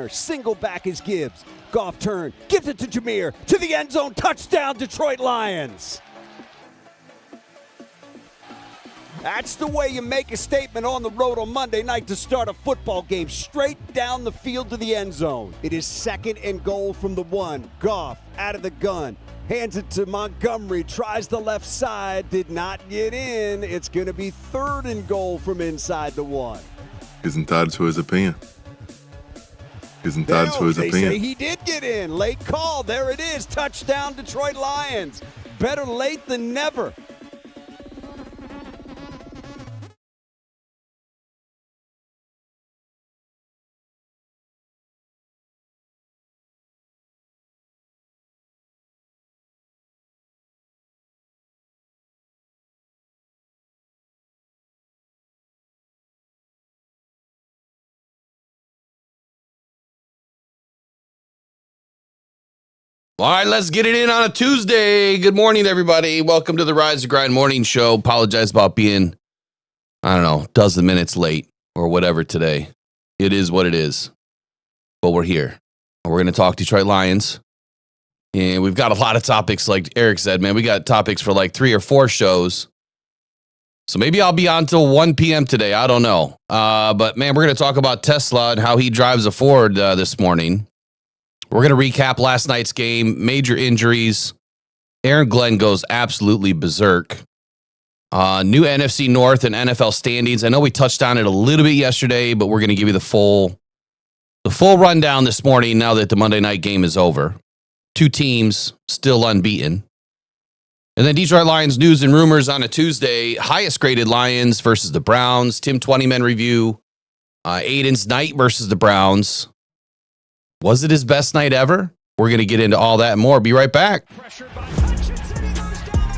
Single back is Gibbs. Goff turn. Gives it to Jameer. To the end zone. Touchdown, Detroit Lions. That's the way you make a statement on the road on Monday night to start a football game. Straight down the field to the end zone. It is 2nd and goal from the 1. Goff out of the gun. Hands it to Montgomery. Tries the left side. Did not get in. It's going to be 3rd and goal from inside the 1. He's entitled to his opinion. He's entitled to his opinion. They say he did get in. Late call. There it is. Touchdown, Detroit Lions. Better late than never. All right, let's get it in on a Tuesday. Good morning, everybody. Welcome to the Rise to Grind Morning Show. Apologize about being, dozen minutes late or whatever today. It is what it is. But we're here. We're going to talk Detroit Lions. And we've got a lot of topics, like Eric said, man. We got topics for like 3 or 4 shows. So maybe I'll be on till 1 p.m. today. I don't know. But, man, we're going to talk about Tesla and how he drives a Ford this morning. We're going to recap last night's game, major injuries. Aaron Glenn goes absolutely berserk. New NFC North and NFL standings. I know we touched on it a little bit yesterday, but we're going to give you the full rundown this morning now that the Monday night game is over. 2 teams still unbeaten. And then Detroit Lions news and rumors on a Tuesday. Highest graded Lions versus the Browns. Tim 20-man review. Aiden's night versus the Browns. Was it his best night ever? We're going to get into all that and more. Be right back. Pressured by Hutchinson. He goes down again.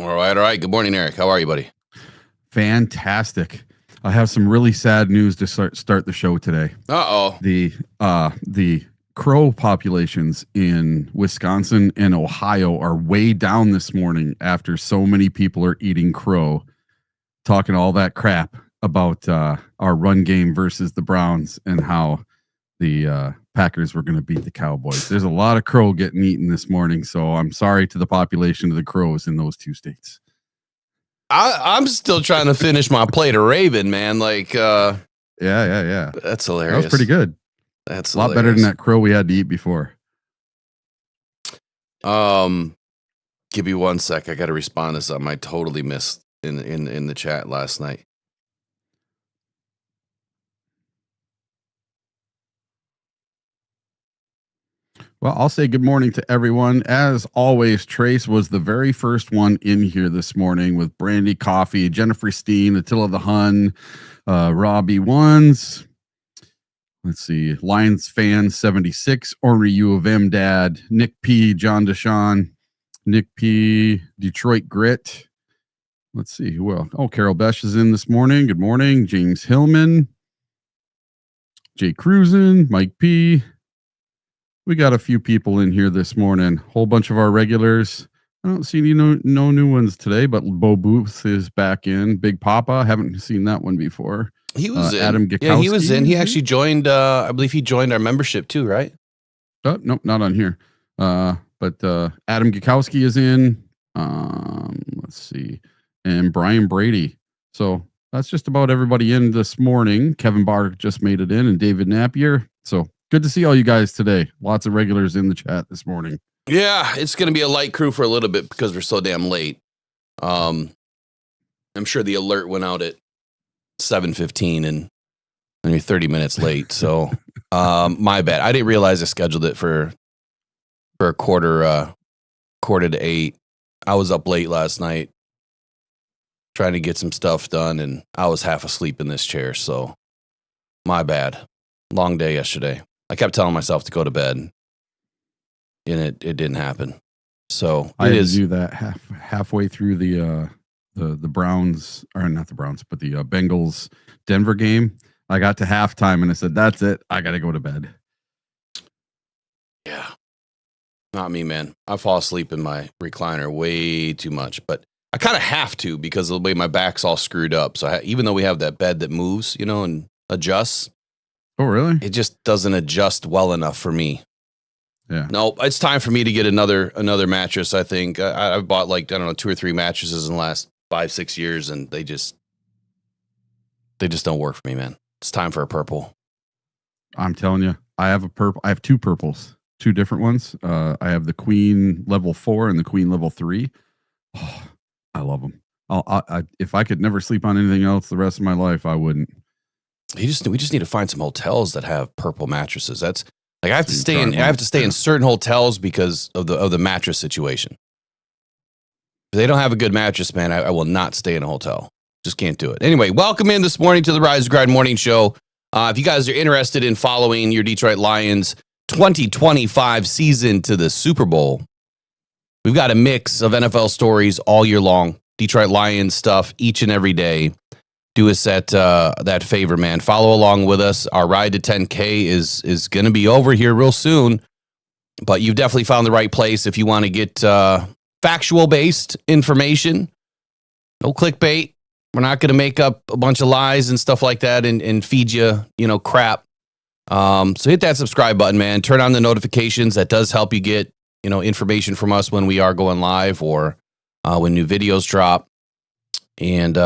All right. Good morning, Eric. How are you, buddy? Fantastic. I have some really sad news to start the show today. Uh-oh. The crow populations in Wisconsin and Ohio are way down this morning after so many people are eating crow, talking all that crap about our run game versus the Browns and how the Packers were going to beat the Cowboys. There's a lot of crow getting eaten this morning, so I'm sorry to the population of the crows in those 2 states. I'm still trying to finish my plate of Raven, man. Like, yeah. That's hilarious. That was pretty good. That's a lot better than that crow we had to eat before. Give me 1 sec. I got to respond to something I totally missed in the chat last night. Well, I'll say good morning to everyone. As always, Trace was the very first one in here this morning with Brandy Coffee, Jennifer Steen, Attila the Hun, Robbie Ones. Let's see, Lions fan 76, Ornery U of M Dad, Nick P, John Deshawn, Nick P, Detroit Grit. Let's see who else. Oh, Carol Besh is in this morning. Good morning. James Hillman, Jay Cruzen, Mike P. We got a few people in here this morning. Whole bunch of our regulars. I don't see any no new ones today, but Bo Booth is back in. Big Papa, haven't seen that one before. He was in. Adam Gikowski. Yeah, he was in. He actually joined. I believe he joined our membership too, right? Oh, nope, not on here. But Adam Gikowski is in. Let's see, and Brian Brady. So that's just about everybody in this morning. Kevin Barr just made it in, and David Napier. So. Good to see all you guys today. Lots of regulars in the chat this morning. Yeah, it's going to be a light crew for a little bit because we're so damn late. I'm sure the alert went out at 7:15 and you're 30 minutes late. So my bad. I didn't realize I scheduled it for a quarter to 8. I was up late last night trying to get some stuff done, and I was half asleep in this chair. So my bad. Long day yesterday. I kept telling myself to go to bed, and it didn't happen. So I had to do that halfway through the the Browns, or not the Browns, but the Bengals Denver game. I got to halftime and I said, "That's it. I got to go to bed." Yeah. Not me, man. I fall asleep in my recliner way too much, but I kind of have to because of the way my back's all screwed up. So even though we have that bed that moves, and adjusts. Oh, really? It just doesn't adjust well enough for me. Yeah. No, it's time for me to get another mattress. I think I've bought 2 or 3 mattresses in the last 5-6 years, and they just don't work for me, man. It's time for a purple. I'm telling you, I have I have 2 purples, 2 different ones. I have the Queen level 4 and the Queen level 3. Oh, I love them. If I could never sleep on anything else the rest of my life, I wouldn't. We just need to find some hotels that have purple mattresses. That's I have to stay in certain hotels because of the mattress situation. If they don't have a good mattress, man, I will not stay in a hotel. Just can't do it. Anyway, welcome in this morning to the Rise and Grind Morning Show. If you guys are interested in following your Detroit Lions 2025 season to the Super Bowl, we've got a mix of NFL stories all year long. Detroit Lions stuff each and every day. Do us that favor, man. Follow along with us. Our ride to 10K is going to be over here real soon, but you've definitely found the right place if you want to get factual-based information. No clickbait. We're not going to make up a bunch of lies and stuff like that and feed you, crap. So hit that subscribe button, man. Turn on the notifications. That does help you get, information from us when we are going live or when new videos drop. And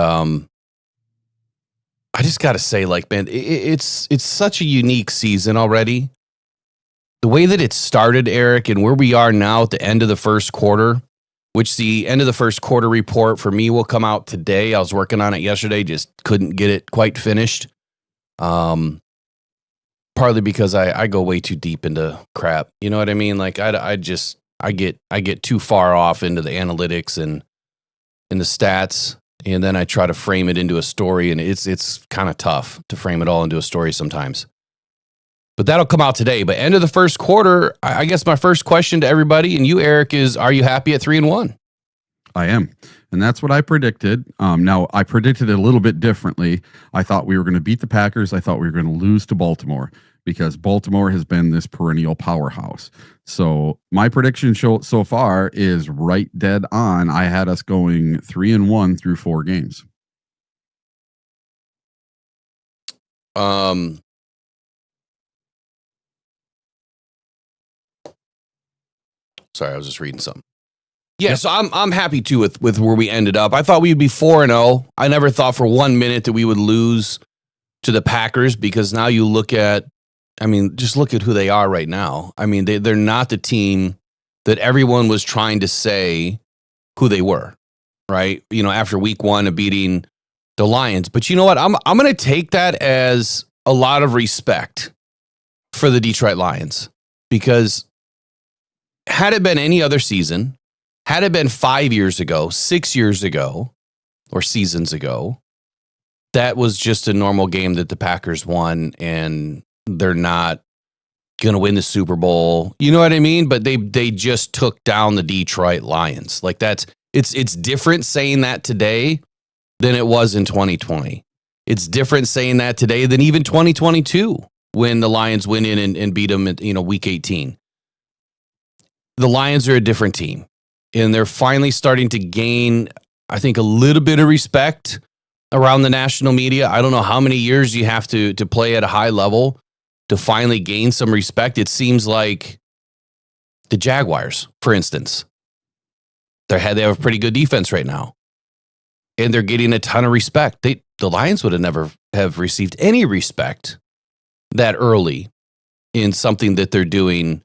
I just got to say, man, it's such a unique season already. The way that it started, Eric, and where we are now at the end of the first quarter, which the end of the first quarter report for me will come out today. I was working on it yesterday, just couldn't get it quite finished. Partly because I go way too deep into crap. You know what I mean? Like I get too far off into the analytics and the stats. And then I try to frame it into a story, and it's kind of tough to frame it all into a story sometimes. But that'll come out today. But end of the first quarter, I guess my first question to everybody, and you, Eric, is: are you happy at 3-1? I am. And that's what I predicted. Now, I predicted it a little bit differently. I thought we were going to beat the Packers. I thought we were going to lose to Baltimore because Baltimore has been this perennial powerhouse. So my prediction so far is right dead on. I had us going 3-1 through 4 games. Sorry, I was just reading something. Yeah, yep. So I'm happy too with where we ended up. I thought we'd be 4-0. I never thought for 1 minute that we would lose to the Packers because now you look at, just look at who they are right now. They're not the team that everyone was trying to say who they were, right? After week 1 of beating the Lions. But you know what? I'm going to take that as a lot of respect for the Detroit Lions because had it been any other season, had it been 5 years ago, 6 years ago, or seasons ago, that was just a normal game that the Packers won and they're not going to win the Super Bowl. You know what I mean? But they just took down the Detroit Lions. Like it's different saying that today than it was in 2020. It's different saying that today than even 2022 when the Lions went in and beat them at, week 18. The Lions are a different team and they're finally starting to gain, I think, a little bit of respect around the national media. I don't know how many years you have to play at a high level to finally gain some respect. It seems like the Jaguars, for instance, they have a pretty good defense right now, and they're getting a ton of respect. The Lions would have never have received any respect that early in something that they're doing.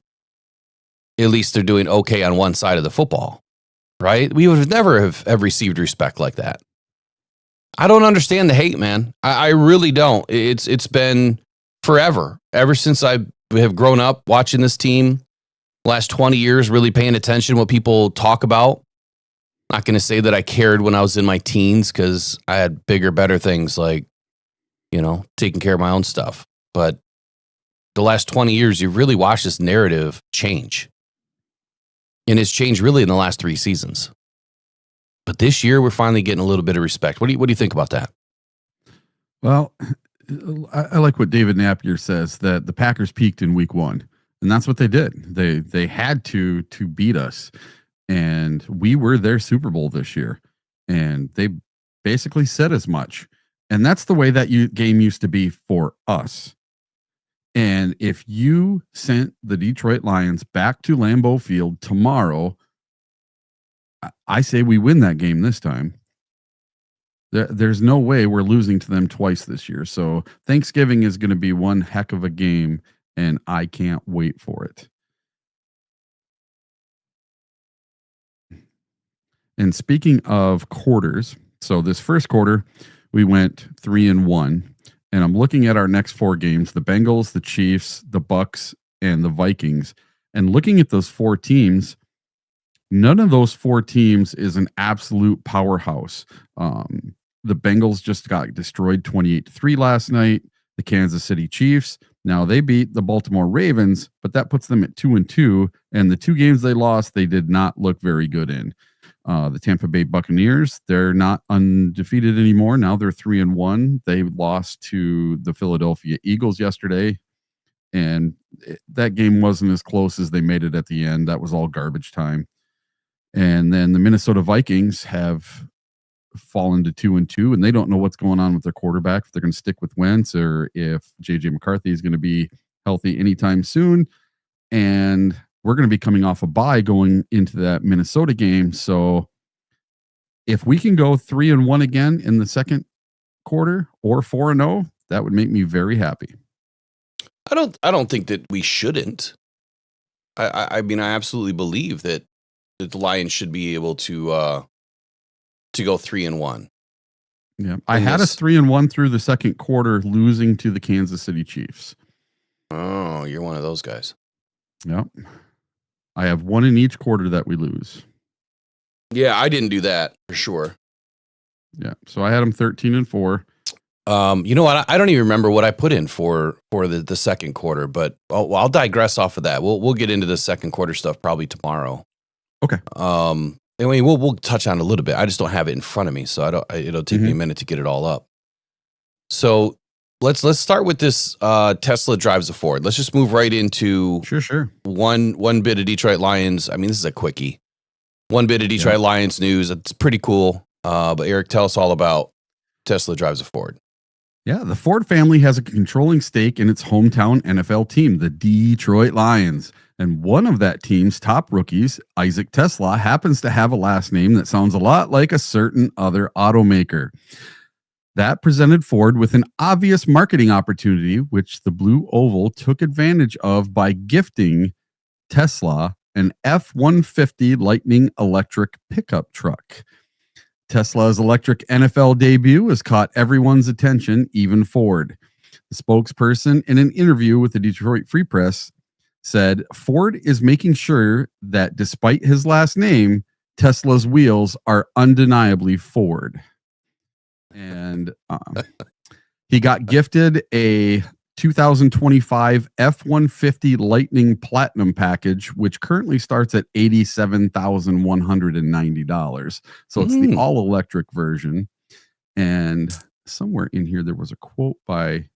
At least they're doing okay on one side of the football, right? We would have never have received respect like that. I don't understand the hate, man. I really don't. It's been forever, ever since I have grown up watching this team, last 20 years, really paying attention to what people talk about. Not going to say that I cared when I was in my teens because I had bigger, better things like, taking care of my own stuff. But the last 20 years, you've really watched this narrative change. And it's changed really in the last 3 seasons. But this year, we're finally getting a little bit of respect. What do you think about that? Well, I like what David Napier says, that the Packers peaked in week 1, and that's what they did. They had to beat us, and we were their Super Bowl this year, and they basically said as much. And that's the way that game used to be for us. And if you sent the Detroit Lions back to Lambeau Field tomorrow, I say we win that game this time. There's no way we're losing to them twice this year. So Thanksgiving is going to be one heck of a game, and I can't wait for it. And speaking of quarters, so this first quarter, we went 3-1, and I'm looking at our next 4 games, the Bengals, the Chiefs, the Bucks, and the Vikings. And looking at those 4 teams, none of those 4 teams is an absolute powerhouse. The Bengals just got destroyed 28-3 last night. The Kansas City Chiefs, now they beat the Baltimore Ravens, but that puts them at 2-2. And the 2 games they lost, they did not look very good in. The Tampa Bay Buccaneers, they're not undefeated anymore. Now they're 3-1. They lost to the Philadelphia Eagles yesterday, and that game wasn't as close as they made it at the end. That was all garbage time. And then the Minnesota Vikings have fallen to 2-2, and they don't know what's going on with their quarterback, if they're going to stick with Wentz or if JJ McCarthy is going to be healthy anytime soon. And we're going to be coming off a bye going into that Minnesota game. So if we can go 3-1 again in the second quarter or 4-0, that would make me very happy. I don't think that we shouldn't. I mean, I absolutely believe that the Lions should be able to go 3-1. Yeah, I had us 3-1 through the second quarter, losing to the Kansas City Chiefs. Oh, you're one of those guys. Yep. I have 1 in each quarter that we lose. Yeah, I didn't do that for sure. Yeah, so I had them 13-4. You know what? I don't even remember what I put in for the second quarter, but I'll digress off of that. We'll get into the second quarter stuff probably tomorrow. Okay. Anyway, we'll touch on it a little bit. I just don't have it in front of me, so it'll take me a minute to get it all up. So let's start with this. Tesla drives a Ford. Let's just move right into sure one bit of Detroit Lions. I mean, this is a quickie. One bit of Detroit Lions news. It's pretty cool. But Eric, tell us all about Tesla drives a Ford. Yeah, the Ford family has a controlling stake in its hometown NFL team, the Detroit Lions. And one of that team's top rookies, Isaac Tesla, happens to have a last name that sounds a lot like a certain other automaker. That presented Ford with an obvious marketing opportunity, which the Blue Oval took advantage of by gifting Tesla an F-150 Lightning electric pickup truck. Tesla's electric NFL debut has caught everyone's attention, even Ford. The spokesperson, in an interview with the Detroit Free Press, said Ford is making sure that despite his last name, Tesla's wheels are undeniably Ford. And he got gifted a 2025 F-150 Lightning Platinum package, which currently starts at $87,190. So it's the all-electric version. And somewhere in here, there was a quote by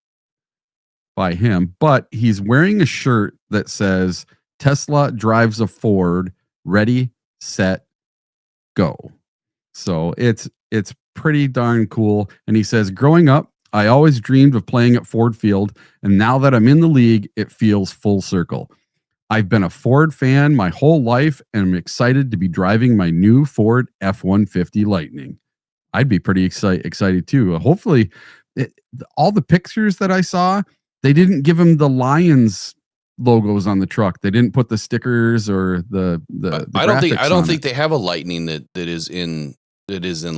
him, but he's wearing a shirt that says Tesla drives a Ford, ready, set, go. So it's pretty darn cool. And he says, growing up, I always dreamed of playing at Ford Field, and now that I'm in the league, it feels full circle. I've been a Ford fan my whole life, and I'm excited to be driving my new Ford F-150 Lightning. I'd be pretty excited too. Hopefully, all the pictures that I saw, they didn't give him the Lions logos on the truck. They didn't put the stickers or the I don't think they have a Lightning that is in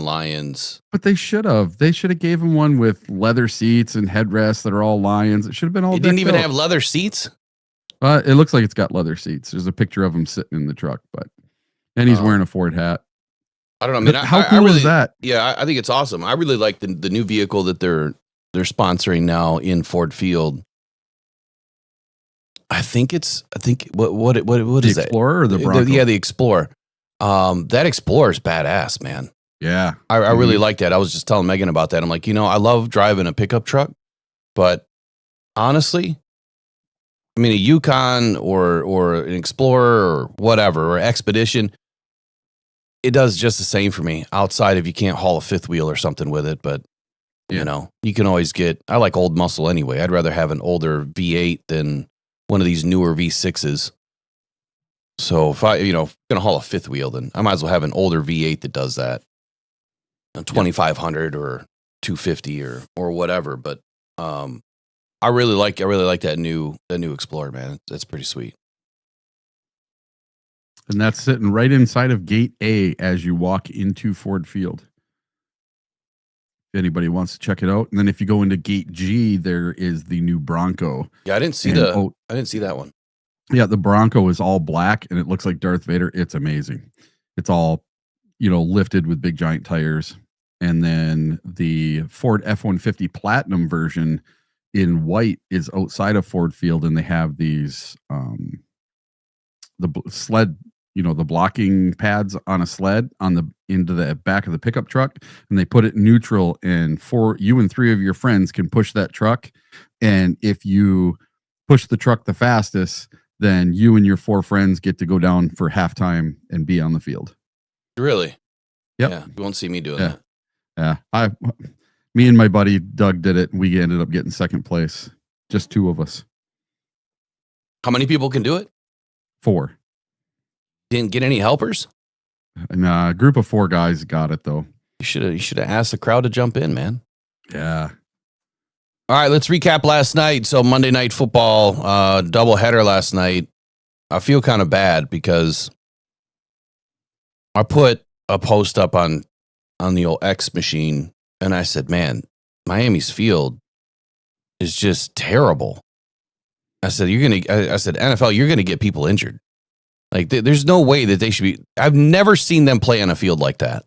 Lions. But they should have. They should have gave him one with leather seats and headrests that are all Lions. It should have been all. It didn't even have leather seats. It looks like it's got leather seats. There's a picture of him sitting in the truck, and he's wearing a Ford hat. I don't know. I mean, how cool is that? Yeah, I think it's awesome. I really like the new vehicle that they're sponsoring now in Ford Field. I think what is the that? Explorer or the Bronco? The Explorer. That Explorer is badass, man. Yeah. I really like that. I was just telling Megan about that. I'm like, I love driving a pickup truck, but honestly, I mean, a Yukon or an Explorer or whatever, or Expedition, it does just the same for me outside if you can't haul a fifth wheel or something with it. But, you can always I like old muscle anyway. I'd rather have an older V8 than one of these newer V6s. So if I'm going to haul a fifth wheel, then I might as well have an older V8 that does that. 2500 or 250 or whatever. But I really like that new Explorer, man. That's pretty sweet. And that's sitting right inside of Gate A as you walk into Ford Field. If anybody wants to check it out. And then if you go into Gate G, there is the new Bronco. Yeah, I didn't see that one. Yeah, the Bronco is all black and it looks like Darth Vader. It's amazing. It's all, lifted with big giant tires. And then the Ford F-150 Platinum version in white is outside of Ford Field, and they have these the sled, the blocking pads on a sled into the back of the pickup truck, and they put it neutral, and you and 3 of your friends can push that truck. And if you push the truck the fastest, then you and your 4 friends get to go down for halftime and be on the field. Really? Yep. Yeah. You won't see me doing that. Yeah. Me and my buddy Doug did it, and we ended up getting second place. Just 2 of us. How many people can do it? 4. Didn't get any helpers? And a group of 4 guys got it though. You should have asked the crowd to jump in, man. Yeah. All right, let's recap last night. So Monday Night Football, doubleheader last night. I feel kind of bad because I put a post up on the old X machine, and I said, man, Miami's field is just terrible. I said, NFL, you're gonna get people injured. Like, there's no way that they should be. I've never seen them play on a field like that,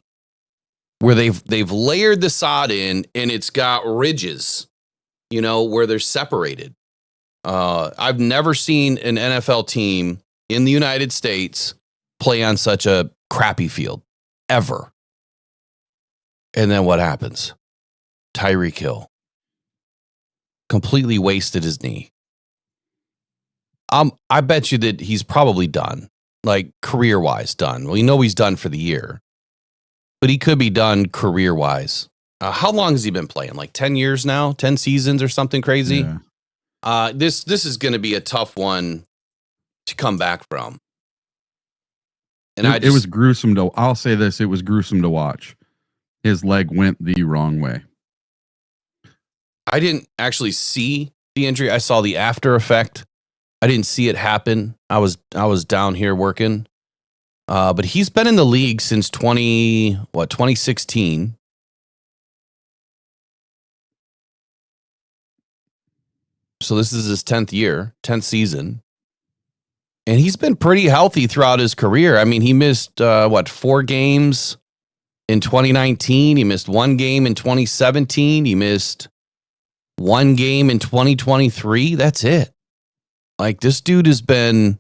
where they've layered the sod in and it's got ridges, where they're separated. I've never seen an NFL team in the United States play on such a crappy field, ever. And then what happens? Tyreek Hill completely wasted his knee. I bet you that he's probably done, like career-wise done. Well, he's done for the year, but he could be done career-wise. How long has he been playing? Like 10 years now? 10 seasons or something crazy? Yeah. This is going to be a tough one to come back from. And it was gruesome I'll say this, it was gruesome to watch. His leg went the wrong way. I didn't actually see the injury. I saw the after effect. I didn't see it happen. I was down here working. But he's been in the league since 2016. So this is his 10th year, 10th season. And he's been pretty healthy throughout his career. I mean, he missed 4 games in 2019. He missed 1 game in 2017. He missed 1 game in 2023. That's it. Like, this dude has been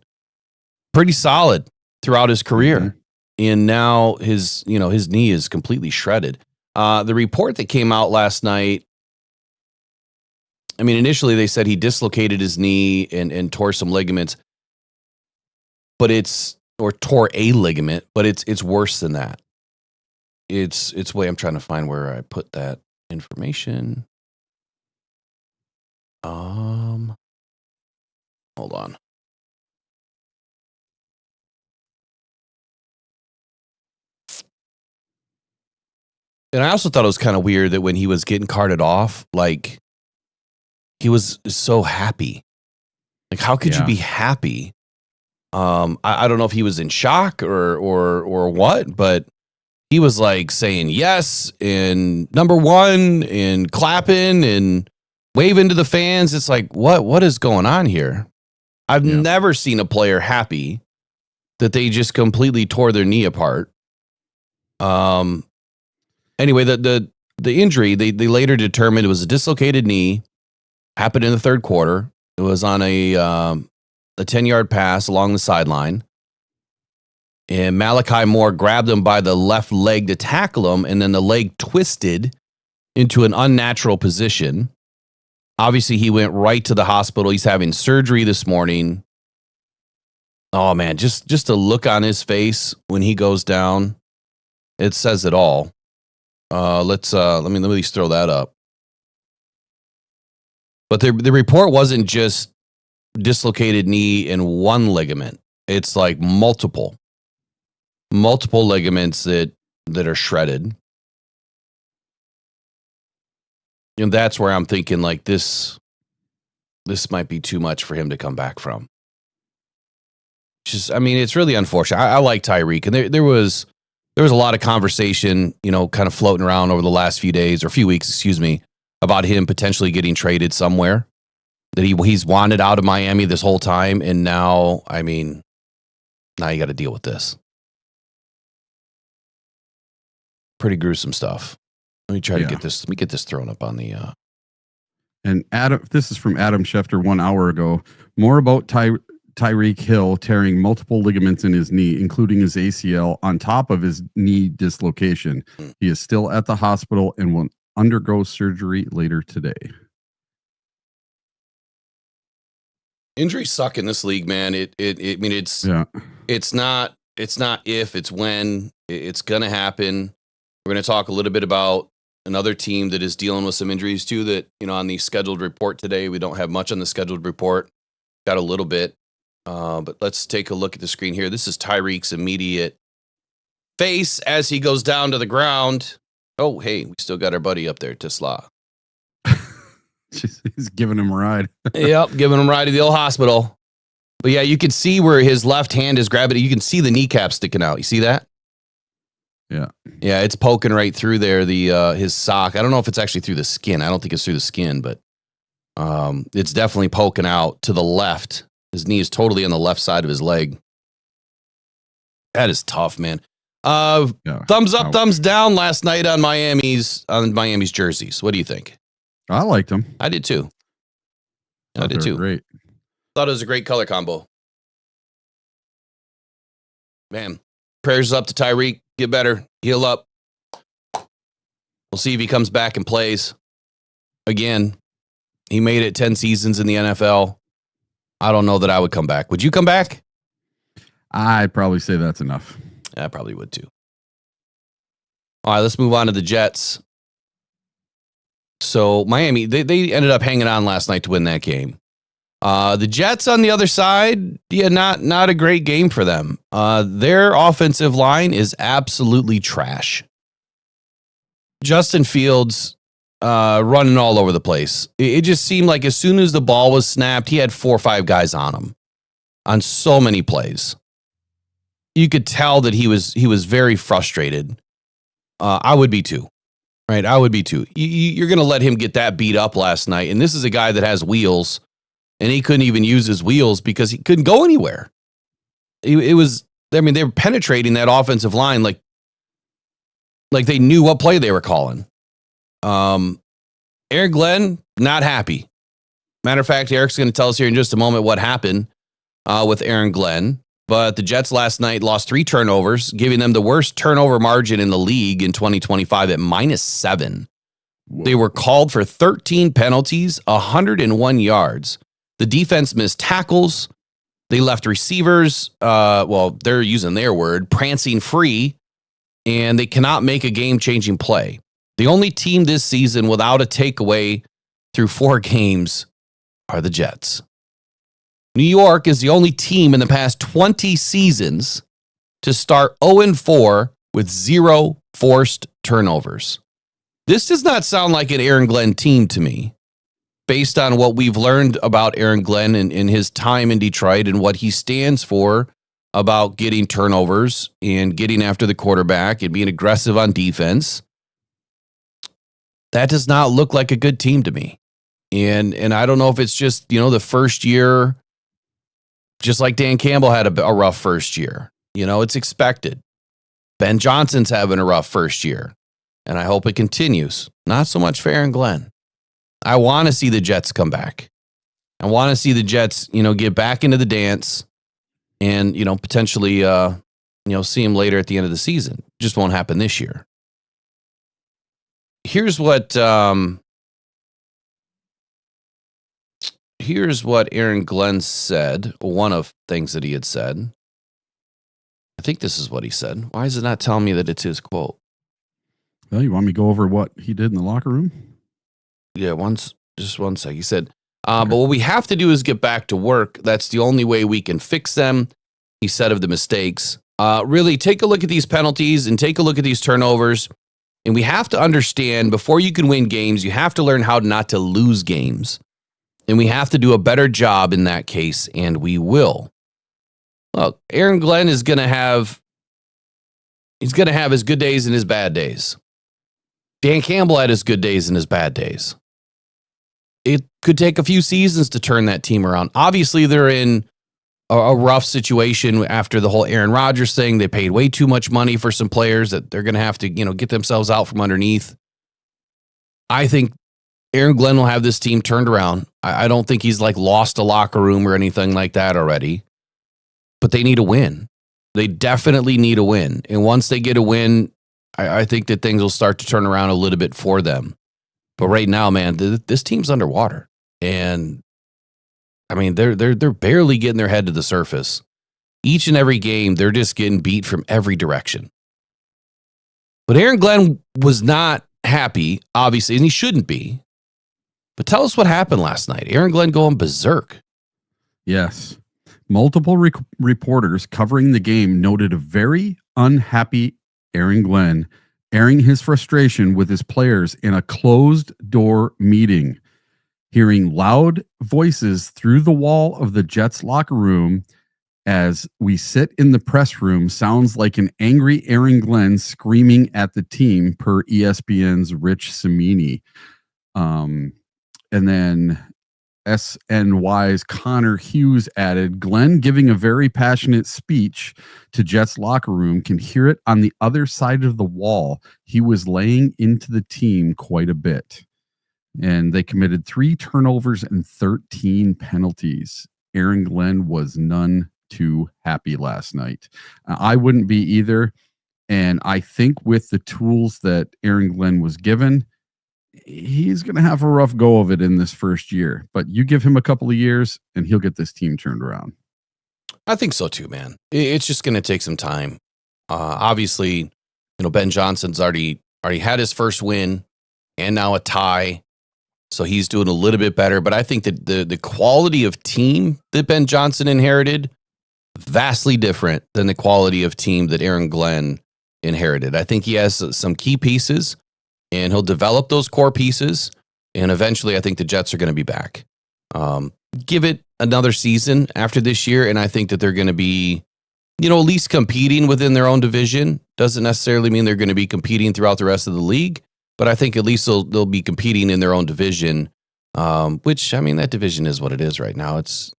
pretty solid throughout his career. Mm-hmm. And now his knee is completely shredded. The report that came out last night, I mean, initially they said he dislocated his knee and tore some ligaments, or tore a ligament, but it's worse than that. It's I'm trying to find where I put that information. Hold on. And I also thought it was kind of weird that when he was getting carted off, like, he was so happy. Like, how could you be happy? I don't know if he was in shock or what, but he was like saying yes and number 1 and clapping and waving to the fans. It's like, what is going on here? I've never seen a player happy that they just completely tore their knee apart. Anyway, the injury, they later determined it was a dislocated knee, happened in the 3rd quarter. It was on a 10-yard pass along the sideline. and Malachi Moore grabbed him by the left leg to tackle him, and then the leg twisted into an unnatural position. Obviously, he went right to the hospital. He's having surgery this morning. Oh man, just a look on his face when he goes down, it says it all. Let me throw that up. But the report wasn't just dislocated knee and one ligament. It's like multiple ligaments that are shredded. And that's where I'm thinking like this might be too much for him to come back from. It's really unfortunate. I like Tyreek, and there was a lot of conversation, kind of floating around over the last few days or few weeks, excuse me, about him potentially getting traded somewhere. That he's wanted out of Miami this whole time, and now you got to deal with this. Pretty gruesome stuff. Let me try to get this. Let me get this thrown up on the. And Adam, this is from Adam Schefter 1 hour ago. More about Tyreek Hill tearing multiple ligaments in his knee, including his ACL, on top of his knee dislocation. He is still at the hospital and will undergo surgery later today. Injuries suck in this league, man. It's not if, it's when. It's gonna happen. We're gonna talk a little bit about another team that is dealing with some injuries too. That on the scheduled report today, we don't have much on the scheduled report. Got a little bit. But let's take a look at the screen here. This is Tyreek's immediate face as he goes down to the ground. Oh, hey, we still got our buddy up there, Tesla. He's giving him a ride. Yep, giving him a ride to the old hospital. But yeah, you can see where his left hand is grabbing it. You can see the kneecap sticking out. You see that? Yeah. Yeah, it's poking right through there, his sock. I don't know if it's actually through the skin. I don't think it's through the skin, but it's definitely poking out to the left. His knee is totally on the left side of his leg. That is tough, man. Thumbs up, thumbs down last night on Miami's jerseys. What do you think? I liked them. I did too. I did too. Great. Thought it was a great color combo. Man, prayers up to Tyreek. Get better. Heal up. We'll see if he comes back and plays again. He made it 10 seasons in the NFL. I don't know that I would come back. Would you come back? I'd probably say that's enough. I probably would too. All right, let's move on to the Jets. So Miami, they ended up hanging on last night to win that game. The Jets on the other side, not a great game for them. Their offensive line is absolutely trash. Justin Fields running all over the place. It just seemed like as soon as the ball was snapped, he had 4 or 5 guys on him on so many plays. You could tell that he was very frustrated. I would be too. Right? I would be too. You're going to let him get that beat up last night. And this is a guy that has wheels, and he couldn't even use his wheels because he couldn't go anywhere. They were penetrating that offensive line like they knew what play they were calling. Aaron Glenn, not happy. Matter of fact, Eric's going to tell us here in just a moment what happened with Aaron Glenn. But the Jets last night lost 3 turnovers, giving them the worst turnover margin in the league in 2025 at -7. Whoa. They were called for 13 penalties, 101 yards. The defense missed tackles. They left receivers, they're using their word, prancing free, and they cannot make a game-changing play. The only team this season without a takeaway through 4 games are the Jets. New York is the only team in the past 20 seasons to start 0-4 with 0 forced turnovers. This does not sound like an Aaron Glenn team to me, based on what we've learned about Aaron Glenn and his time in Detroit and what he stands for about getting turnovers and getting after the quarterback and being aggressive on defense. That does not look like a good team to me. And I don't know if it's just, the first year, just like Dan Campbell had a rough first year. It's expected. Ben Johnson's having a rough first year, and I hope it continues. Not so much for Aaron Glenn. I want to see the Jets come back. I want to see the Jets, get back into the dance and, potentially see him later at the end of the season. Just won't happen this year. Here's what Aaron Glenn said. One of things that he had said. I think this is what he said. Why is it not telling me that it's his quote? Well, you want me to go over what he did in the locker room? Yeah, just one sec. He said, but what we have to do is get back to work. That's the only way we can fix them. He said of the mistakes. Really take a look at these penalties and take a look at these turnovers. And we have to understand, before you can win games, you have to learn how not to lose games. And we have to do a better job in that case, and we will. Look, Aaron Glenn is going to have his good days and his bad days. Dan Campbell had his good days and his bad days. It could take a few seasons to turn that team around. Obviously, they're in a rough situation after the whole Aaron Rodgers thing. They paid way too much money for some players that they're going to have to, get themselves out from underneath. I think Aaron Glenn will have this team turned around. I don't think he's lost a locker room or anything like that already. But they need a win. They definitely need a win. And once they get a win, I think that things will start to turn around a little bit for them. But right now, man, this team's underwater. And I mean, they're barely getting their head to the surface. Each and every game, they're just getting beat from every direction. But Aaron Glenn was not happy, obviously, and he shouldn't be. But tell us what happened last night. Aaron Glenn going berserk. Yes. Multiple reporters covering the game noted a very unhappy Aaron Glenn airing his frustration with his players in a closed-door meeting. Hearing loud voices through the wall of the Jets locker room as we sit in the press room sounds like an angry Aaron Glenn screaming at the team, per ESPN's Rich Cimini. And then SNY's Connor Hughes added, Glenn giving a very passionate speech to Jets locker room, can hear it on the other side of the wall. He was laying into the team quite a bit. And they committed 3 turnovers and 13 penalties. Aaron Glenn was none too happy last night. I wouldn't be either. And I think with the tools that Aaron Glenn was given, he's going to have a rough go of it in this first year. But you give him a couple of years and he'll get this team turned around. I think so too, man. It's just going to take some time. Obviously, Ben Johnson's already had his first win and now a tie. So he's doing a little bit better. But I think that the quality of team that Ben Johnson inherited, vastly different than the quality of team that Aaron Glenn inherited. I think he has some key pieces, and he'll develop those core pieces. And eventually, I think the Jets are going to be back. Give it another season after this year, and I think that they're going to be, at least competing within their own division. Doesn't necessarily mean they're going to be competing throughout the rest of the league. But I think at least they'll be competing in their own division, which, that division is what it is right now. It is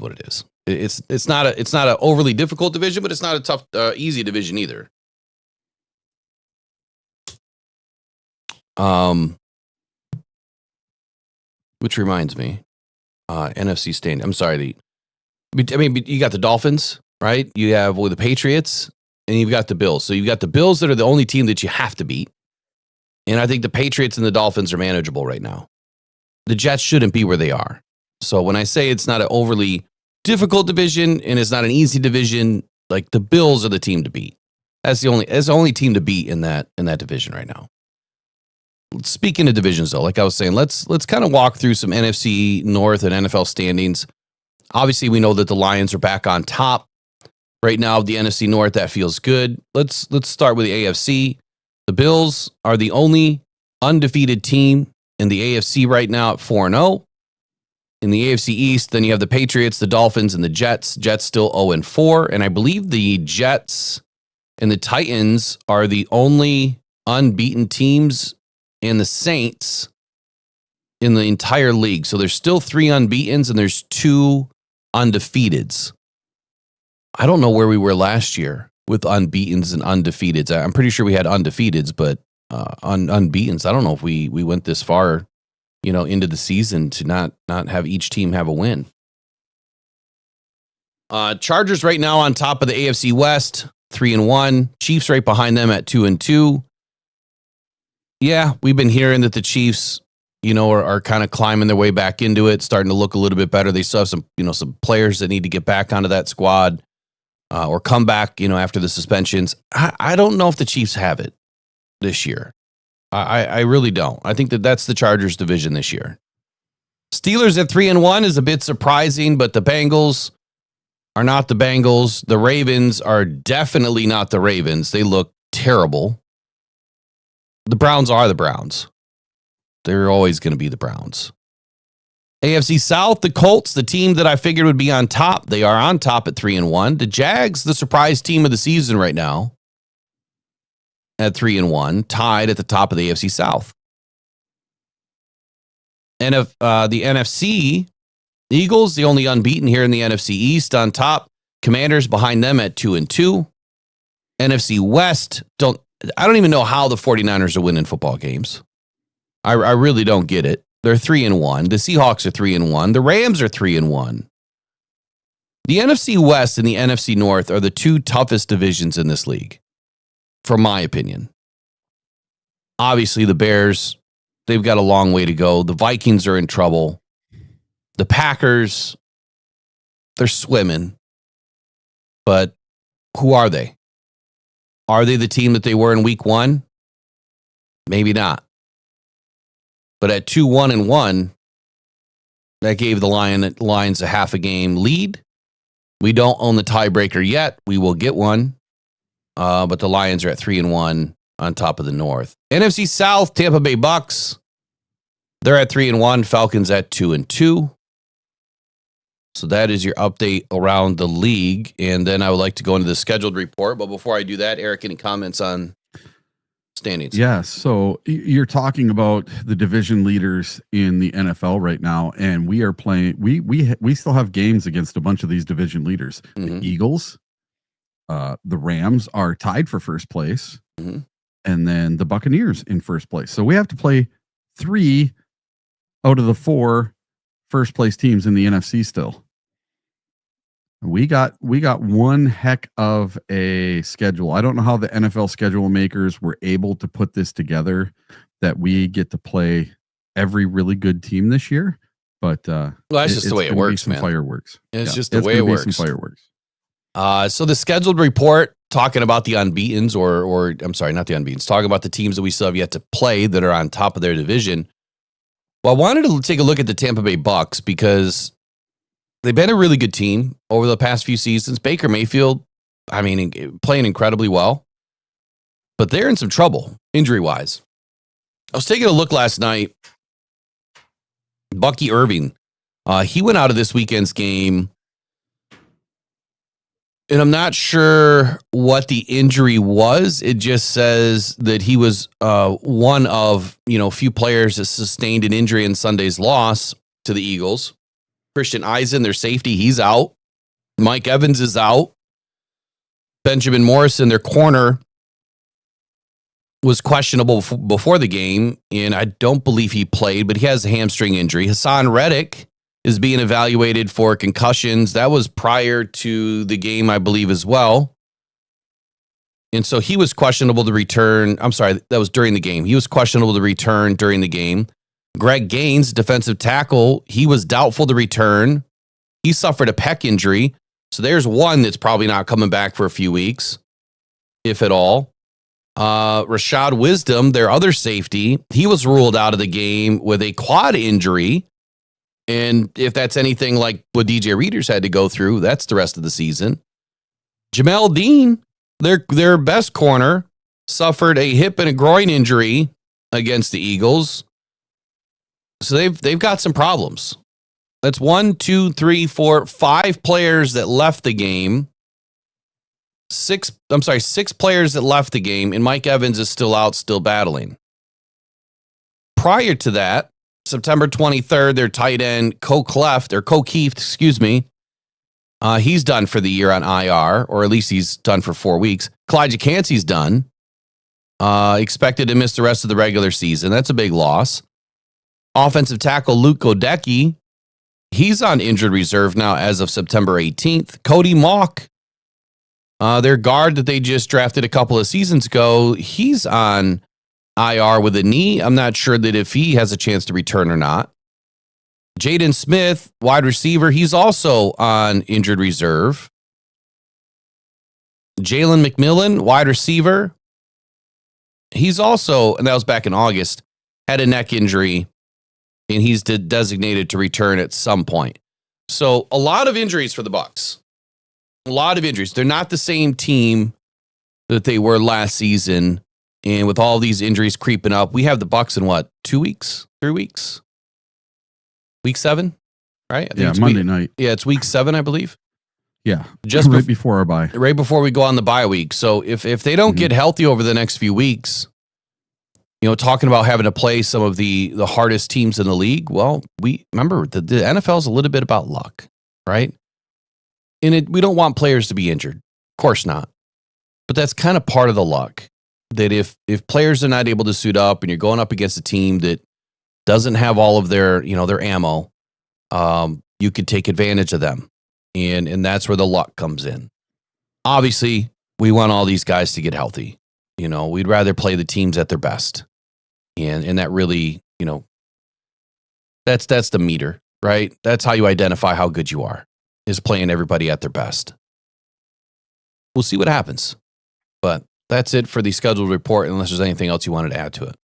what it is. It's not an overly difficult division, but it's not a tough, easy division either. Which reminds me, NFC stand. I'm sorry. You got the Dolphins, right? You have the Patriots. And you've got the Bills. So you've got the Bills that are the only team that you have to beat. And I think the Patriots and the Dolphins are manageable right now. The Jets shouldn't be where they are. So when I say it's not an overly difficult division and it's not an easy division, the Bills are the team to beat. That's the only team to beat in that division right now. Speaking of divisions though, like I was saying, let's kind of walk through some NFC North and NFL standings. Obviously, we know that the Lions are back on top. Right now, the NFC North, that feels good. Let's start with the AFC. The Bills are the only undefeated team in the AFC right now at 4-0. In the AFC East, then you have the Patriots, the Dolphins, and the Jets. Jets still 0-4. And I believe the Jets and the Titans are the only unbeaten teams, and the Saints in the entire league. So there's still 3 unbeatens and there's 2 undefeateds. I don't know where we were last year with unbeatens and undefeateds. I'm pretty sure we had undefeateds, but unbeatens. I don't know if we went this far, into the season to not have each team have a win. Chargers right now on top of the AFC West, 3-1. Chiefs right behind them at 2-2. Yeah, we've been hearing that the Chiefs, are kind of climbing their way back into it, starting to look a little bit better. They still have some players that need to get back onto that squad or come back, after the suspensions. I don't know if the Chiefs have it this year. I really don't. I think that's the Chargers division this year. Steelers at 3-1 is a bit surprising, but the Bengals are not the Bengals. The Ravens are definitely not the Ravens. They look terrible. The Browns are the Browns. They're always going to be the Browns. AFC South, the Colts, the team that I figured would be on top. They are on top at 3-1. The Jags, the surprise team of the season right now, at 3-1, tied at the top of the AFC South. And if the NFC, Eagles, the only unbeaten here in the NFC East on top. Commanders behind them at 2-2. NFC West, I don't even know how the 49ers are winning football games. I really don't get it. They're 3-1. The Seahawks are 3-1. The Rams are 3-1. The NFC West and the NFC North are the two toughest divisions in this league, from my opinion. Obviously, the Bears, they've got a long way to go. The Vikings are in trouble. The Packers, they're swimming. But who are they? Are they the team that they were in week 1? Maybe not. But at 2-1-1, that gave the Lions a half a game lead. We don't own the tiebreaker yet. We will get one. But the Lions are at 3-1 on top of the North. NFC South, Tampa Bay Bucks. They're at 3-1. Falcons at 2-2. So that is your update around the league. And then I would like to go into the scheduled report. But before I do that, Eric, any comments on standings? Yeah. So you're talking about the division leaders in the NFL right now, and we are playing. We still have games against a bunch of these division leaders. Mm-hmm. The Eagles, the Rams are tied for first place, mm-hmm. and then the Buccaneers in first place. So we have to play 3 out of the 4 first place teams in the NFC still. We got one heck of a schedule. I don't know how the NFL schedule makers were able to put this together that we get to play every really good team this year. But that's just the way it works, man. Fireworks. It's just the way it works. Some fireworks. So the scheduled report talking about the unbeatens, or I'm sorry, not the unbeatens, talking about the teams that we still have yet to play that are on top of their division. Well, I wanted to take a look at the Tampa Bay Bucks because they've been a really good team over the past few seasons. Baker Mayfield, playing incredibly well, but they're in some trouble injury-wise. I was taking a look last night. Bucky Irving, he went out of this weekend's game, and I'm not sure what the injury was. It just says that he was one of few players that sustained an injury in Sunday's loss to the Eagles. Christian Eisen, their safety, he's out. Mike Evans is out. Benjamin Morrison, their corner, was questionable before the game, and I don't believe he played, but he has a hamstring injury. Hassan Reddick is being evaluated for concussions. That was prior to the game, I believe, as well. And so he was questionable to return. I'm sorry, that was during the game. He was questionable to return during the game. Greg Gaines, defensive tackle, he was doubtful to return. He suffered a pec injury. So there's one that's probably not coming back for a few weeks, if at all. Rashad Wisdom, their other safety, he was ruled out of the game with a quad injury. And if that's anything like what DJ Readers had to go through, that's the rest of the season. Jamel Dean, their best corner, suffered a hip and a groin injury against the Eagles. So they've got some problems. That's 1, 2, 3, 4, 5 players that left the game. 6 players that left the game, and Mike Evans is still out, still battling. Prior to that, September 23rd, their tight end, Ko Keith, he's done for the year on IR, or at least he's done for 4 weeks. Clyde Cansey's done. Expected to miss the rest of the regular season. That's a big loss. Offensive tackle Luke Godecki, He's on injured reserve now as of September 18th. Cody Mauch, their guard that they just drafted a couple of seasons ago, he's on IR with a knee. I'm not sure that if he has a chance to return or not. Jaden Smith, wide receiver, he's also on injured reserve. Jalen McMillan, wide receiver, he's also, and that was back in August, had a neck injury, and he's designated to return at some point. So a lot of injuries for the Bucs. A lot of injuries. They're not the same team that they were last season. And with all these injuries creeping up, we have the Bucs in what, 2 weeks? 3 weeks? Week 7? Right? I think Yeah, Monday night. Yeah, it's week 7, I believe. Yeah, just right before our bye. Right before we go on the bye week. So if they don't get healthy over the next few weeks, talking about having to play some of the hardest teams in the league, well, we remember the NFL is a little bit about luck, right? And we don't want players to be injured. Of course not. But that's kind of part of the luck. That if players are not able to suit up and you're going up against a team that doesn't have all of their ammo, you could take advantage of them. And that's where the luck comes in. Obviously, we want all these guys to get healthy. We'd rather play the teams at their best. And that really, that's the meter, right? That's how you identify how good you are, is playing everybody at their best. We'll see what happens. But that's it for the scheduled report, unless there's anything else you wanted to add to it.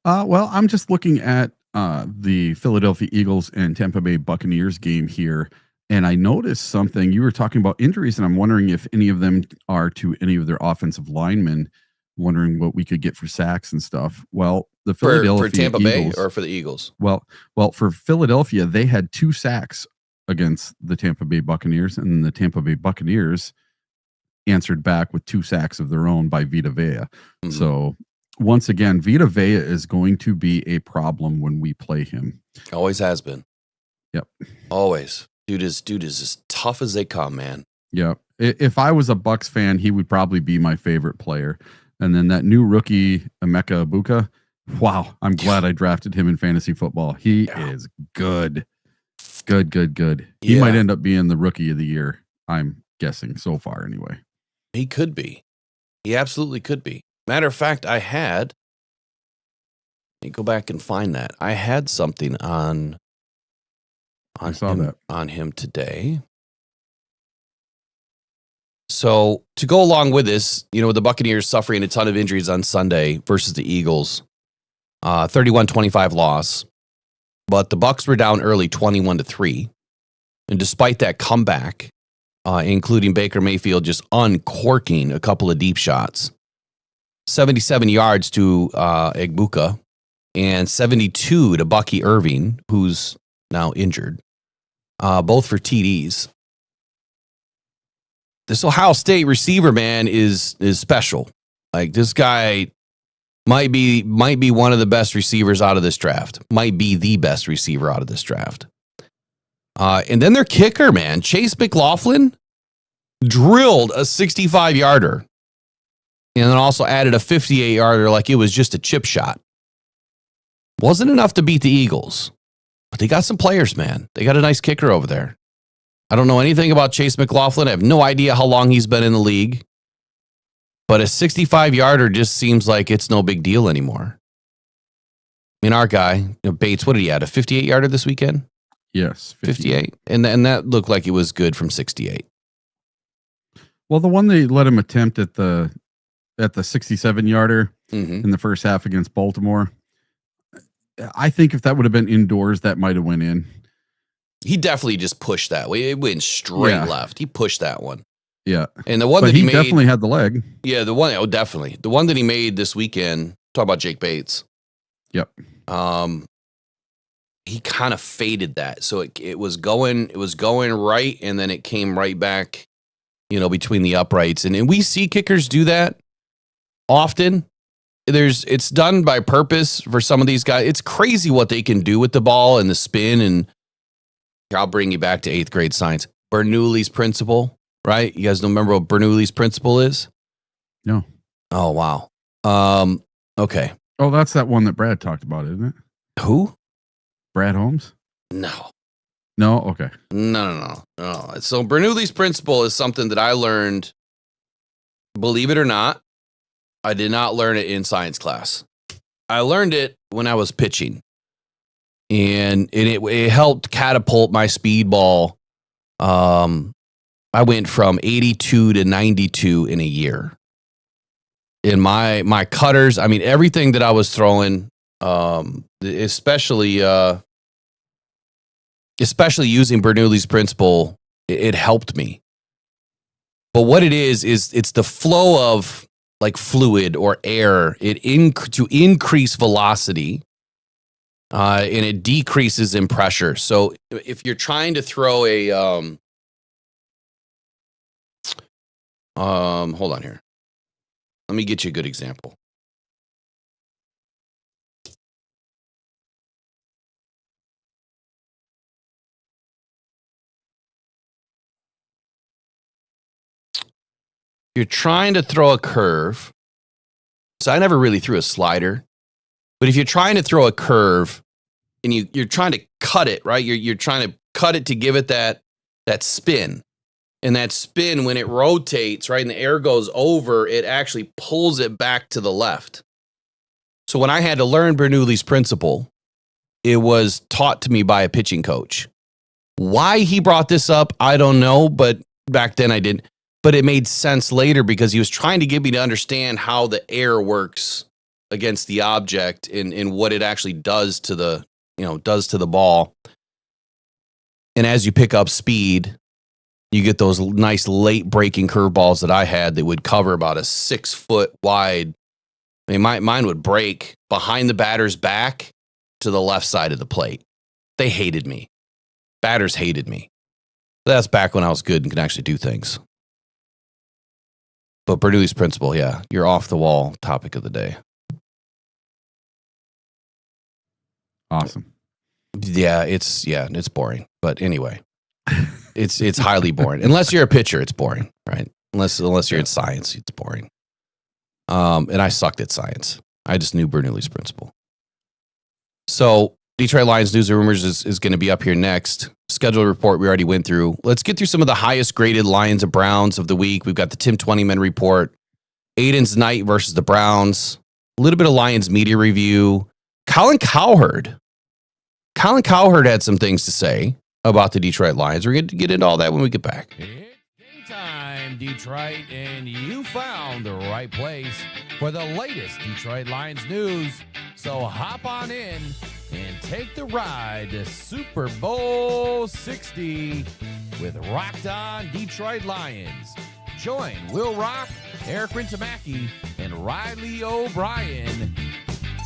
Well, I'm just looking at the Philadelphia Eagles and Tampa Bay Buccaneers game here. And I noticed something. You were talking about injuries, and I'm wondering if any of them are to any of their offensive linemen, wondering what we could get for sacks and stuff. Well, the Philadelphia for Tampa Eagles, Bay or for the Eagles? Well, for Philadelphia, they had 2 sacks against the Tampa Bay Buccaneers, and the Tampa Bay Buccaneers answered back with 2 sacks of their own by Vita Vea. Mm-hmm. So once again, Vita Vea is going to be a problem when we play him. Always has been. Yep. Always. Dude is as tough as they come, man. Yeah. If I was a Bucs fan, he would probably be my favorite player. And then that new rookie, Emeka Egbuka, wow, I'm glad I drafted him in fantasy football. He is good. Good. He might end up being the rookie of the year, I'm guessing, so far anyway. He could be. He absolutely could be. Matter of fact, let me go back and find that. I had something on him today. So to go along with this, the Buccaneers suffering a ton of injuries on Sunday versus the Eagles, 31-25 loss, but the Bucs were down early 21-3. And despite that comeback, including Baker Mayfield just uncorking a couple of deep shots, 77 yards to Egbuka and 72 to Bucky Irving, who's now injured, both for TDs. This Ohio State receiver, man, is special. Like, this guy might be one of the best receivers out of this draft. Might be the best receiver out of this draft. And then their kicker, man, Chase McLaughlin, drilled a 65-yarder. And then also added a 58-yarder like it was just a chip shot. Wasn't enough to beat the Eagles. But they got some players, man. They got a nice kicker over there. I don't know anything about Chase McLaughlin. I have no idea how long he's been in the league. But a 65-yarder just seems like it's no big deal anymore. I mean, our guy, Bates, what did he add? A 58-yarder this weekend? Yes. 58. And that looked like it was good from 68. Well, the one they let him attempt at the 67-yarder in the first half against Baltimore, I think if that would have been indoors, that might have went in. He definitely just pushed that way. It went straight left. He pushed that one. Yeah. And the one but that he made, definitely had the leg. Yeah, definitely. The one that he made this weekend, talk about Jake Bates. Yep. He kind of faded that. So it was going right, and then it came right back, between the uprights. And we see kickers do that often. It's done by purpose for some of these guys. It's crazy what they can do with the ball and the spin. And I'll bring you back to 8th grade science. Bernoulli's principle, right? You guys don't remember what Bernoulli's principle is? No. Oh, wow. Okay. Oh, that's that one that Brad talked about, isn't it? Who? Brad Holmes? No. No? Okay. No. So Bernoulli's principle is something that I learned, believe it or not, I did not learn it in science class. I learned it when I was pitching. And it helped catapult my speedball. I went from 82 to 92 in a year. In my cutters, I mean, everything that I was throwing, especially using Bernoulli's principle, it helped me. But what it is it's the flow of like fluid or air to increase velocity, and it decreases in pressure. So if you're trying to throw a hold on here. Let me get you a good example. You're trying to throw a curve. So I never really threw a slider. But if you're trying to throw a curve and you're trying to cut it, right? You're trying to cut it to give it that spin. And that spin, when it rotates, right, and the air goes over, it actually pulls it back to the left. So when I had to learn Bernoulli's principle, it was taught to me by a pitching coach. Why he brought this up, I don't know, but back then I didn't. But it made sense later because he was trying to get me to understand how the air works against the object and what it actually does to the ball. And as you pick up speed, you get those nice late breaking curveballs that I had that would cover about a 6 foot wide. I mean, mine would break behind the batter's back to the left side of the plate. They hated me. Batters hated me. That's back when I was good and could actually do things. But Bernoulli's principle, yeah, you're off the wall topic of the day. Awesome. Yeah, it's boring. But anyway. It's highly boring. Unless you're a pitcher, it's boring, right? Unless you're in science, it's boring. And I sucked at science. I just knew Bernoulli's principle. So Detroit Lions news and rumors is going to be up here next. Schedule report we already went through. Let's get through some of the highest graded Lions and Browns of the week. We've got the Tim 20-man report, Aiden's night versus the Browns, a little bit of Lions media review. Colin Cowherd had some things to say about the Detroit Lions. We're going to get into all that when we get back. It's game time, Detroit, and you found the right place for the latest Detroit Lions news. So hop on in and take the ride to Super Bowl 60 with Rocked On Detroit Lions. Join Will Rock, Eric Rintamaki, and Riley O'Brien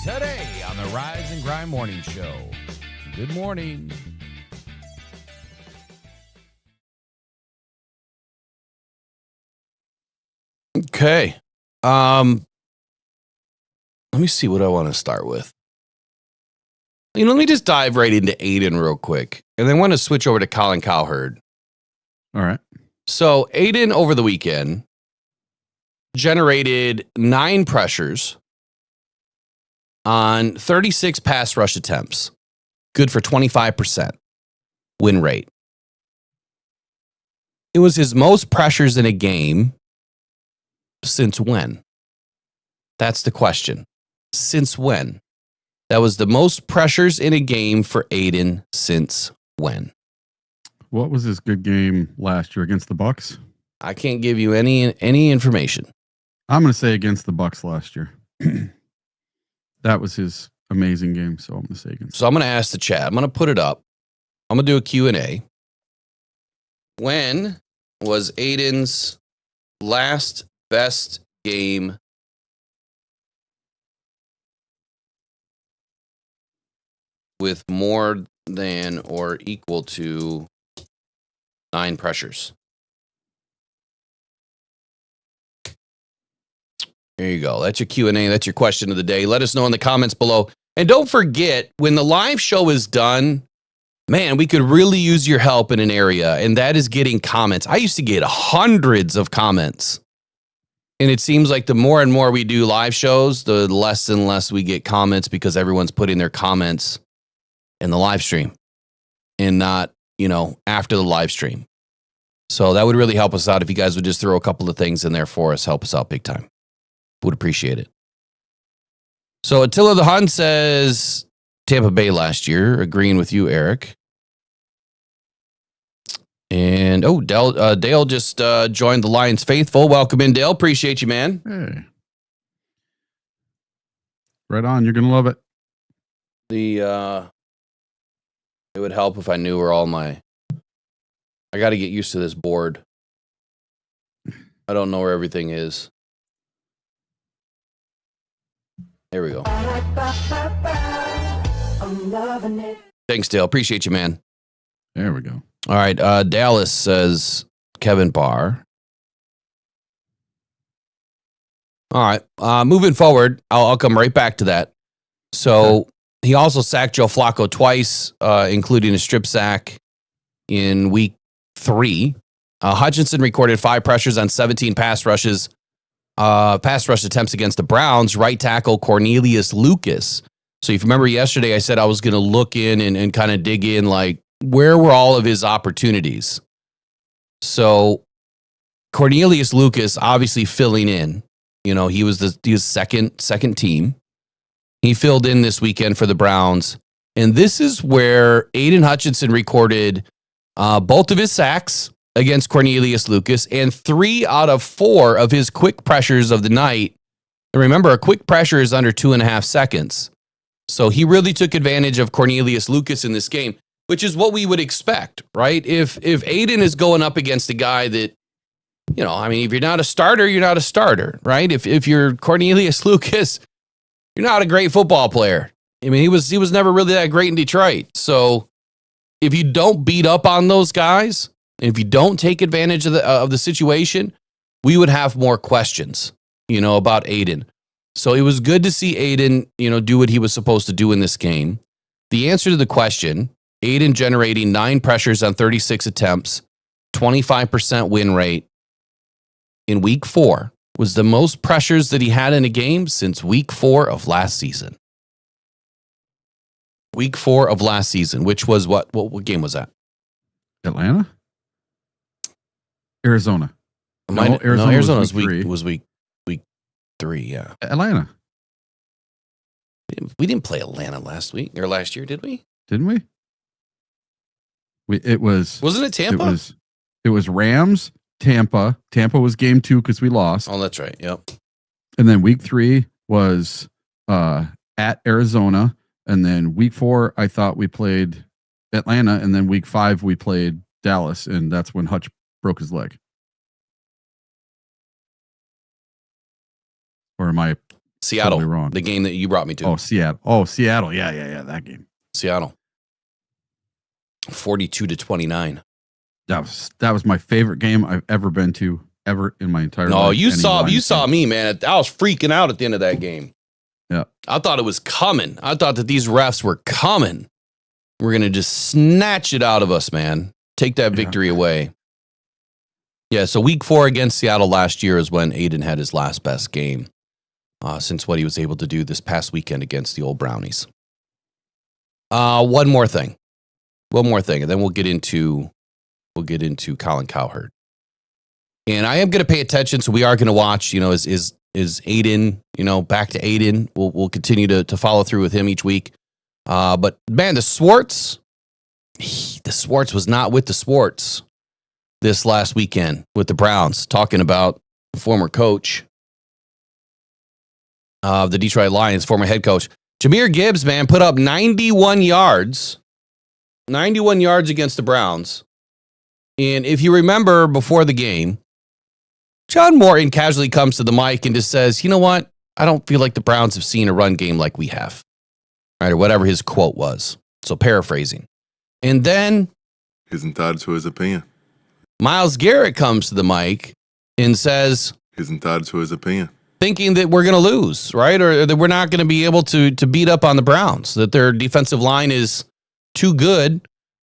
today on the Rise and Grind Morning Show. Good morning. Okay. Let me see what I want to start with. Let me just dive right into Aiden real quick. And then I want to switch over to Colin Cowherd. All right. So Aiden over the weekend generated 9 pressures on 36 pass rush attempts. Good for 25% win rate. It was his most pressures in a game since when? That's the question. Since when? That was the most pressures in a game for Aiden since when? What was his good game last year against the Bucks? I can't give you any information. I'm going to say against the Bucks last year. That was his amazing game, so I'm going to say against. So I'm going to ask the chat. I'm going to put it up. I'm going to do a Q&A. When was Aiden's last best game with more than or equal to 9 pressures? There you go. That's your Q&A. That's your question of the day. Let us know in the comments below. And don't forget, when the live show is done, man, we could really use your help in an area, and that is getting comments. I used to get hundreds of comments. And it seems like the more and more we do live shows, the less and less we get comments because everyone's putting their comments in the live stream and not after the live stream. So that would really help us out if you guys would just throw a couple of things in there for us. Help us out big time. Would appreciate it. So Attila the Hun says Tampa Bay last year, agreeing with you, Eric. And Dale just joined the Lions faithful. Welcome in, Dale. Appreciate you, man. Hey. Right on. You're going to love it. It would help if I knew where all my... I got to get used to this board. I don't know where everything is. There we go. I'm loving it. Thanks, Dale. Appreciate you, man. There we go. All right. Dallas says Kevin Barr. All right. Moving forward, I'll come right back to that. So he also sacked Joe Flacco twice, including a strip sack in week 3. Hutchinson recorded 5 pressures on 17 pass rush attempts against the Browns. Right tackle Cornelius Lucas. So if you remember yesterday, I said I was going to look in and kind of dig in, like, where were all of his opportunities? So Cornelius Lucas obviously filling in. He was second team. He filled in this weekend for the Browns. And this is where Aiden Hutchinson recorded both of his sacks against Cornelius Lucas and 3 out of 4 of his quick pressures of the night. And remember, a quick pressure is under 2.5 seconds. So he really took advantage of Cornelius Lucas in this game, which is what we would expect, right? If Aiden is going up against a guy that, if you're not a starter, you're not a starter, right? If you're Cornelius Lucas, you're not a great football player. I mean, he was never really that great in Detroit. So if you don't beat up on those guys, and if you don't take advantage of the situation, we would have more questions, about Aiden. So it was good to see Aiden, do what he was supposed to do in this game. The answer to the question, Aiden generating 9 pressures on 36 attempts, 25% win rate in week 4, was the most pressures that he had in a game since week 4 of last season. Week 4 of last season, which was what game was that? Atlanta? Arizona. Arizona was week 3, yeah. Atlanta. We didn't play Atlanta last year, did we? Didn't we? Wasn't it Tampa? It was Rams, Tampa. Tampa was game 2 because we lost. Oh, that's right. Yep. And then week 3 was at Arizona. And then week 4, I thought we played Atlanta. And then week 5, we played Dallas. And that's when Hutch broke his leg. Or am I Seattle? Totally wrong? The game that you brought me to. Oh, Seattle. Oh, Seattle. Yeah. That game. Seattle. 42-29. That was my favorite game I've ever been to in my entire life. No, you saw me, man. I was freaking out at the end of that game. Yeah. I thought it was coming. I thought that these refs were coming. We're going to just snatch it out of us, man. Take that victory away. Yeah, so week 4 against Seattle last year is when Aiden had his last best game since what he was able to do this past weekend against the old Brownies. One more thing, and then we'll get into Colin Cowherd. And I am going to pay attention, so we are going to watch. Is Aiden? Back to Aiden. We'll continue to follow through with him each week. But man, the Swartz was not with the Swartz this last weekend with the Browns. Talking about the former coach of the Detroit Lions, former head coach Jahmyr Gibbs. Man, put up 91 yards against the Browns. And if you remember before the game, John Morton casually comes to the mic and just says, "You know what? I don't feel like the Browns have seen a run game like we have." Right, or whatever his quote was. So paraphrasing. And then he's entitled to his opinion. Myles Garrett comes to the mic and says he's entitled to his opinion. Thinking that we're going to lose, right? Or that we're not going to be able to beat up on the Browns, that their defensive line is too good,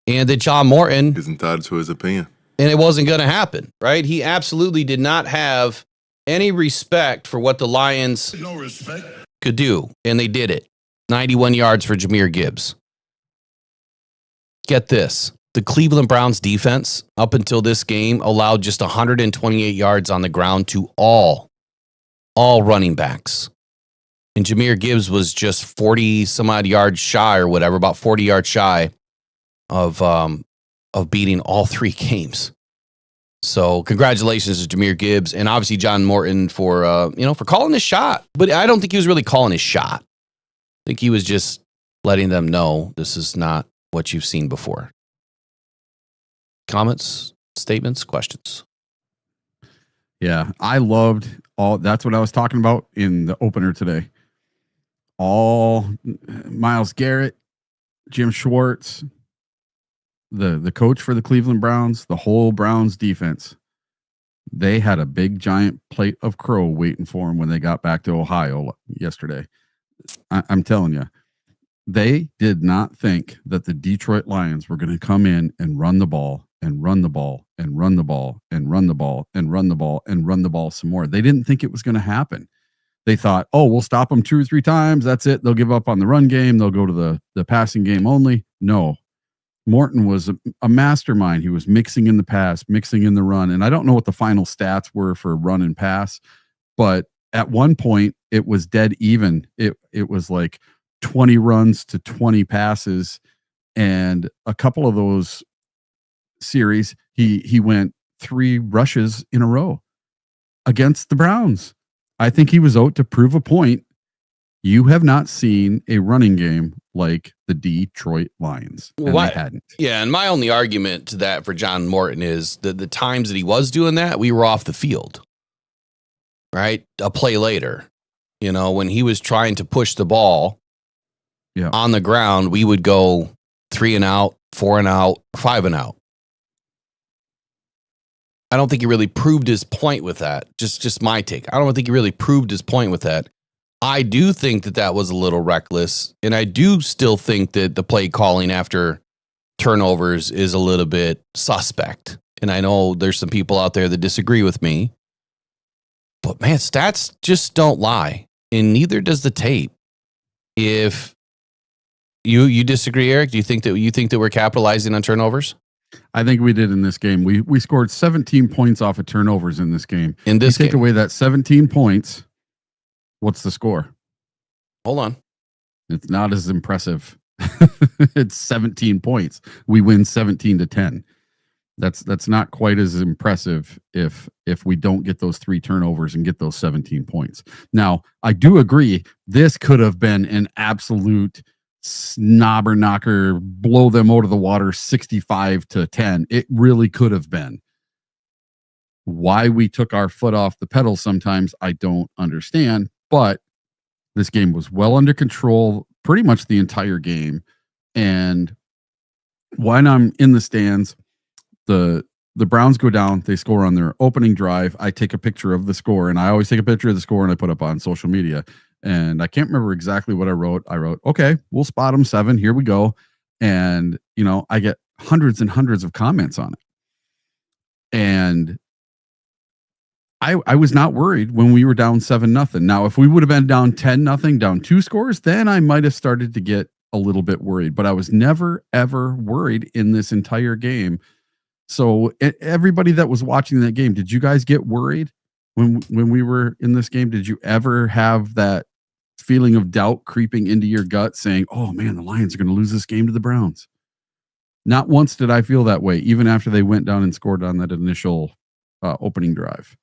and that John Morton is entitled to his opinion. And it wasn't going to happen, right? He absolutely did not have any respect for what the Lions could do, and they did it. 91 yards for Jahmyr Gibbs. Get this. the Cleveland Browns defense up until this game allowed just 128 yards on the ground to all running backs. And Jahmyr Gibbs was just 40 some odd yards shy or whatever, about 40 yards shy of beating all 3 games. So congratulations to Jahmyr Gibbs and obviously John Morton for calling his shot. But I don't think he was really calling his shot. I think he was just letting them know this is not what you've seen before. Comments, statements, questions? Yeah, I loved all. That's what I was talking about in the opener today. All Myles Garrett, Jim Schwartz, the coach for the Cleveland Browns, the whole Browns defense. They had a big giant plate of crow waiting for them when they got back to Ohio yesterday. I'm telling you, they did not think that the Detroit Lions were going to come in and run the ball and run the ball and run the ball and run the ball and run the ball and run the ball some more. They didn't think it was going to happen. They thought, oh, we'll stop them 2 or 3 times. That's it. They'll give up on the run game. They'll go to the passing game only. No. Morton was a mastermind. He was mixing in the pass, mixing in the run. And I don't know what the final stats were for run and pass, but at one point it was dead even. It was like 20 runs to 20 passes. And a couple of those series, he went 3 rushes in a row against the Browns. I think he was out to prove a point. You have not seen a running game like the Detroit Lions. And they hadn't. Yeah, and my only argument to that for John Morton is that the times that he was doing that, we were off the field. Right? A play later. You know, when he was trying to push the ball on the ground, we would go 3 and out, 4 and out, 5 and out. I don't think he really proved his point with that. Just my take. I don't think he really proved his point with that. I do think that was a little reckless, and I do still think that the play calling after turnovers is a little bit suspect. And I know there's some people out there that disagree with me, but man, stats just don't lie, and neither does the tape. If you disagree, Eric, do you think that we're capitalizing on turnovers? I think we did in this game. We scored 17 points off of turnovers in this game. In this game, take away that 17 points. What's the score? Hold on. It's not as impressive. It's 17 points. We win 17-10. That's not quite as impressive if we don't get those 3 turnovers and get those 17 points. Now, I do agree this could have been an absolute snobber knocker, blow them out of the water 65-10. It really could have been. Why we took our foot off the pedal sometimes, I don't understand, but this game was well under control pretty much the entire game. And when I'm in the stands, the Browns go down, they score on their opening drive. I take a picture of the score, and I always take a picture of the score and I put up on social media. And I can't remember exactly what I wrote. I wrote, okay, we'll spot them 7. Here we go. And, I get hundreds and hundreds of comments on it. And I was not worried when we were down 7-0. Now, if we would have been down 10-0, down 2 scores, then I might have started to get a little bit worried. But I was never, ever worried in this entire game. So everybody that was watching that game, did you guys get worried when we were in this game? Did you ever have that feeling of doubt creeping into your gut saying, oh man, the Lions are going to lose this game to the Browns? Not once did I feel that way, even after they went down and scored on that initial opening drive.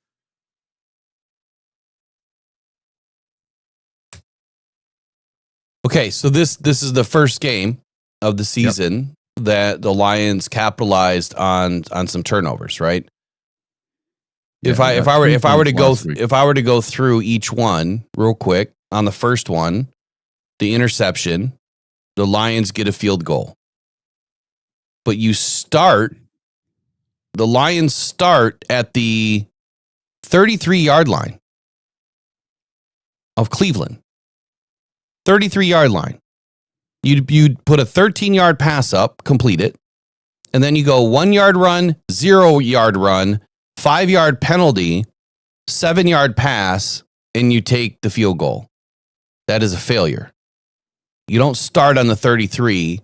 Okay, so this is the first game of the season that the Lions capitalized on some turnovers, right? If I were to go through each one real quick, on the first one, the interception, the Lions get a field goal. But the Lions start at the 33-yard line of Cleveland. 33-yard line. You'd put a 13-yard pass up, complete it, and then you go 1-yard run, 0-yard run, 5-yard penalty, 7-yard pass, and you take the field goal. That is a failure. You don't start on the 33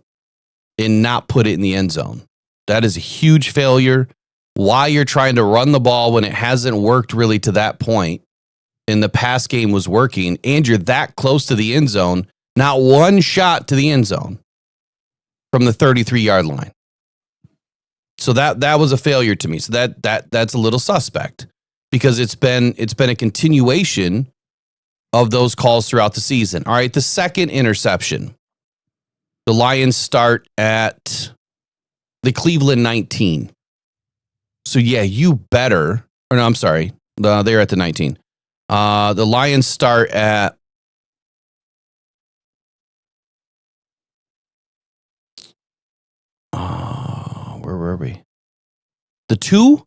and not put it in the end zone. That is a huge failure. Why you're trying to run the ball when it hasn't worked really to that point, and the pass game was working, and you're that close to the end zone, not one shot to the end zone from the 33-yard line. So that was a failure to me. So that's a little suspect, because it's been a continuation of those calls throughout the season. All right, the second interception. The Lions start at the Cleveland 19. So yeah, you better. Or no, I'm sorry. They're at the 19. The Lions start at where were we? The 2?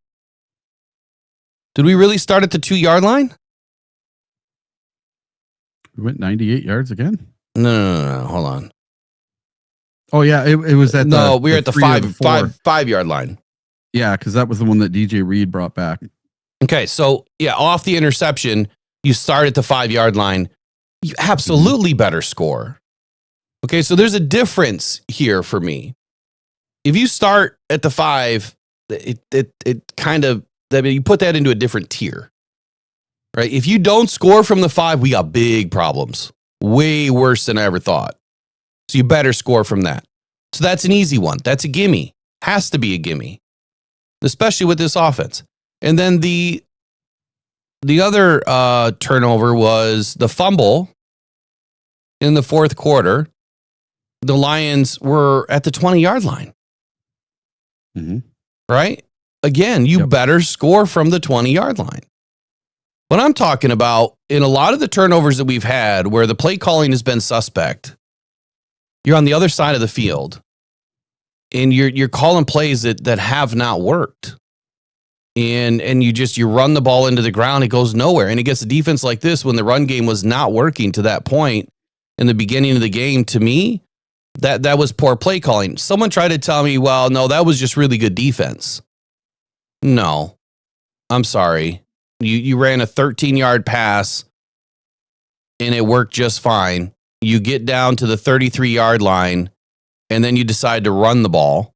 Did we really start at the 2-yard line? We went 98 yards again? No. Hold on. Oh, yeah. It was at we were at the 5-yard line. Yeah, because that was the one that DJ Reed brought back. Okay, so yeah, off the interception, you start at the 5-yard line. You absolutely better score. Okay, so there's a difference here for me. If you start at the 5, it kind of, I mean, you put that into a different tier, right? If you don't score from the 5, we got big problems, way worse than I ever thought. So you better score from that. So that's an easy one. That's a gimme. Has to be a gimme, especially with this offense. And then the other turnover was the fumble in the fourth quarter. The Lions were at the 20-yard line. Mm-hmm. Right? Again, you better score from the 20-yard line. What I'm talking about, in a lot of the turnovers that we've had where the play calling has been suspect, you're on the other side of the field and you're calling plays that have not worked. And you run the ball into the ground, it goes nowhere. And against a defense like this, when the run game was not working to that point in the beginning of the game, to me, that was poor play calling. Someone tried to tell me, well, no, that was just really good defense. No, I'm sorry. You ran a 13-yard pass and it worked just fine. You get down to the 33-yard line and then you decide to run the ball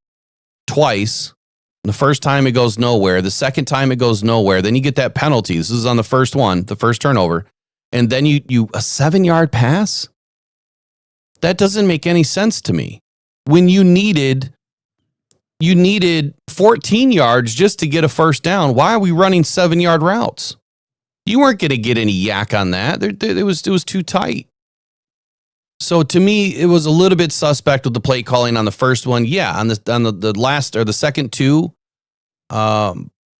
twice. The first time it goes nowhere. The second time it goes nowhere. Then you get that penalty. This is on the first one, the first turnover. And then you a 7-yard pass? That doesn't make any sense to me. When you needed 14 yards just to get a first down, why are we running 7-yard routes? You weren't going to get any yak on that. It was too tight. So to me, it was a little bit suspect with the play calling on the first one. Yeah, on the last or the second 2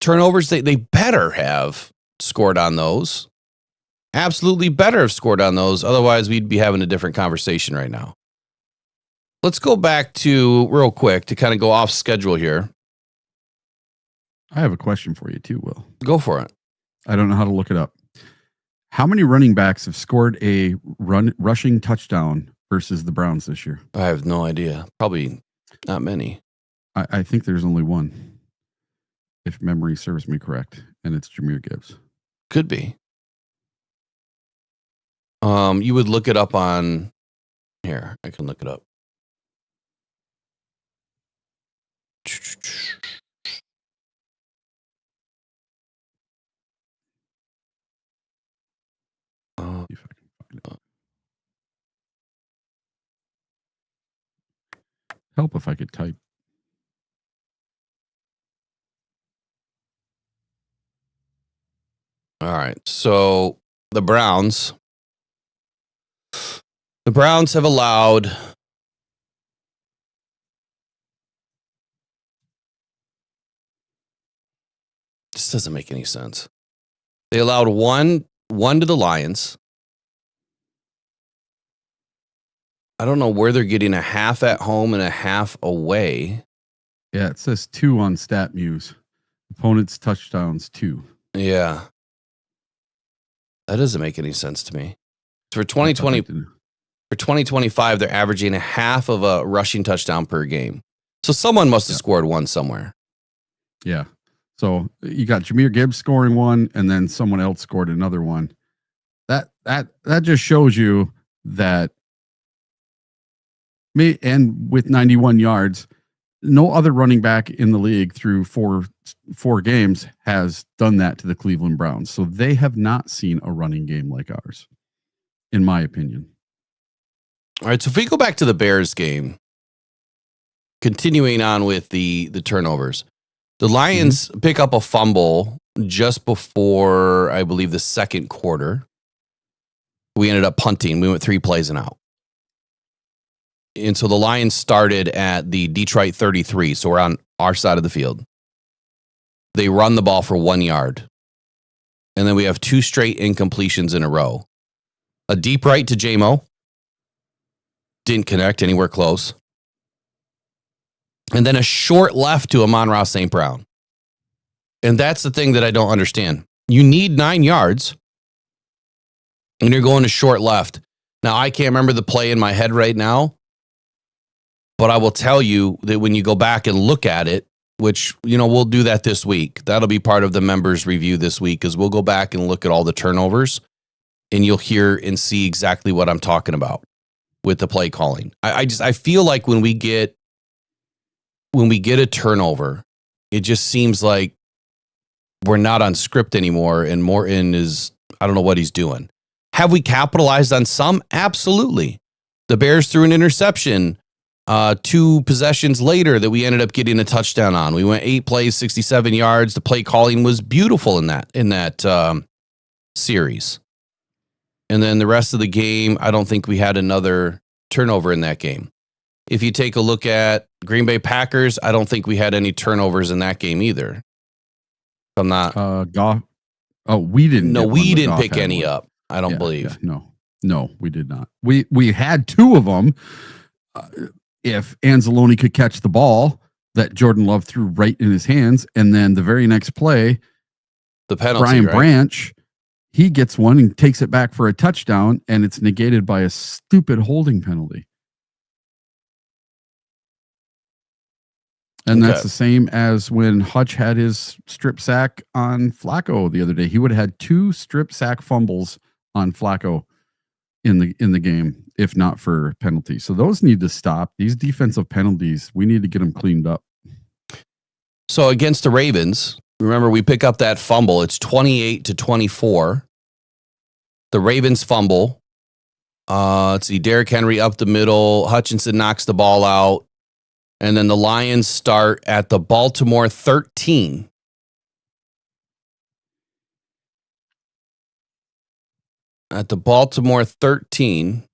turnovers, they better have scored on those. Absolutely better have scored on those. Otherwise, we'd be having a different conversation right now. Let's go back to real quick to kind of go off schedule here. I have a question for you too, Will. Go for it. I don't know how to look it up. How many running backs have scored a rushing touchdown versus the Browns this year? I have no idea. Probably not many. I think there's only one, if memory serves me correct, and it's Jahmyr Gibbs. Could be. You would look it up on here. I can look it up. If I can find it. Help if I could type. All right. So the Browns have allowed this doesn't make any sense. They allowed one to the Lions. I don't know where they're getting a half at home and a half away. Yeah, it says 2 on StatMuse. Opponents touchdowns 2. Yeah. That doesn't make any sense to me. For 2020, for 2025, they're averaging a half of a rushing touchdown per game. So someone must have scored one somewhere. Yeah. So you got Jahmyr Gibbs scoring one, and then someone else scored another one. That just shows you that. And with 91 yards, no other running back in the league through four games has done that to the Cleveland Browns. So they have not seen a running game like ours, in my opinion. All right, so if we go back to the Bears game, continuing on with the turnovers, the Lions pick up a fumble just before, I believe, the second quarter. We ended up punting. We went 3 plays and out. And so the Lions started at the Detroit 33, so we're on our side of the field. They run the ball for 1 yard. And then we have 2 straight incompletions in a row. A deep right to J-Mo. Didn't connect anywhere close. And then a short left to Amon-Ra St. Brown. And that's the thing that I don't understand. You need 9 yards, and you're going to short left. Now, I can't remember the play in my head right now, but I will tell you that when you go back and look at it, which, we'll do that this week. That'll be part of the members review this week, is we'll go back and look at all the turnovers, and you'll hear and see exactly what I'm talking about with the play calling. I feel like when we get a turnover, it just seems like we're not on script anymore, and Morton is, I don't know what he's doing. Have we capitalized on some? Absolutely. The Bears threw an interception 2 possessions later that we ended up getting a touchdown on. We went 8 plays, 67 yards. The play calling was beautiful in that series. And then the rest of the game, I don't think we had another turnover in that game. If you take a look at Green Bay Packers, I don't think we had any turnovers in that game either. I'm not. Goff. Oh, we didn't. No, we didn't pick any up. I don't believe. Yeah, no, we did not. We had 2 of them. If Anzalone could catch the ball that Jordan Love threw right in his hands, and then the very next play, the penalty, Brian right? Branch, he gets one and takes it back for a touchdown, and it's negated by a stupid holding penalty. And that's the same as when Hutch had his strip sack on Flacco the other day. He would have had 2 strip sack fumbles on Flacco in the game, if not for penalties. So those need to stop. These defensive penalties, we need to get them cleaned up. So against the Ravens, remember we pick up that fumble. It's 28-24. The Ravens fumble. Let's see, Derrick Henry up the middle. Hutchinson knocks the ball out. And then the Lions start at the Baltimore 13. At the Baltimore 13.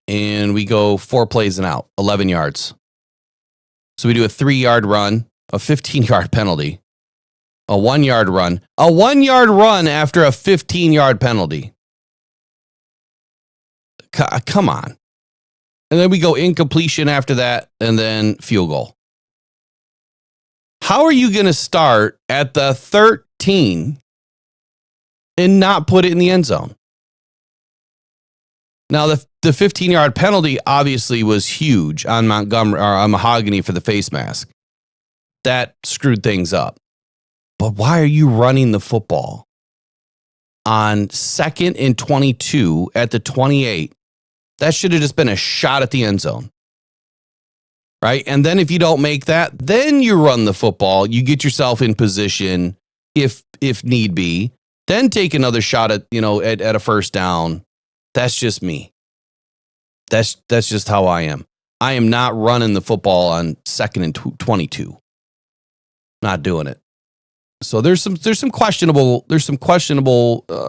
And we go 4 plays and out, 11 yards. So we do a 3-yard run, a 15-yard penalty, a 1-yard run, a 1-yard run after a 15-yard penalty. Come on. And then we go incompletion after that, and then field goal. How are you going to start at the 13 and not put it in the end zone? Now, the 15-yard penalty obviously was huge on Montgomery or on Mahogany for the face mask. That screwed things up. But why are you running the football on 2nd and 22 at the 28? That should have just been a shot at the end zone. Right? And then if you don't make that, then you run the football. You get yourself in position if need be. Then take another shot at a first down. That's just me. That's just how I am. I am not running the football on 2nd and 22. Not doing it. So there's some questionable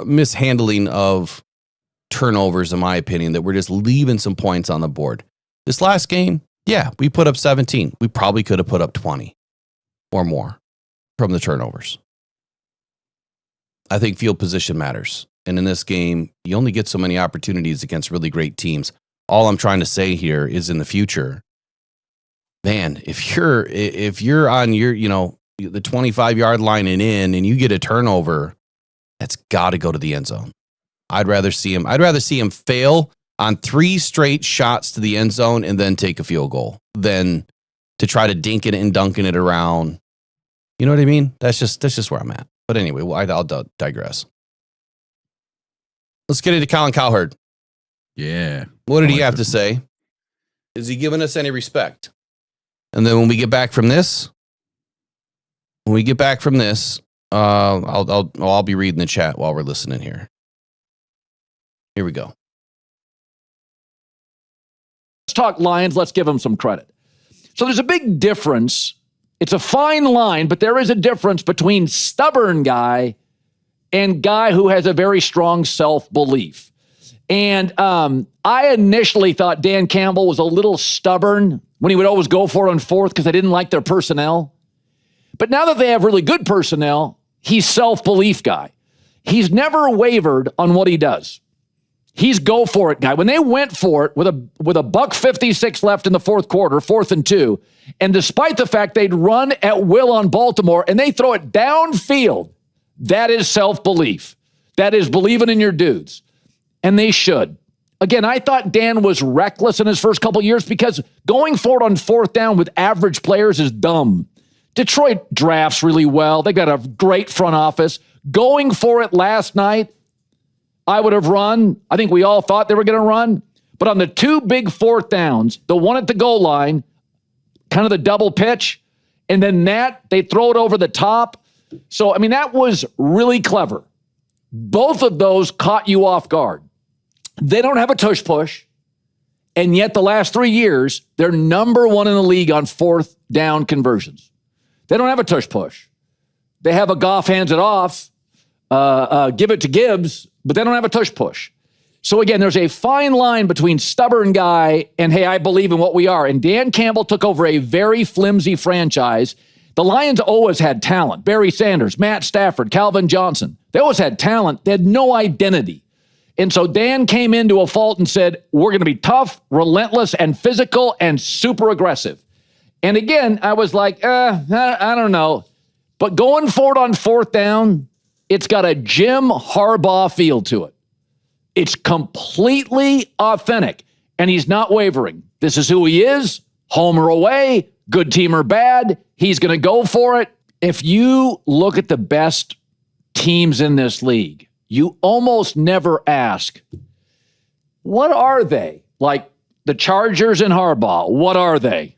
mishandling of turnovers, in my opinion, that we're just leaving some points on the board. This last game, yeah, we put up 17. We probably could have put up 20 or more from the turnovers. I think field position matters. And in this game, you only get so many opportunities against really great teams. All I'm trying to say here is in the future, man, if you're on your, the 25-yard line and in, and you get a turnover, that's got to go to the end zone. I'd rather see him fail on 3 straight shots to the end zone and then take a field goal than to try to dink it and dunking it around. You know what I mean? That's just where I'm at. But anyway, I'll digress. Let's get into Colin Cowherd. Yeah. What did I he like have to this say? Is he giving us any respect? And then when we get back from this, I'll be reading the chat while we're listening here. Here we go. Let's talk Lions. Let's give them some credit. So there's a big difference. It's a fine line, but there is a difference between stubborn guy and guy who has a very strong self-belief. And I initially thought Dan Campbell was a little stubborn when he would always go for it on fourth because I didn't like their personnel. But now that they have really good personnel, he's self-belief guy. He's never wavered on what he does. He's go for it guy. When they went for it with a $1:56 left in the fourth quarter, 4th and 2, and despite the fact they'd run at will on Baltimore and they throw it downfield, that is self-belief. That is believing in your dudes. And they should. Again, I thought Dan was reckless in his first couple years because going for it on 4th down with average players is dumb. Detroit drafts really well. They got a great front office. Going for it last night, I would have run. I think we all thought they were going to run. But on the 2 big 4th downs, the one at the goal line, kind of the double pitch, and then they throw it over the top. So, I mean, that was really clever. Both of those caught you off guard. They don't have a tush push, and yet the last 3 years, they're number 1 in the league on 4th down conversions. They don't have a tush push. They have a Goff hands it off, give it to Gibbs, but they don't have a tush push. So again, there's a fine line between stubborn guy and, hey, I believe in what we are. And Dan Campbell took over a very flimsy franchise. The Lions always had talent. Barry Sanders, Matt Stafford, Calvin Johnson. They always had talent. They had no identity. And so Dan came into a fault and said, we're going to be tough, relentless, and physical, and super aggressive. And again, I was like, I don't know. But going for it on 4th down, it's got a Jim Harbaugh feel to it. It's completely authentic, and he's not wavering. This is who he is, home or away, good team or bad. He's going to go for it. If you look at the best teams in this league, you almost never ask, what are they? Like the Chargers and Harbaugh, what are they?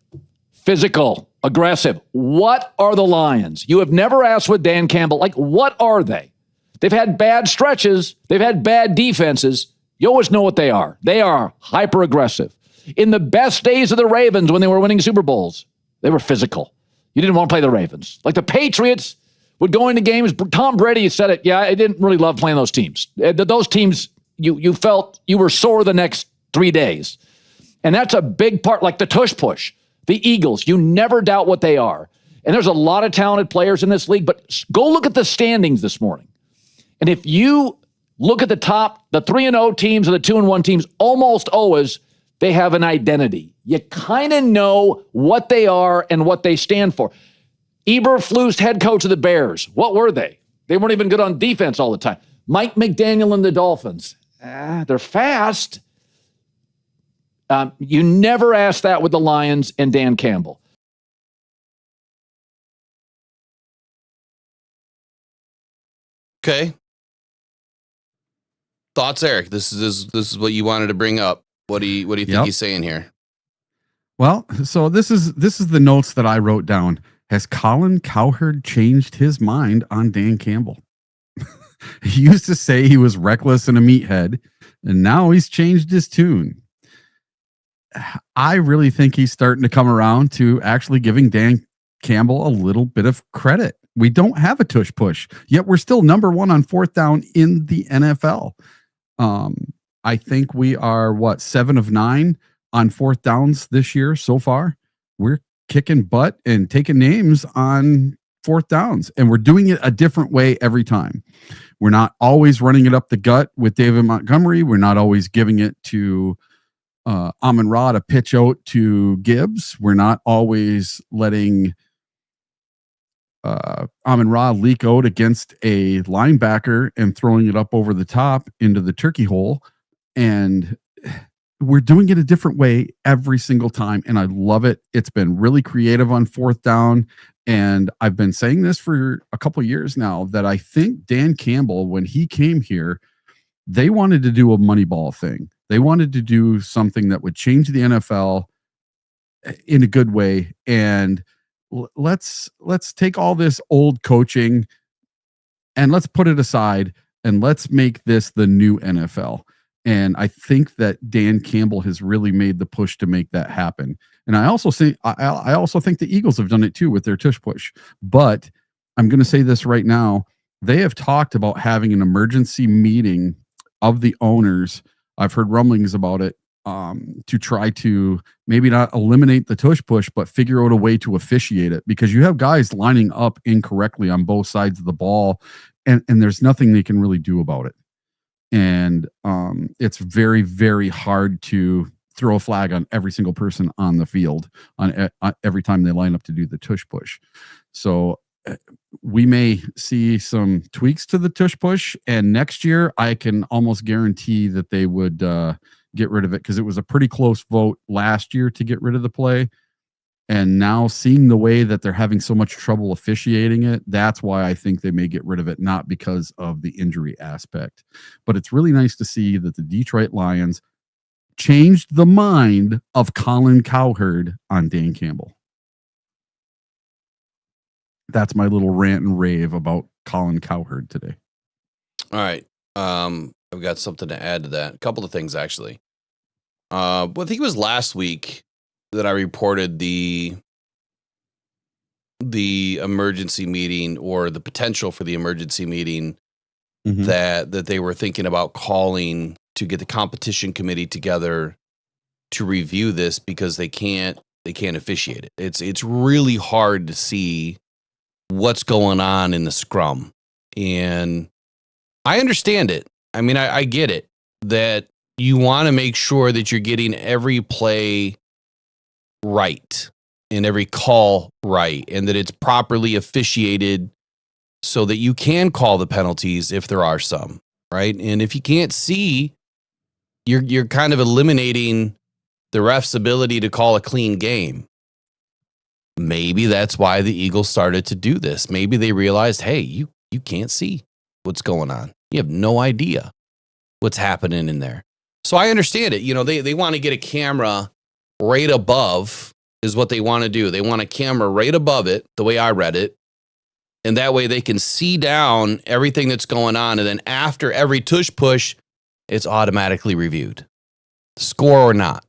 Physical, aggressive. What are the Lions? You have never asked with Dan Campbell, like, what are they? They've had bad stretches. They've had bad defenses. You always know what they are. They are hyper-aggressive. In the best days of the Ravens when they were winning Super Bowls, they were physical. You didn't want to play the Ravens. Like the Patriots would go into games. Tom Brady said it. Yeah, I didn't really love playing those teams. Those teams, you felt you were sore the next 3 days. And that's a big part, like the tush push. The Eagles, you never doubt what they are. And there's a lot of talented players in this league, but go look at the standings this morning. And if you look at the top, the 3-0 teams or the 2-1 teams, almost always they have an identity. You kind of know what they are and what they stand for. Eberflus, head coach of the Bears, what were they? They weren't even good on defense all the time. Mike McDaniel and the Dolphins, they're fast. You never ask that with the Lions and Dan Campbell. Okay. Thoughts, Eric? This is what you wanted to bring up. What do you think he's saying here? Well, so this is the notes that I wrote down. Has Colin Cowherd changed his mind on Dan Campbell? He used to say he was reckless and a meathead, and now he's changed his tune. I really think he's starting to come around to actually giving Dan Campbell a little bit of credit. We don't have a tush push, yet we're still number 1 on 4th down in the NFL. I think we are 7 of 9 on 4th downs this year so far. We're kicking butt and taking names on 4th downs, and we're doing it a different way every time. We're not always running it up the gut with David Montgomery. We're not always giving it to Amon-Ra to pitch out to Gibbs. We're not always letting Amon-Ra leak out against a linebacker and throwing it up over the top into the turkey hole. And we're doing it a different way every single time. And I love it. It's been really creative on 4th down. And I've been saying this for a couple of years now that I think Dan Campbell, when he came here, they wanted to do a Moneyball thing. They wanted to do something that would change the NFL in a good way. And let's take all this old coaching and let's put it aside and let's make this the new NFL. And I think that Dan Campbell has really made the push to make that happen. And I also think the Eagles have done it too with their tush push. But I'm going to say this right now. They have talked about having an emergency meeting of the owners. I've heard rumblings about it, to try to maybe not eliminate the tush push, but figure out a way to officiate it, because you have guys lining up incorrectly on both sides of the ball, and there's nothing they can really do about it. And it's very, very hard to throw a flag on every single person on the field on every time they line up to do the tush push. So we may see some tweaks to the tush push, and next year I can almost guarantee that they would get rid of it, because it was a pretty close vote last year to get rid of the play. And now seeing the way that they're having so much trouble officiating it, that's why I think they may get rid of it, not because of the injury aspect. But it's really nice to see that the Detroit Lions changed the mind of Colin Cowherd on Dan Campbell. That's my little rant and rave about Colin Cowherd today. All right. I've got something to add to that. A couple of things, actually. Well, I think it was last week that I reported the emergency meeting, or the potential for the emergency meeting, that they were thinking about calling to get the competition committee together to review this, because they can't officiate it. It's really hard to see what's going on in the scrum. And I understand it. I mean, I get it, that you want to make sure that you're getting every play right and every call right, and that it's properly officiated so that you can call the penalties if there are some, right? And if you can't see, you're kind of eliminating the ref's ability to call a clean game. Maybe that's why the Eagles started to do this. Maybe they realized, hey, you can't see what's going on. You have no idea what's happening in there. So I understand it. You know, they want to get a camera right above is what they want to do. They want a camera right above it, the way I read it. And that way they can see down everything that's going on. And then after every tush push, it's automatically reviewed, score or not.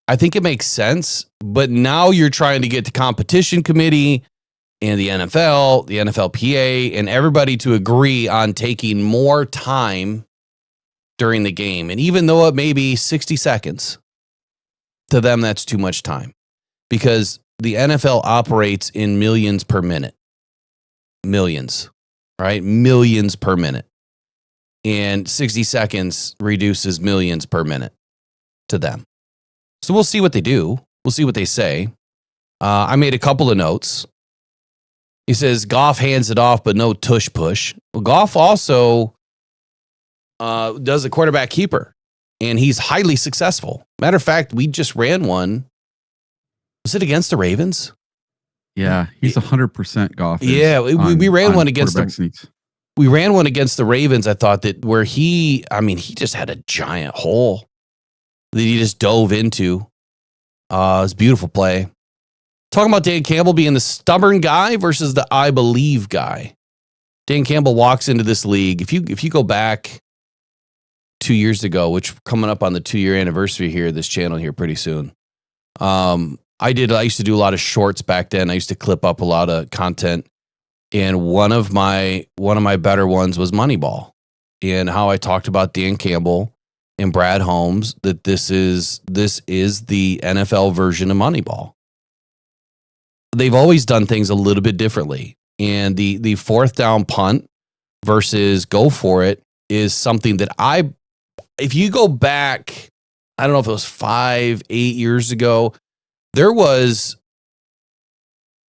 I think it makes sense, but now you're trying to get the competition committee and the NFL, the NFLPA, and everybody to agree on taking more time during the game. And even though it may be 60 seconds, to them, that's too much time, because the NFL operates in millions per minute. Millions, right? Millions per minute. And 60 seconds reduces millions per minute to them. So we'll see what they do. We'll see what they say. I made a couple of notes. He says, Goff hands it off, but no tush push. Well, Goff also does a quarterback keeper, and he's highly successful. Matter of fact, we just ran one. Was it against the Ravens? Yeah, he's 100% Goff. Yeah, we ran one against the sneaks. We ran one against the Ravens. I thought that where he just had a giant hole that he just dove into. It was a beautiful play. Talking about Dan Campbell being the stubborn guy versus the I believe guy. Dan Campbell walks into this league. If you go back 2 years ago, which coming up on the 2-year anniversary here, this channel here pretty soon. I used to do a lot of shorts back then. I used to clip up a lot of content. And one of my better ones was Moneyball, and how I talked about Dan Campbell and Brad Holmes, that this is the NFL version of Moneyball. They've always done things a little bit differently. And the fourth down punt versus go for it is something that if you go back, I don't know if it was 5-8 years ago, there was,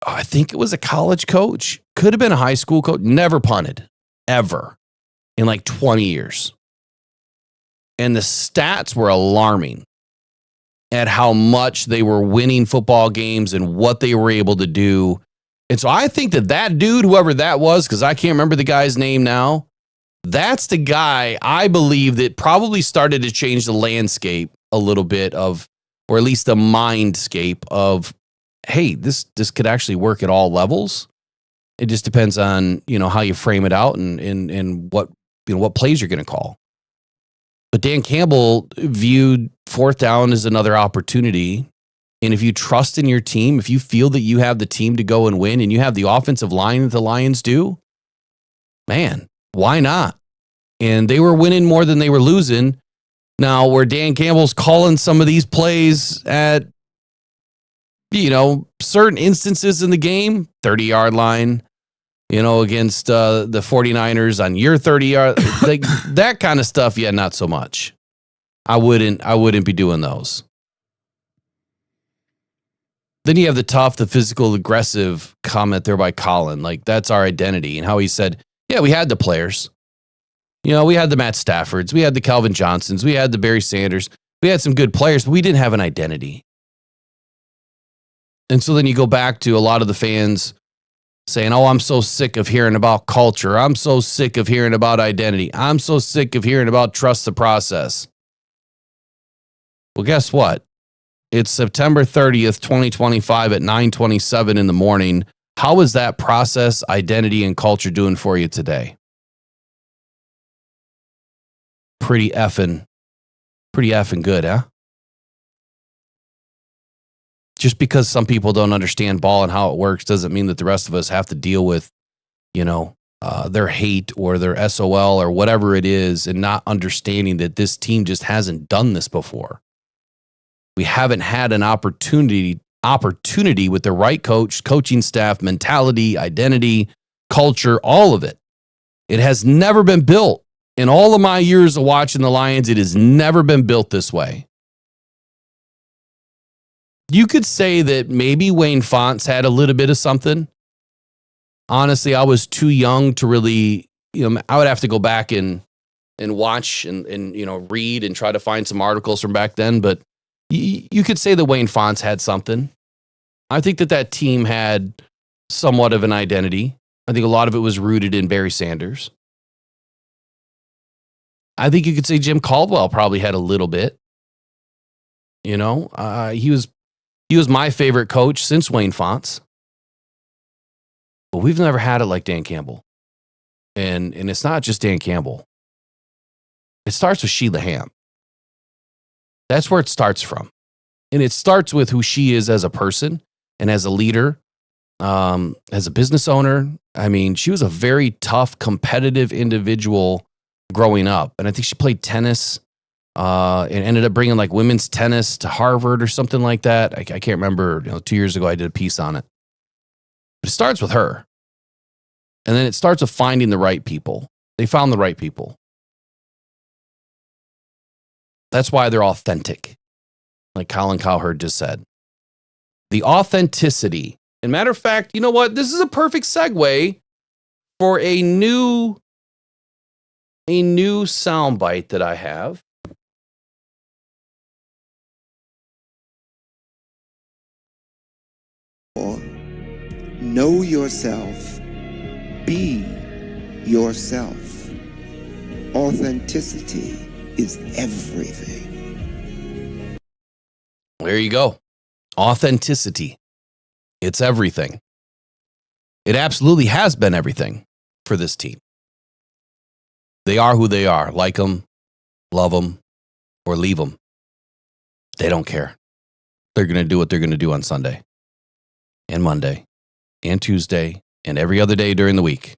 I think it was a college coach, could have been a high school coach, never punted ever in like 20 years. And the stats were alarming at how much they were winning football games and what they were able to do. And so I think that dude, whoever that was, because I can't remember the guy's name now, That's the guy I believe that probably started to change the landscape a little bit of, or at least the mindscape of, hey, this could actually work at all levels. It just depends on, how you frame it out and what plays you're going to call. But Dan Campbell viewed fourth down as another opportunity. And if you trust in your team, if you feel that you have the team to go and win and you have the offensive line that the Lions do, man, why not? And they were winning more than they were losing. Now, where Dan Campbell's calling some of these plays at, certain instances in the game, 30-yard line, against the 49ers on your 30-yard, like that kind of stuff, yeah, not so much. I wouldn't be doing those. Then you have the tough, the physical, aggressive comment there by Colin. Like, that's our identity. And how he said, yeah, we had the players. We had the Matt Staffords. We had the Calvin Johnsons. We had the Barry Sanders. We had some good players, but we didn't have an identity. And so then you go back to a lot of the fans saying, oh, I'm so sick of hearing about culture. I'm so sick of hearing about identity. I'm so sick of hearing about trust the process. Well, guess what? It's September 30th, 2025 at 9:27 in the morning. How is that process, identity, and culture doing for you today? Pretty effing good, huh? Just because some people don't understand ball and how it works doesn't mean that the rest of us have to deal with, their hate or their SOL or whatever it is, and not understanding that this team just hasn't done this before. We haven't had an opportunity with the right coach, coaching staff, mentality, identity, culture, all of it. It has never been built. In all of my years of watching the Lions, it has never been built this way. You could say that maybe Wayne Fontes had a little bit of something. Honestly, I was too young to really, I would have to go back and watch and read and try to find some articles from back then. But you could say that Wayne Fontes had something. I think that team had somewhat of an identity. I think a lot of it was rooted in Barry Sanders. I think you could say Jim Caldwell probably had a little bit. He was my favorite coach since Wayne Fontes. But we've never had it like Dan Campbell. And it's not just Dan Campbell. It starts with Sheila Ham. That's where it starts from. And it starts with who she is as a person and as a leader, as a business owner. I mean, she was a very tough, competitive individual growing up. And I think she played tennis and ended up bringing like women's tennis to Harvard or something like that. I can't remember. 2 years ago, I did a piece on it. But it starts with her. And then it starts with finding the right people. They found the right people. That's why they're authentic. Like Colin Cowherd just said. The authenticity. And matter of fact, you know what? This is a perfect segue for a new soundbite that I have. Know yourself. Be yourself. Authenticity is everything. There you go. Authenticity. It's everything. It absolutely has been everything for this team. They are who they are. Like them, love them, or leave them. They don't care. They're going to do what they're going to do on Sunday and Monday and Tuesday and every other day during the week.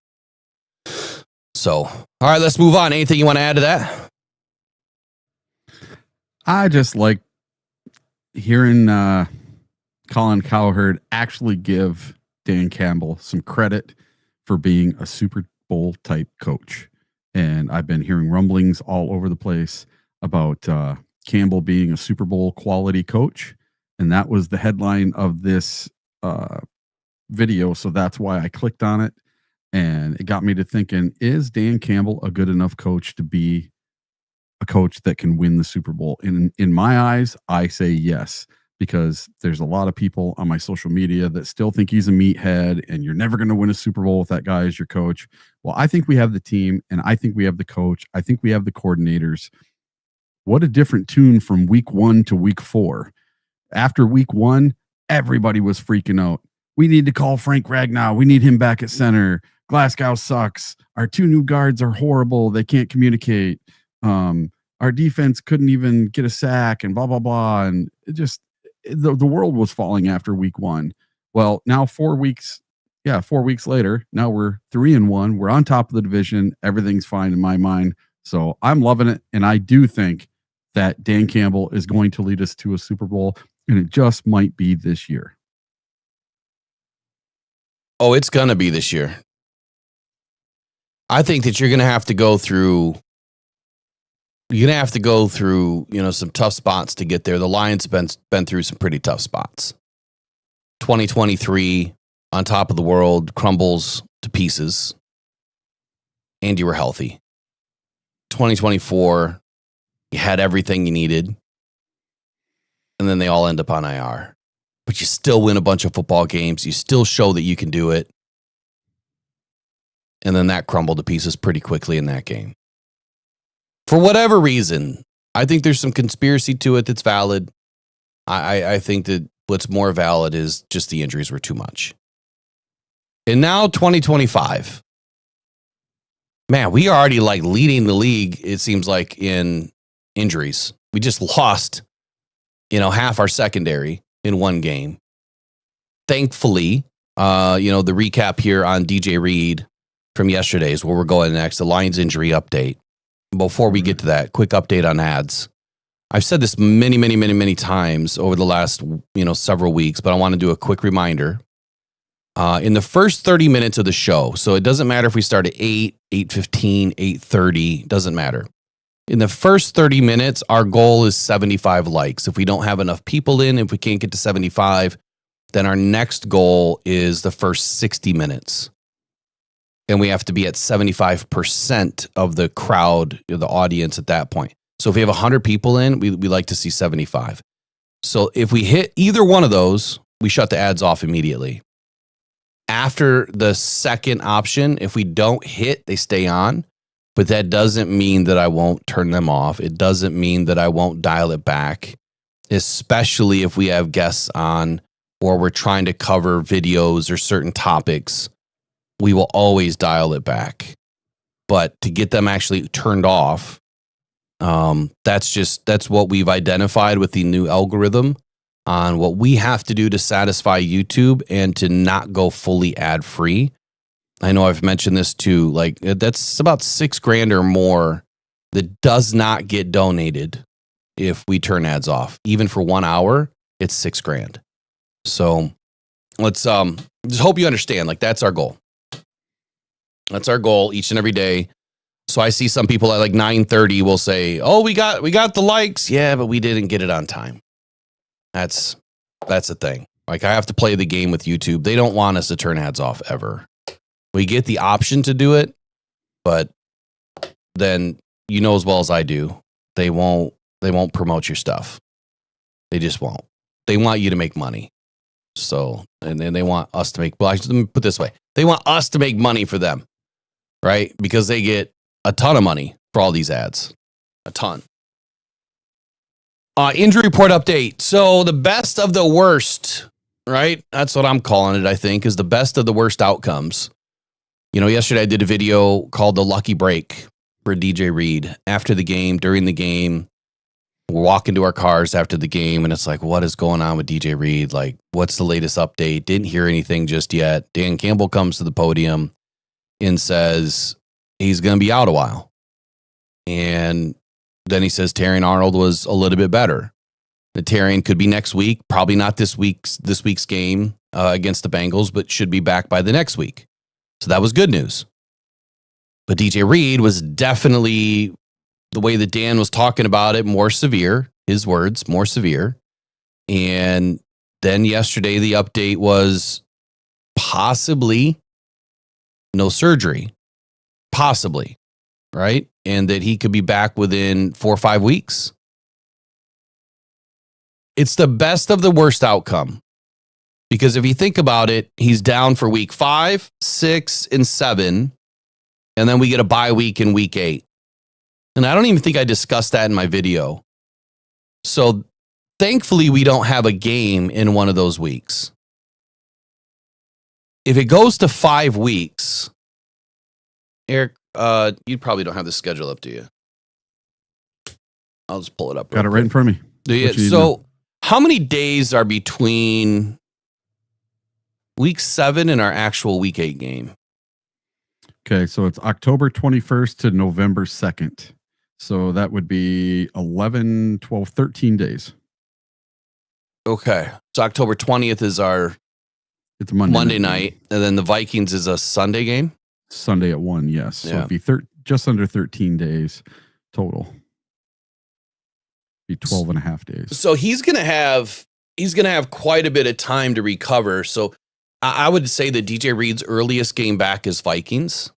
So, all right, let's move on. Anything you want to add to that? I just like hearing Colin Cowherd actually give Dan Campbell some credit for being a Super Bowl type coach. And I've been hearing rumblings all over the place about Campbell being a Super Bowl quality coach. And that was the headline of this video. So that's why I clicked on it. And it got me to thinking, is Dan Campbell a good enough coach to be a coach that can win the Super Bowl? In my eyes, I say yes. because there's a lot of people on my social media that still think he's a meathead and you're never going to win a Super Bowl with that guy as your coach. Well, I think we have the team, and I think we have the coach. I think we have the coordinators. What a different tune from week 1 to week 4. After week 1, everybody was freaking out. We need to call Frank Ragnow. We need him back at center. Glasgow sucks. Our 2 new guards are horrible. They can't communicate. Our defense couldn't even get a sack and blah, blah, blah. And it just, the world was falling after week 1. Well, now 4 weeks later, now we're 3-1. We're on top of the division. Everything's fine in my mind. So I'm loving it. And I do think that Dan Campbell is going to lead us to a Super Bowl, and it just might be this year. Oh, it's going to be this year. I think that you're going to have to go through, some tough spots to get there. The Lions have been through some pretty tough spots. 2023, on top of the world, crumbles to pieces, and you were healthy. 2024, you had everything you needed, and then they all end up on IR. But you still win a bunch of football games. You still show that you can do it. And then that crumbled to pieces pretty quickly in that game. For whatever reason, I think there's some conspiracy to it that's valid. I think that what's more valid is just the injuries were too much. And now 2025. Man, we are already like leading the league, it seems like, in injuries. We just lost, half our secondary in one game. Thankfully, the recap here on DJ Reed from yesterday is where we're going next, the Lions injury update. Before we get to that, quick update on ads. I've said this many, many, many, many times over the last, several weeks, but I want to do a quick reminder. In the first 30 minutes of the show, so it doesn't matter if we start at 8, 8:15, 8:30, doesn't matter. In the first 30 minutes, our goal is 75 likes. If we don't have enough people in, if we can't get to 75, then our next goal is the first 60 minutes. And we have to be at 75% of the crowd, the audience at that point. So if we have 100 people in, we like to see 75. So if we hit either one of those, we shut the ads off immediately. After the second option, if we don't hit, they stay on. But that doesn't mean that I won't turn them off. It doesn't mean that I won't dial it back, especially if we have guests on or we're trying to cover videos or certain topics. We will always dial it back. But to get them actually turned off, that's what we've identified with the new algorithm on what we have to do to satisfy YouTube and to not go fully ad free. I know I've mentioned this too, like that's about $6,000 or more that does not get donated if we turn ads off. Even for 1 hour, it's $6,000. So let's just hope you understand, like that's our goal. That's our goal each and every day. So I see some people at like 9:30 will say, "Oh, we got the likes." Yeah, but we didn't get it on time. That's the thing. Like I have to play the game with YouTube. They don't want us to turn ads off ever. We get the option to do it, but then you know as well as I do, they won't promote your stuff. They just won't. They want you to make money. So, and then they want us to make, well, let me put it this way. They want us to make money for them, right? Because they get a ton of money for all these ads. A ton. Injury report update. So the best of the worst, right? That's what I'm calling it, I think, is the best of the worst outcomes. Yesterday I did a video called The Lucky Break for DJ Reed. After the game, during the game, we're walking to our cars after the game, and it's like, what is going on with DJ Reed? Like, what's the latest update? Didn't hear anything just yet. Dan Campbell comes to the podium and says he's going to be out a while. And then he says Terrion Arnold was a little bit better. The Terrion could be next week, probably not this week's game against the Bengals, but should be back by the next week. So that was good news. But DJ Reed was definitely, the way that Dan was talking about it, more severe. His words, more severe. And then yesterday, the update was possibly no surgery. Possibly, right? And that he could be back within 4 or 5 weeks. it's the best of the worst outcome. Because if you think about it, he's down for week 5, 6, and 7. And then we get a bye week in week 8. And I don't even think I discussed that in my video. So thankfully, we don't have a game in one of those weeks. If it goes to 5 weeks, Eric, you probably don't have the schedule up, do you? I'll just pull it up. Got it right in front of me. Do you? So how many days are between week 7 and our actual week 8 game? Okay, so it's October 21st to November 2nd. So that would be 11, 12, 13 days. Okay. So October 20th is our It's Monday night. And then the Vikings is a Sunday game? Sunday at 1, yes. So Yeah. it'd be just under 13 days total. Be 12 and a half days. So he's going to have quite a bit of time to recover. So I would say that DJ Reed's earliest game back is Vikings.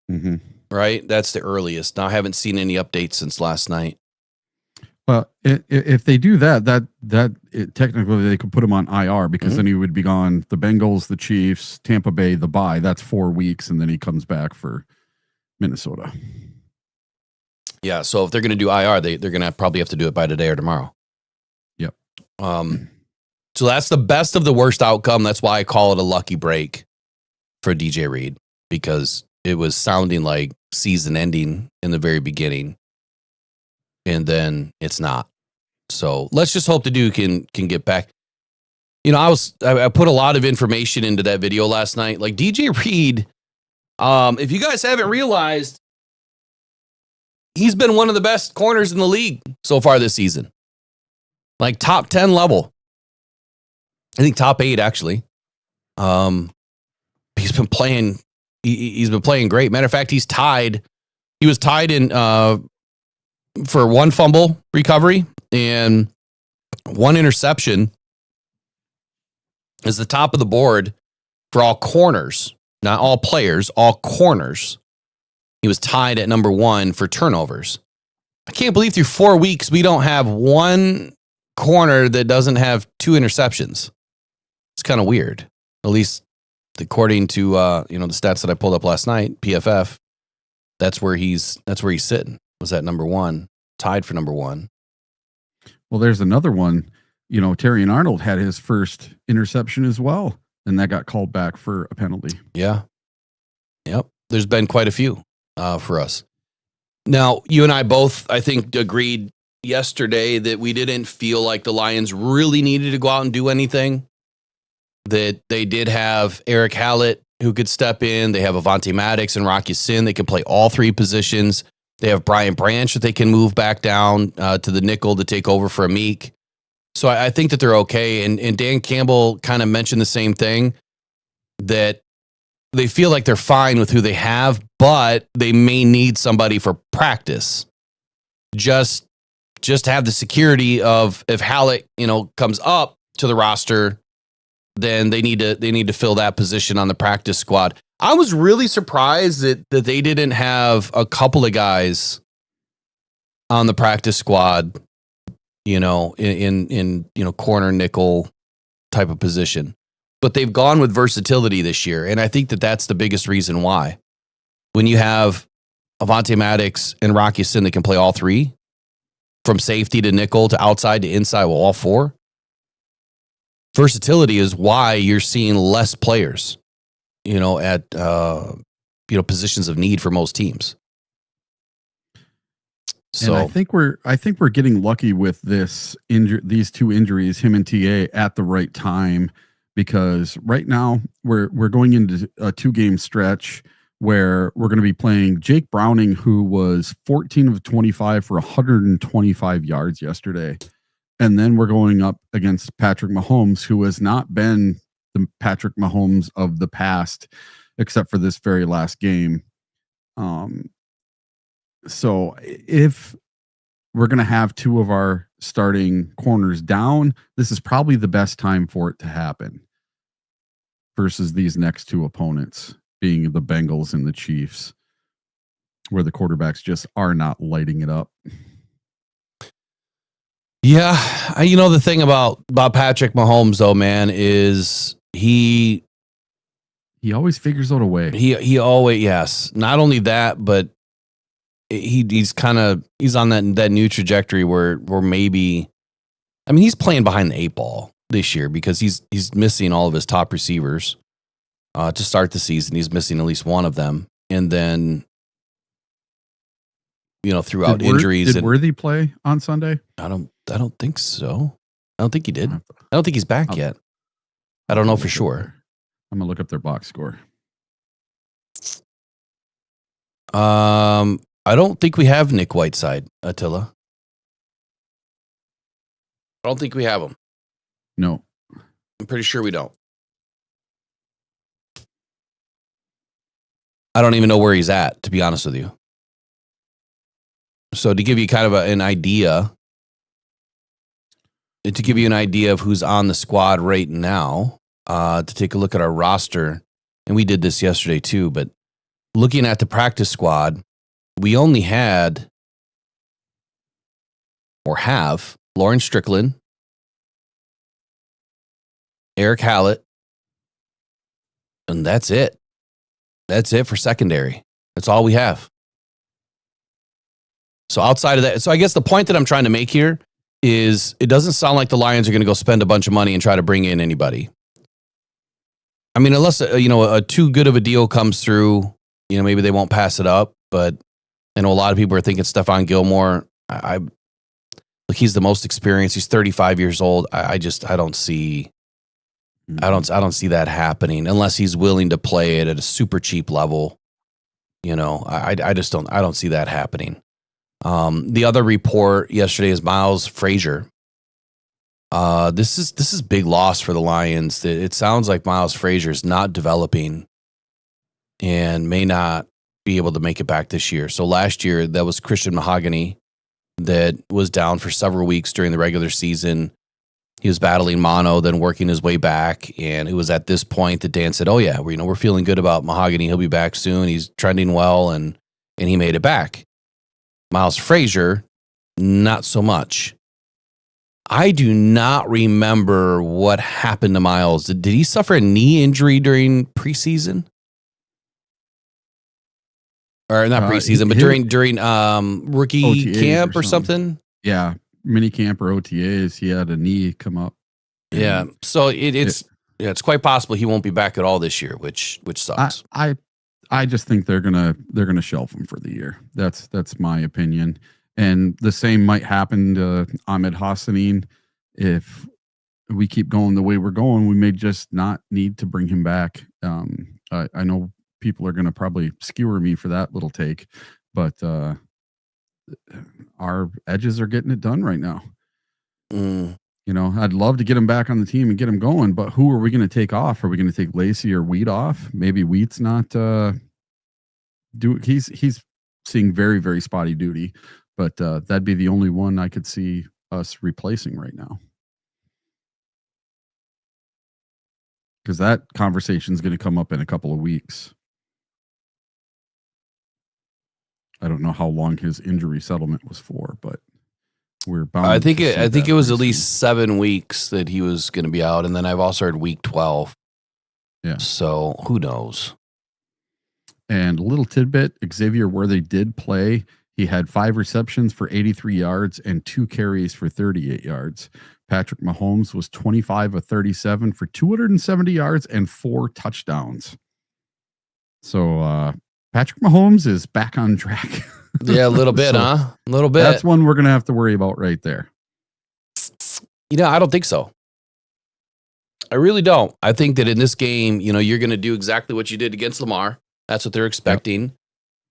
Mm-hmm. Right? That's the earliest. Now I haven't seen any updates since last night. Well, if they do that technically they could put him on IR because then he would be gone. The Bengals, the Chiefs, Tampa Bay, the bye. That's 4 weeks, and then he comes back for Minnesota. Yeah, so if they're going to do IR, they're going to probably have to do it by today or tomorrow. Yep. So that's the best of the worst outcome. That's why I call it a lucky break for DJ Reed, because it was sounding like season ending in the very beginning, and then it's not. So let's just hope the dude can get back. You know, I put a lot of information into that video last night. Like DJ Reed, if you guys haven't realized, he's been one of the best corners in the league so far this season. Like top 10 level. I think top 8 actually. He's been playing great. Matter of fact, he was tied in for 1 fumble recovery and 1 interception is the top of the board for all corners, not all players, all corners. He was tied at number 1 for turnovers. I can't believe through 4 weeks we don't have one corner that doesn't have 2 interceptions. It's kind of weird. At least according to the stats that I pulled up last night, PFF, that's where he's sitting. Was at number 1, tied for number 1. Well, there's another one. You know, Terrion Arnold had his first interception as well, and that got called back for a penalty. Yeah. Yep. There's been quite a few for us. Now, you and I both, I think, agreed yesterday that we didn't feel like the Lions really needed to go out and do anything. That they did have Eric Hallett who could step in. They have Avonte Maddox and Rocky Sin. They can play all 3 positions. They have Brian Branch that they can move back down to the nickel to take over for Amik. So I think that they're okay. And Dan Campbell kind of mentioned the same thing, that they feel like they're fine with who they have, but they may need somebody for practice. Just have the security of if Hallett, comes up to the roster, then they need to fill that position on the practice squad. I was really surprised that they didn't have a couple of guys on the practice squad, in corner nickel type of position. But they've gone with versatility this year, and I think that that's the biggest reason why. When you have Avonte Maddox and Rocky Sin that can play all 3, from safety to nickel to outside to inside, all 4. Versatility is why you're seeing less players, at positions of need for most teams. So and I think we're getting lucky with these 2 injuries, him and TA, at the right time, because right now we're going into a 2-game stretch where we're going to be playing Jake Browning, who was 14 of 25 for 125 yards yesterday. And then we're going up against Patrick Mahomes, who has not been the Patrick Mahomes of the past, except for this very last game. So if we're going to have 2 of our starting corners down, this is probably the best time for it to happen versus these next 2 opponents, being the Bengals and the Chiefs, where the quarterbacks just are not lighting it up. Yeah, the thing about Patrick Mahomes though, man, is he always figures out a way. He always, yes. Not only that, but he's on that new trajectory where maybe, I mean, he's playing behind the 8 ball this year because he's missing all of his top receivers to start the season. He's missing at least one of them, and then throughout injuries. Did Worthy play on Sunday? I don't think so. I don't think he did. I don't think he's back yet. I don't know for sure. I'm gonna look up their box score. I don't think we have Nick Whiteside, Attila. I don't think we have him. No. I'm pretty sure we don't. I don't even know where he's at, to be honest with you. So to give you kind of an idea, of who's on the squad right now, to take a look at our roster, and we did this yesterday too, but looking at the practice squad, we only had or have Lauren Strickland, Eric Hallett, and that's it. That's it for secondary. That's all we have. So outside of that, so I guess the point that I'm trying to make here is it doesn't sound like the Lions are going to go spend a bunch of money and try to bring in anybody. I mean, unless, a too good of a deal comes through, maybe they won't pass it up. But I know a lot of people are thinking Stephon Gilmore. Look, he's the most experienced. He's 35 years old. I don't see that happening unless he's willing to play it at a super cheap level. I don't see that happening. The other report yesterday is Miles Frazier. This is big loss for the Lions. It sounds like Miles Frazier is not developing and may not be able to make it back this year. So last year, that was Christian Mahogany that was down for several weeks during the regular season. He was battling mono, then working his way back. And it was at this point that Dan said, oh yeah, we're feeling good about Mahogany. He'll be back soon. He's trending well. And he made it back. Miles Frazier, not so much. I do not remember what happened to Miles. Did he suffer a knee injury during preseason? Or not preseason, but during rookie OTAs camp or something? Yeah, mini camp or OTAs. He had a knee come up. Yeah, so it's quite possible he won't be back at all this year, which sucks. I just think they're gonna shelf him for the year. That's my opinion. And the same might happen to Ahmed Hassanin. If we keep going the way we're going, we may just not need to bring him back. I know people are going to probably skewer me for that little take, but our edges are getting it done right now. I'd love to get him back on the team and get him going, but who are we going to take off? Are we going to take Lacey or Wheat off? Maybe Wheat's not he's seeing very, very spotty duty, but that'd be the only one I could see us replacing right now. Because that conversation is going to come up in a couple of weeks. I don't know how long his injury settlement was for, but we're bound. I think it was at least 7 weeks that he was going to be out, and then I've also heard week 12. Yeah. So who knows? And a little tidbit: Xavier Worthy did play. He had 5 receptions for 83 yards and 2 carries for 38 yards. Patrick Mahomes was 25 of 37 for 270 yards and 4 touchdowns. So Patrick Mahomes is back on track. Yeah, a little bit, huh? A little bit. That's one we're going to have to worry about right there. I don't think so. I really don't. I think that in this game, you're going to do exactly what you did against Lamar. That's what they're expecting. Yep.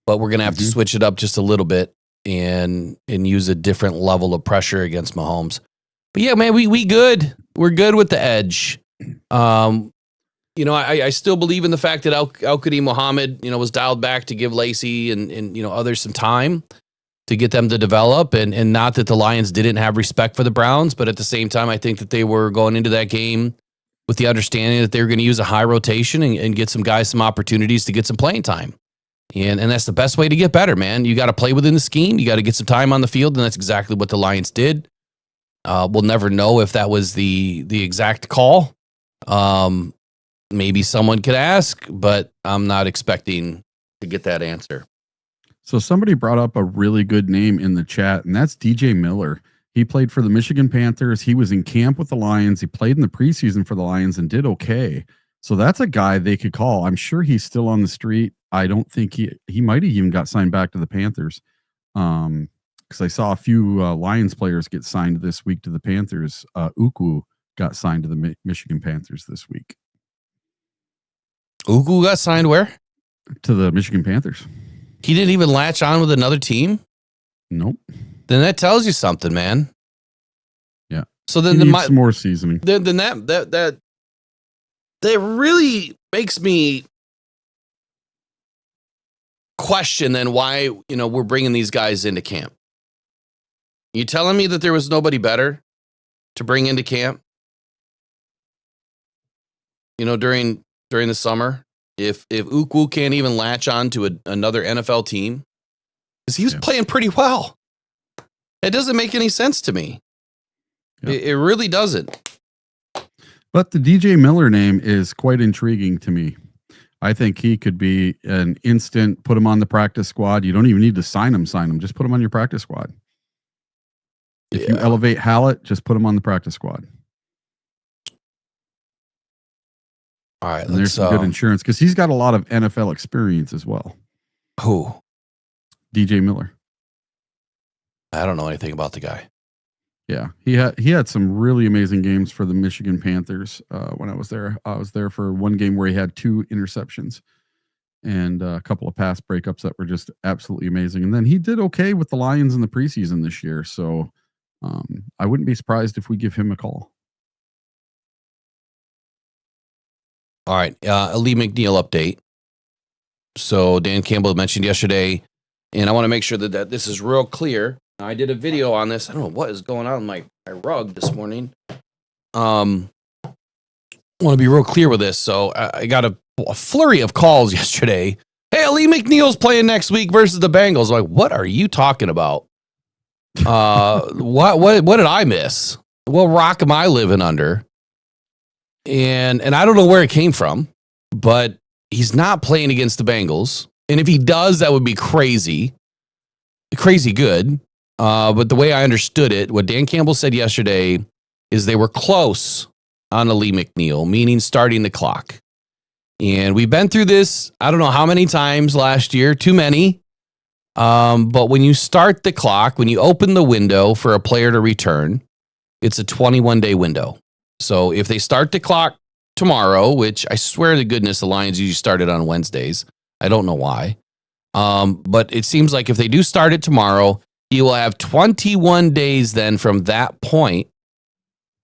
But we're going to have to switch it up just a little bit and use a different level of pressure against Mahomes. But yeah, man, we good. We're good with the edge. I still believe in the fact that Al-Qadim Muhammad, was dialed back to give Lacey and others some time to get them to develop. And not that the Lions didn't have respect for the Browns, but at the same time, I think that they were going into that game with the understanding that they were going to use a high rotation and get some guys some opportunities to get some playing time. And that's the best way to get better, man. You got to play within the scheme. You got to get some time on the field, and that's exactly what the Lions did. We'll never know if that was the exact call. Maybe someone could ask, but I'm not expecting to get that answer. So somebody brought up a really good name in the chat, and that's DJ Miller. He played for the Michigan Panthers. He was in camp with the Lions. He played in the preseason for the Lions and did okay. So that's a guy they could call. I'm sure he's still on the street. I don't think he might have even got signed back to the Panthers. Because I saw a few Lions players get signed this week to the Panthers. Uku got signed to the Michigan Panthers this week. Uku got signed where? To the Michigan Panthers. He didn't even latch on with another team? Nope. Then that tells you something, man. Yeah. So then some more seasoning. Then that really makes me question then why, we're bringing these guys into camp. You telling me that there was nobody better to bring into camp? During the summer, if Uku can't even latch on to another NFL team, because he was playing pretty well. It doesn't make any sense to me. Yeah. It really doesn't. But the DJ Miller name is quite intriguing to me. I think he could be an instant, put him on the practice squad. You don't even need to sign him. Just put him on your practice squad. If you elevate Hallett, just put him on the practice squad. All right. And there's some good insurance because he's got a lot of NFL experience as well. Who? DJ Miller. I don't know anything about the guy. Yeah, he had some really amazing games for the Michigan Panthers when I was there. I was there for one game where he had 2 interceptions and a couple of pass breakups that were just absolutely amazing. And then he did okay with the Lions in the preseason this year. So I wouldn't be surprised if we give him a call. All right. Alim McNeill update. So Dan Campbell mentioned yesterday, and I want to make sure that this is real clear. I did a video on this. I don't know what is going on with my rug this morning. I want to be real clear with this. So I got a flurry of calls yesterday. Hey, Alim McNeill's playing next week versus the Bengals. I'm like, what are you talking about? What did I miss? What rock am I living under? And I don't know where it came from, but he's not playing against the Bengals. And if he does, that would be crazy good. But the way I understood it, what Dan Campbell said yesterday is they were close on Alim McNeill, meaning starting the clock. And we've been through this, I don't know how many times last year, too many. But when you start the clock, when you open the window for a player to return, it's a 21-day window. So if they start the clock tomorrow, which I swear to goodness the Lions usually started on Wednesdays. I don't know why. But it seems like if they do start it tomorrow, he will have 21 days then from that point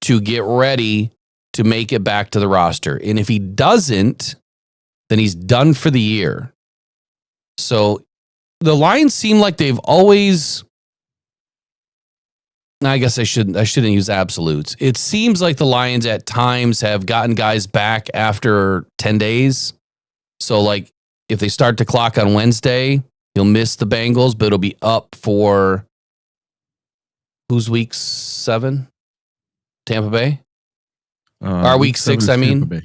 to get ready to make it back to the roster. And if he doesn't, then he's done for the year. So the Lions seem like they've always, I guess I shouldn't use absolutes. It seems like the Lions at times have gotten guys back after 10 days. So like if they start the clock on Wednesday, he'll miss the Bengals, but it'll be up for who's week 7? Tampa Bay? Or week 6, I mean.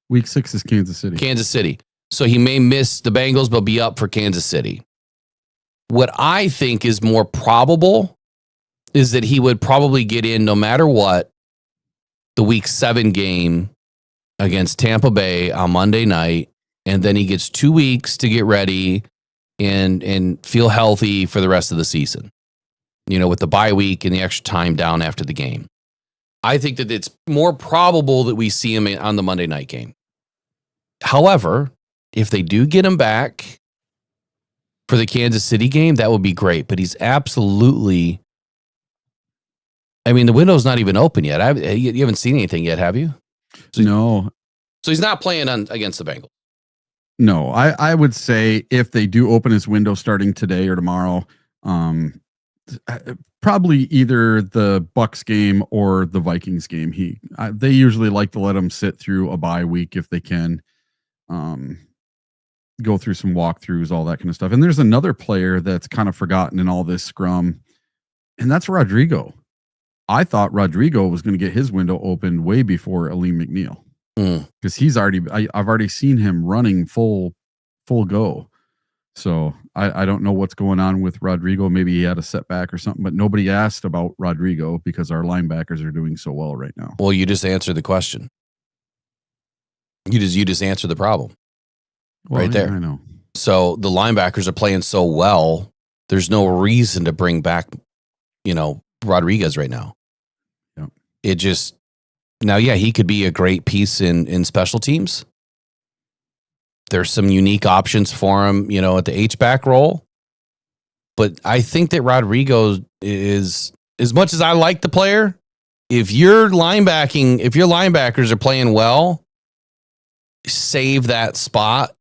Week 6 is Kansas City. Kansas City. So he may miss the Bengals, but be up for Kansas City. What I think is more probable is that he would probably get in no matter what the week 7 game against Tampa Bay on Monday night. And then he gets 2 weeks to get ready and feel healthy for the rest of the season, with the bye week and the extra time down after the game. I think that it's more probable that we see him on the Monday night game. However, if they do get him back for the Kansas City game, that would be great. But he's absolutely, the window's not even open yet. You haven't seen anything yet, have you? No. So he's not playing against the Bengals. No, I would say if they do open his window starting today or tomorrow, probably either the Bucs game or the Vikings game. They usually like to let him sit through a bye week if they can, go through some walkthroughs, all that kind of stuff. And there's another player that's kind of forgotten in all this scrum, and that's Rodrigo. I thought Rodrigo was going to get his window opened way before Alim McNeill, because he's already. I've already seen him running full go. So I don't know what's going on with Rodrigo. Maybe he had a setback or something, but nobody asked about Rodrigo because our linebackers are doing so well right now. Well, you just answered the question. You just answered the problem right there. Yeah, I know. So the linebackers are playing so well. There's no reason to bring back, Rodriguez right now. Yep. It just now, yeah, he could be a great piece in special teams. There's some unique options for him, at the H-back role. But I think that Rodrigo is, as much as I like the player, if your linebackers are playing well, save that spot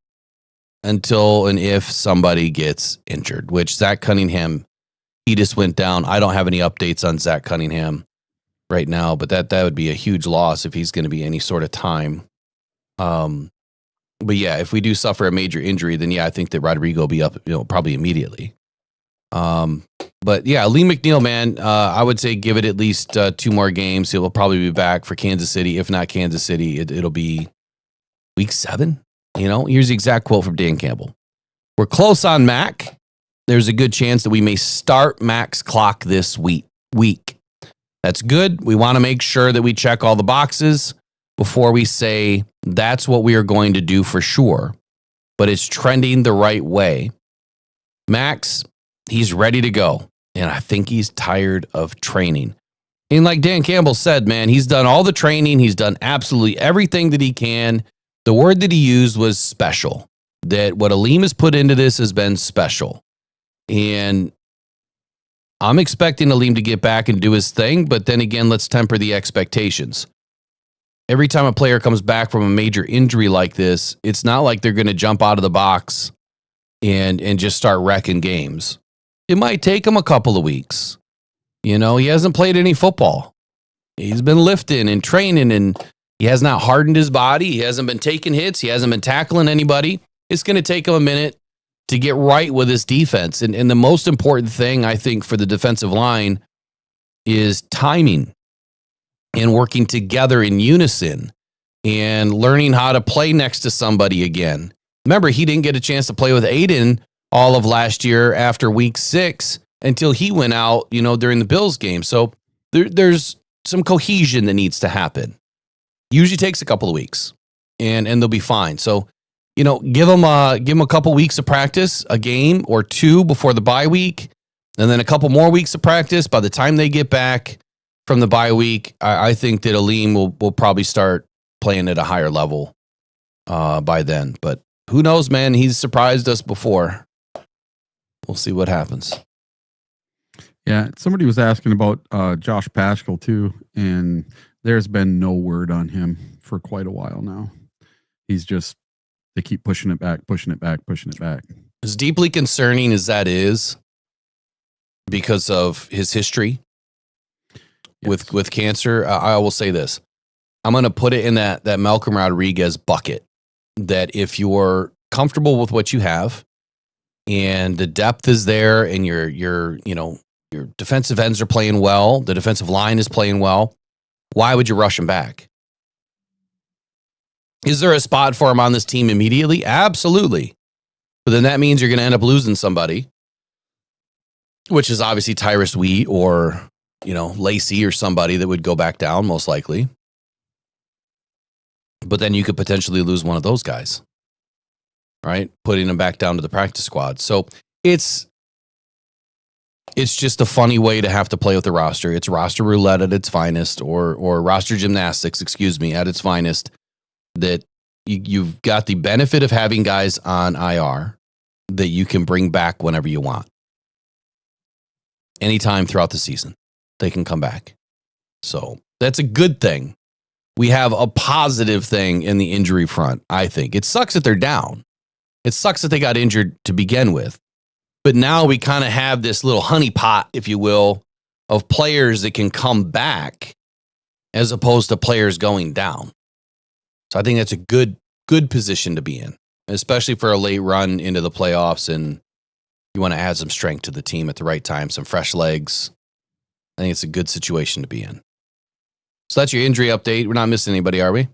until and if somebody gets injured, which Zach Cunningham, he just went down. I don't have any updates on Zach Cunningham right now, but that would be a huge loss if he's going to be any sort of time. But yeah, if we do suffer a major injury, then yeah, I think that Rodrigo will be up, probably immediately. But yeah, Lee McNeill, man, I would say give it at least 2 more games. He'll probably be back for Kansas City. If not Kansas City, it'll be week 7. Here's the exact quote from Dan Campbell. We're close on Mac. There's a good chance that we may start Mac's clock this week. That's good. We want to make sure that we check all the boxes before we say that's what we are going to do for sure. But it's trending the right way. Max, he's ready to go. And I think he's tired of training. And like Dan Campbell said, man, he's done all the training. He's done absolutely everything that he can. The word that he used was special. That what Alim has put into this has been special. And I'm expecting Alim to get back and do his thing. But then again, let's temper the expectations. Every time a player comes back from a major injury like this, it's not like they're going to jump out of the box and just start wrecking games. It might take him a couple of weeks. He hasn't played any football. He's been lifting and training, and he has not hardened his body. He hasn't been taking hits. He hasn't been tackling anybody. It's going to take him a minute to get right with his defense. And the most important thing, I think, for the defensive line is timing and working together in unison and learning how to play next to somebody again. Remember, he didn't get a chance to play with Aiden all of last year after week 6 until he went out, during the Bills game. So there's some cohesion that needs to happen. Usually takes a couple of weeks and they'll be fine. So, give them a couple weeks of practice, a game or 2 before the bye week, and then a couple more weeks of practice. By the time they get back from the bye week, I think that Alim will probably start playing at a higher level by then. But who knows, man? He's surprised us before. We'll see what happens. Yeah, somebody was asking about Josh Paschal too, and there's been no word on him for quite a while now. They keep pushing it back. As deeply concerning as that is, because of his history with cancer, I will say this. I'm going to put it in that Malcolm Rodriguez bucket, that if you're comfortable with what you have and the depth is there and your defensive ends are playing well, the defensive line is playing well, why would you rush him back? Is there a spot for him on this team immediately? Absolutely. But then that means you're going to end up losing somebody, which is obviously Tyrus Wheat or, Lacey or somebody that would go back down most likely. But then you could potentially lose one of those guys, right? Putting them back down to the practice squad. So it's just a funny way to have to play with the roster. It's roster roulette at its finest, or roster gymnastics, at its finest, that you've got the benefit of having guys on IR that you can bring back whenever you want. Anytime throughout the season, they can come back. So that's a good thing. We have a positive thing in the injury front, I think. It sucks that they're down. It sucks that they got injured to begin with. But now we kind of have this little honeypot, if you will, of players that can come back as opposed to players going down. So I think that's a good position to be in, especially for a late run into the playoffs, and you want to add some strength to the team at the right time, some fresh legs. I think it's a good situation to be in. So that's your injury update. We're not missing anybody, are we?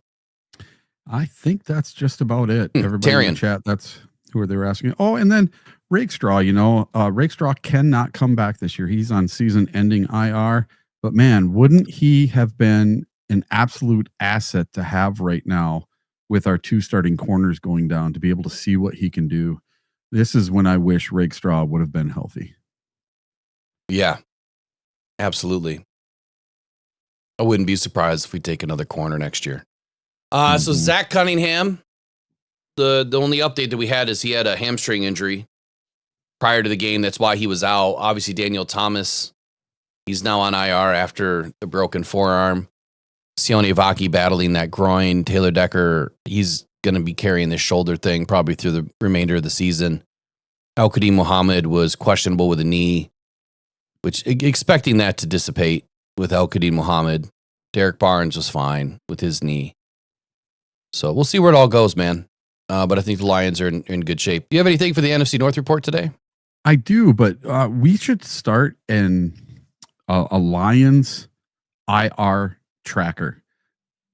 I think that's just about it. Everybody in Tyrion. the chat, that's who they were asking. Oh, and then Rakestraw, Rakestraw cannot come back this year. He's on season-ending IR. But, man, wouldn't he have been an absolute asset to have right now with our 2 starting corners going down to be able to see what he can do? This is when I wish Rakestraw would have been healthy. Yeah, absolutely. I wouldn't be surprised if we take another corner next year. So Zach Cunningham, the only update that we had is he had a hamstring injury prior to the game. That's why he was out. Obviously, Daniel Thomas, he's now on IR after the broken forearm. Sione Vaki battling that groin. Taylor Decker, he's going to be carrying this shoulder thing probably through the remainder of the season. Al-Qadim Muhammad was questionable with a knee, which expecting that to dissipate with Al-Qadim Muhammad. Derek Barnes was fine with his knee. So we'll see where it all goes, man. But I think the Lions are in good shape. Do you have anything for the NFC North report today? I do, but we should start a Lions IR tracker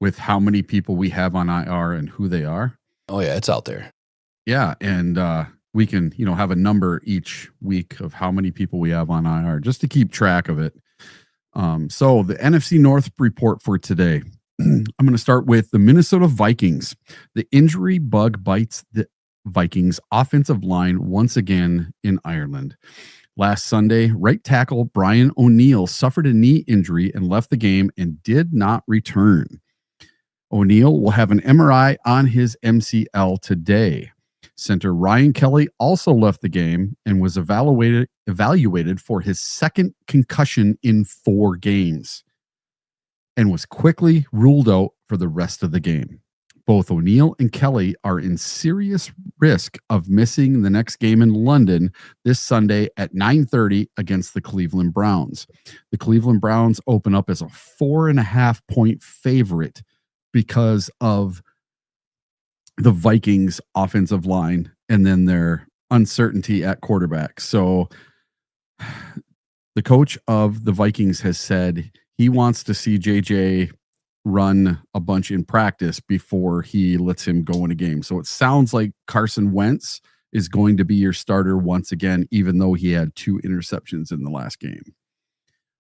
with how many people we have on IR and who they are. Oh, yeah, it's out there. Yeah, and we can, have a number each week of how many people we have on IR just to keep track of it. So the NFC North report for today. I'm going to start with the Minnesota Vikings. The injury bug bites the Vikings offensive line once again in Ireland. Last Sunday, right tackle Brian O'Neill suffered a knee injury and left the game and did not return. O'Neill will have an MRI on his MCL today. Center Ryan Kelly also left the game and was evaluated for his second concussion in 4 games and was quickly ruled out for the rest of the game. Both O'Neill and Kelly are in serious risk of missing the next game in London this Sunday at 9:30 against the Cleveland Browns. The Cleveland Browns open up as a 4.5-point favorite because of the Vikings offensive line and then their uncertainty at quarterback. So the coach of the Vikings has said he wants to see JJ run a bunch in practice before he lets him go in a game. So it sounds like Carson Wentz is going to be your starter once again, even though he had 2 interceptions in the last game.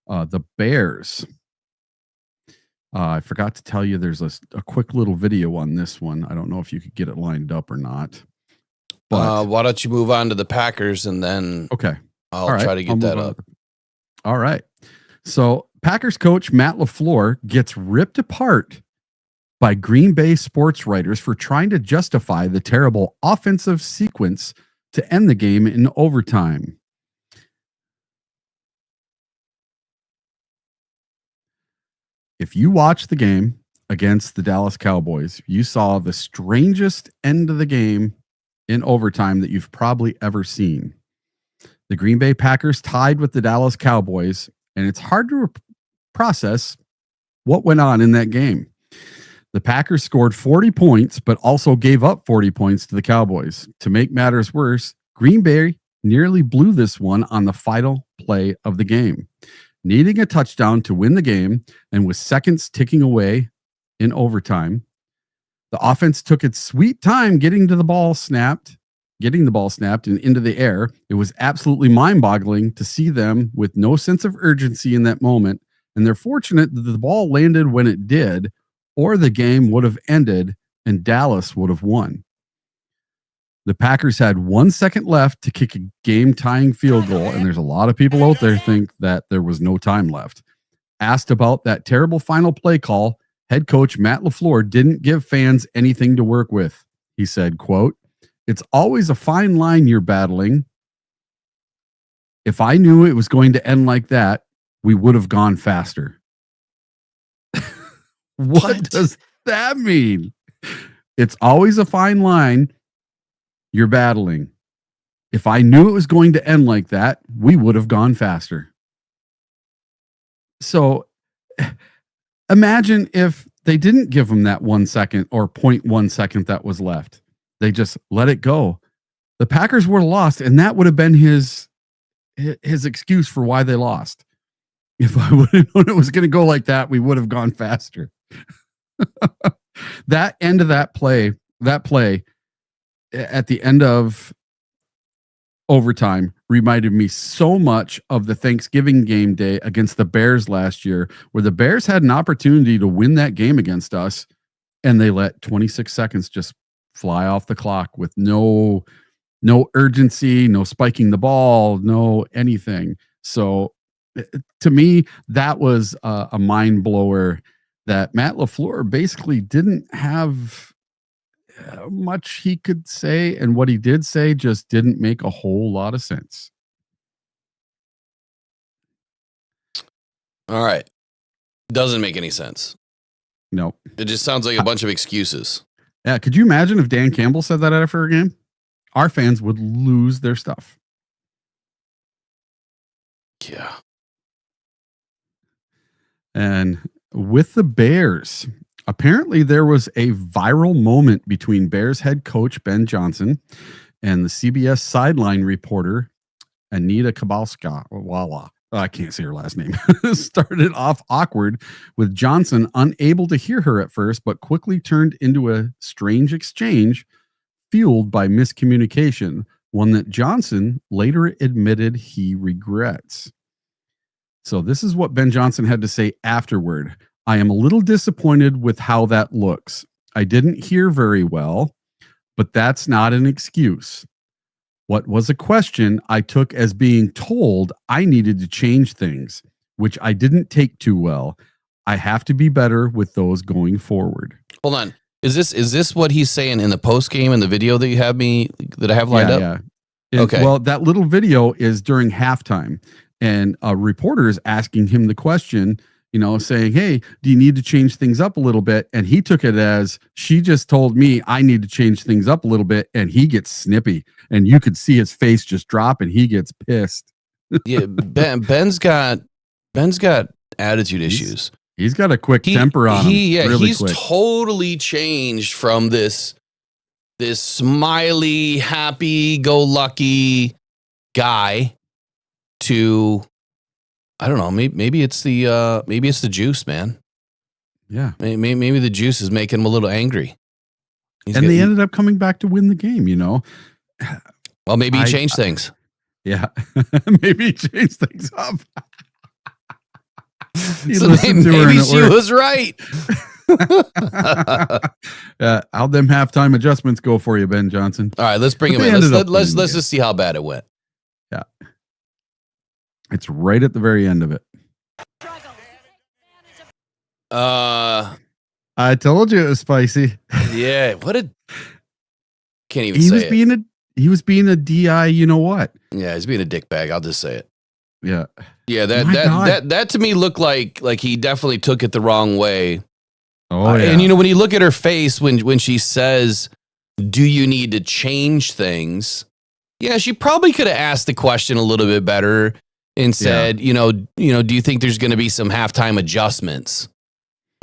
The Bears. I forgot to tell you there's a quick little video on this one. I don't know if you could get it lined up or not. But Why don't you move on to the Packers and then I'll try to get that up. All right. So Packers coach Matt LaFleur gets ripped apart by Green Bay sports writers for trying to justify the terrible offensive sequence to end the game in overtime. If you watch the game against the Dallas Cowboys, you saw the strangest end of the game in overtime that you've probably ever seen. The Green Bay Packers tied with the Dallas Cowboys, and it's hard to process what went on in that game. The Packers scored 40 points, but also gave up 40 points to the Cowboys. To make matters worse, Green Bay nearly blew this one on the final play of the game. Needing a touchdown to win the game, and with seconds ticking away in overtime, the offense took its sweet time getting the ball snapped and into the air. It was absolutely mind-boggling to see them with no sense of urgency in that moment, and they're fortunate that the ball landed when it did, or the game would have ended and Dallas would have won. The Packers had 1 second left to kick a game-tying field goal, and there's a lot of people out there think that there was no time left. Asked about that terrible final play call, head coach Matt LaFleur didn't give fans anything to work with. He said, quote, "It's always a fine line you're battling. If I knew it was going to end like that, we would have gone faster." What does that mean? It's always a fine line you're battling. If I knew it was going to end like that, we would have gone faster. So imagine if they didn't give him that 1 second or 0.1 second that was left. They just let it go. The Packers would have lost, and that would have been his excuse for why they lost. If I would have known it was going to go like that, we would have gone faster. That end of that play at the end of overtime reminded me so much of the Thanksgiving game day against the Bears last year, where the Bears had an opportunity to win that game against us, and they let 26 seconds just fly off the clock with no urgency, no spiking the ball, no anything. So to me, that was a mind blower that Matt LaFleur basically didn't have much he could say, and what he did say just didn't make a whole lot of sense. All right. Doesn't make any sense. No. It just sounds like a bunch of excuses. Yeah. Could you imagine if Dan Campbell said that after a game? Our fans would lose their stuff. Yeah. And with the Bears, apparently there was a viral moment between Bears head coach Ben Johnson and the CBS sideline reporter Anita Kabalska. I can't say her last name. Started off awkward, with Johnson unable to hear her at first, but quickly turned into a strange exchange fueled by miscommunication, one that Johnson later admitted he regrets. So this is what Ben Johnson had to say afterward. I am a little disappointed with how that looks. I didn't hear very well, but that's not an excuse. What was a question I took as being told I needed to change things, which I didn't take too well. I have to be better with those going forward. Hold on. Is this what he's saying in the post game in the video that I have lined up? Yeah. Okay. Well, that little video is during halftime, and a reporter is asking him the question, saying, hey, do you need to change things up a little bit? And he took it as, she just told me I need to change things up a little bit. And he gets snippy, and you could see his face just drop, and he gets pissed. Yeah. Ben's got attitude issues. He's got a quick temper on him. He's quick. Totally changed from this smiley, happy-go-lucky guy to, I don't know, maybe it's the juice, man. Yeah. Maybe the juice is making him a little angry. They ended up coming back to win the game, Well, maybe he changed things. Yeah. Maybe he changed things up. So maybe she was right. How'd them halftime adjustments go for you, Ben Johnson? All right, let's bring him in. Let's just see how bad it went. Yeah. It's right at the very end of it. I told you it was spicy. Yeah. Can't even say it. He was being a DI, you know what? Yeah, he's being a dickbag. I'll just say it. Yeah. Yeah, that to me looked like he definitely took it the wrong way. Oh, yeah. And when you look at her face when she says, "Do you need to change things?" Yeah, she probably could have asked the question a little bit better and said, do you think there's going to be some halftime adjustments?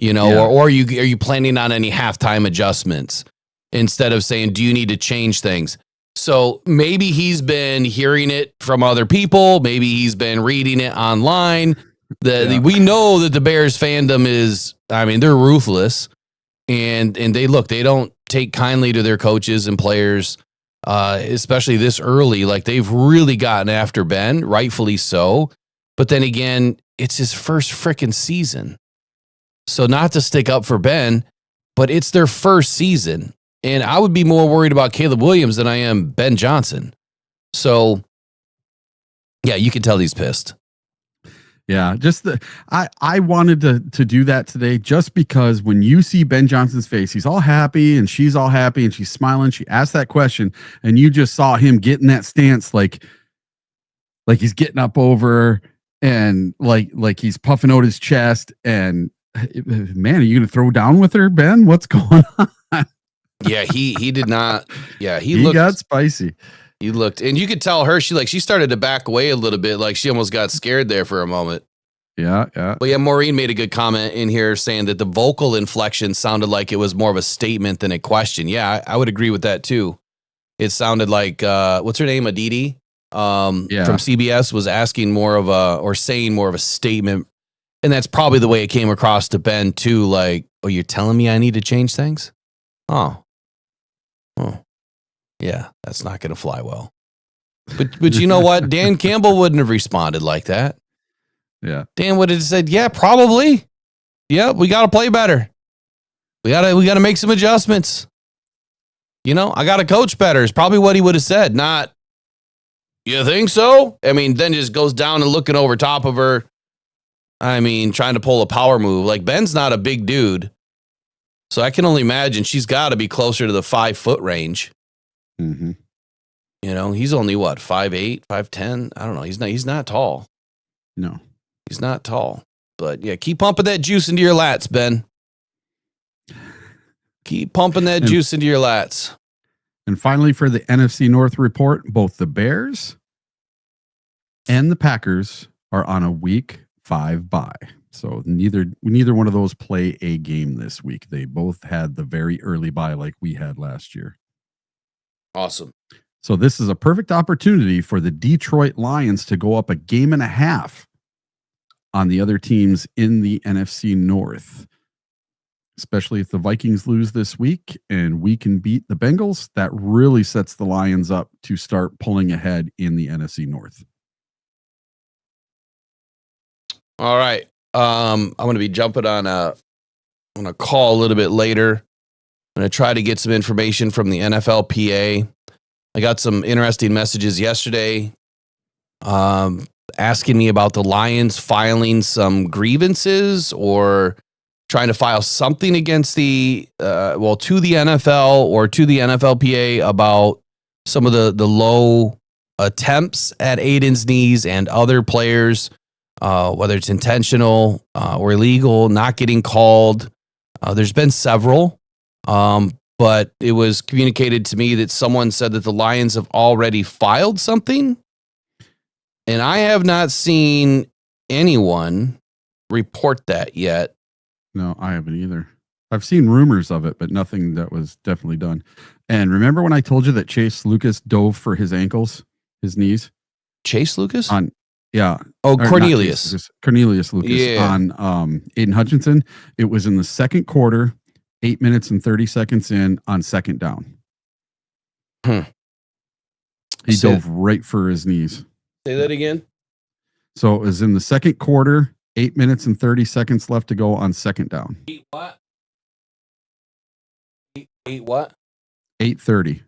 Or are you planning on any halftime adjustments? Instead of saying, "Do you need to change things?" So maybe he's been hearing it from other people. Maybe he's been reading it online. We know that the Bears fandom is, they're ruthless, and they don't take kindly to their coaches and players, especially this early. Like, they've really gotten after Ben, rightfully so. But then again, it's his first freaking season. So not to stick up for Ben, but it's their first season. And I would be more worried about Caleb Williams than I am Ben Johnson. So, yeah, you can tell he's pissed. Yeah, I wanted to do that today just because when you see Ben Johnson's face, he's all happy and she's all happy and she's smiling. She asked that question and you just saw him get in that stance like he's getting up over and like he's puffing out his chest. And man, are you going to throw down with her, Ben? What's going on? Yeah, he did not. Yeah, he got spicy. He looked, and you could tell her, she started to back away a little bit. Like, she almost got scared there for a moment. Yeah. But yeah, Maureen made a good comment in here saying that the vocal inflection sounded like it was more of a statement than a question. Yeah, I would agree with that too. It sounded like, what's her name? Aditi? from CBS was asking saying more of a statement. And that's probably the way it came across to Ben too. Like, oh, you're telling me I need to change things? Oh, yeah, that's not going to fly well. But you know what? Dan Campbell wouldn't have responded like that. Yeah. Dan would have said, yeah, probably. Yeah, we got to play better. We got to make some adjustments. You know, I got to coach better is probably what he would have said. Not, you think so? I mean, then just goes down and looking over top of her. I mean, trying to pull a power move. Like, Ben's not a big dude. So I can only imagine she's got to be closer to the 5 foot range. Mm-hmm. You know, he's only what, 5'8", 5'10"? I don't know. He's not tall. No. He's not tall. But yeah, keep pumping that juice into your lats, Ben. Keep pumping that juice into your lats. And finally, for the NFC North report, both the Bears and the Packers are on a week 5 bye. So neither one of those play a game this week. They both had the very early bye like we had last year. Awesome. So this is a perfect opportunity for the Detroit Lions to go up a game and a half on the other teams in the NFC North. Especially if the Vikings lose this week and we can beat the Bengals, that really sets the Lions up to start pulling ahead in the NFC North. All right. I'm going to be jumping on a call a little bit later. I'm going to try to get some information from the NFLPA. I got some interesting messages yesterday asking me about the Lions filing some grievances or trying to file something against to the NFL or to the NFLPA about some of the low attempts at Aiden's knees and other players, whether it's intentional or illegal, not getting called. There's been several, but it was communicated to me that someone said that the Lions have already filed something, and I have not seen anyone report that yet. No, I haven't either. I've seen rumors of it, but nothing that was definitely done. And remember when I told you that Chase Lucas dove for his ankles, his knees? Chase Lucas? Yeah. Oh, Cornelius. Cornelius Lucas on Aiden Hutchinson. It was in the second quarter, 8 minutes and 30 seconds in on second down. He dove right for his knees. Say that again. So it was in the second quarter, 8 minutes and 30 seconds left to go on second down. 8 what? 8 what? 8:30.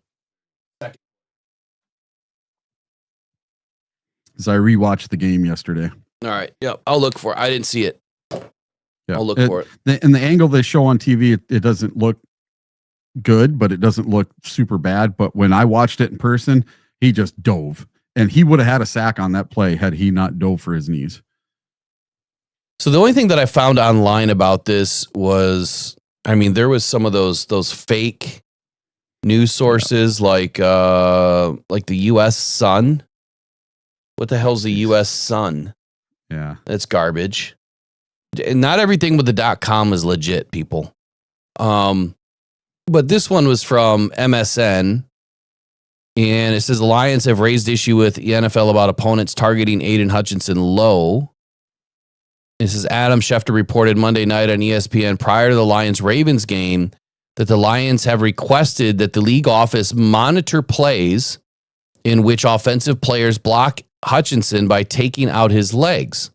As I rewatched the game yesterday. All right. Yep. I'll look for it. I didn't see it. Yeah. I'll look for it. And the angle they show on TV, it doesn't look good, but it doesn't look super bad. But when I watched it in person, he just dove. And he would have had a sack on that play had he not dove for his knees. So the only thing that I found online about this was, I mean, there was some of those fake news sources like the U.S. Sun. What the hell's the U.S. Sun? Yeah. That's garbage. And not everything with the .com is legit, people. But this one was from MSN. And it says the Lions have raised issue with the NFL about opponents targeting Aiden Hutchinson low. It says Adam Schefter reported Monday night on ESPN prior to the Lions-Ravens game that the Lions have requested that the league office monitor plays in which offensive players block Hutchinson by taking out his legs.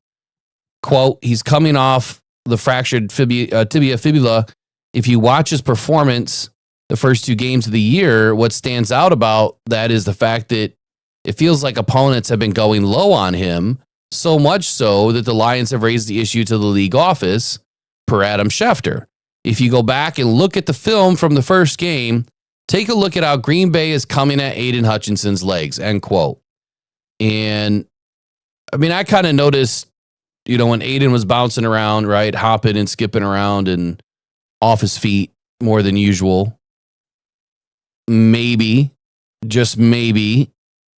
Quote, he's coming off the fractured tibia fibula. If you watch his performance the first 2 games of the year, what stands out about that is the fact that it feels like opponents have been going low on him, so much so that the Lions have raised the issue to the league office, per Adam Schefter. If you go back and look at the film from the first game, take a look at how Green Bay is coming at Aiden Hutchinson's legs, end quote. And I mean, I kind of noticed, you know, when Aiden was bouncing around, right, hopping and skipping around and off his feet more than usual, maybe, just maybe,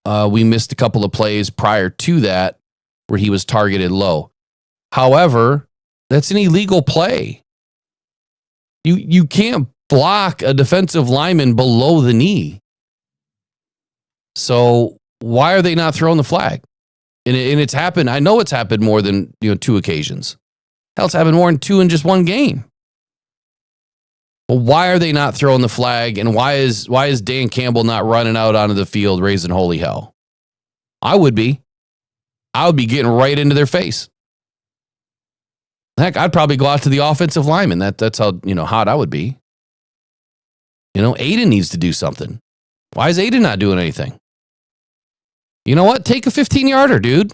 we missed a couple of plays prior to that where he was targeted low. However, that's an illegal play. You can't block a defensive lineman below the knee. So why are they not throwing the flag? And it's happened. I know it's happened more than 2 occasions. Hell, it's happened more than 2 in just one game. Well, why are they not throwing the flag? And why is Dan Campbell not running out onto the field raising holy hell? I would be getting right into their face. Heck, I'd probably go out to the offensive lineman. That's how hot I would be. Aiden needs to do something. Why is Aiden not doing anything? You know what? Take a 15-yarder, dude.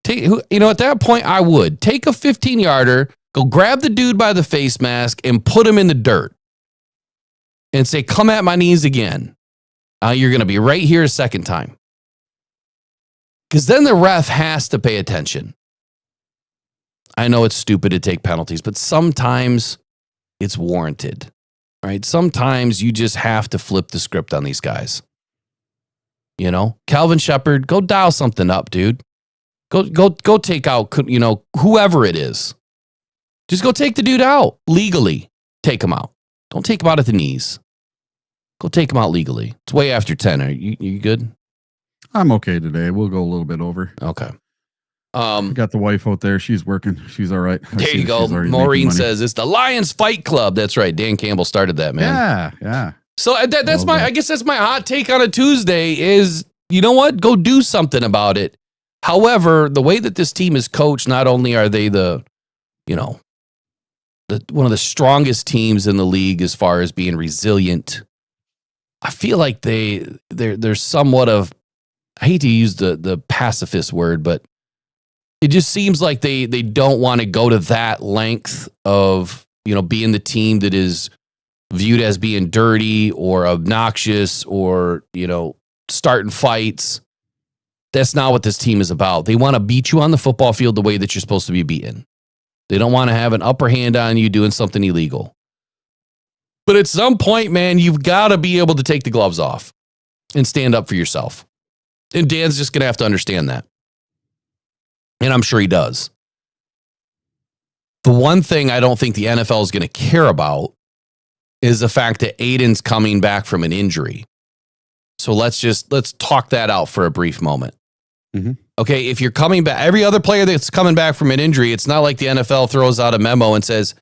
At that point, I would. Take a 15-yarder, go grab the dude by the face mask, and put him in the dirt. And say, come at my knees again. You're going to be right here a second time. Because then the ref has to pay attention. I know it's stupid to take penalties, but sometimes it's warranted. Right? Sometimes you just have to flip the script on these guys. Calvin Shepard, go dial something up, dude. Go take out, whoever it is. Just go take the dude out legally. Take him out. Don't take him out at the knees. Go take him out legally. It's way after 10. Are you good? I'm okay today. We'll go a little bit over. Okay. Got the wife out there. She's working. She's all right. There you go. Maureen says it's the Lions Fight Club. That's right. Dan Campbell started that, man. Yeah. So that's I guess that's my hot take on a Tuesday is, you know what? Go do something about it. However, the way that this team is coached, not only are they one of the strongest teams in the league as far as being resilient, I feel like they're somewhat of, I hate to use the pacifist word, but it just seems like they don't want to go to that length of, being the team that is viewed as being dirty or obnoxious or, starting fights. That's not what this team is about. They want to beat you on the football field the way that you're supposed to be beaten. They don't want to have an upper hand on you doing something illegal. But at some point, man, you've got to be able to take the gloves off and stand up for yourself. And Dan's just going to have to understand that. And I'm sure he does. The one thing I don't think the NFL is going to care about is the fact that Aiden's coming back from an injury. So let's talk that out for a brief moment. Mm-hmm. Okay, if you're coming back, every other player that's coming back from an injury, it's not like the NFL throws out a memo and says,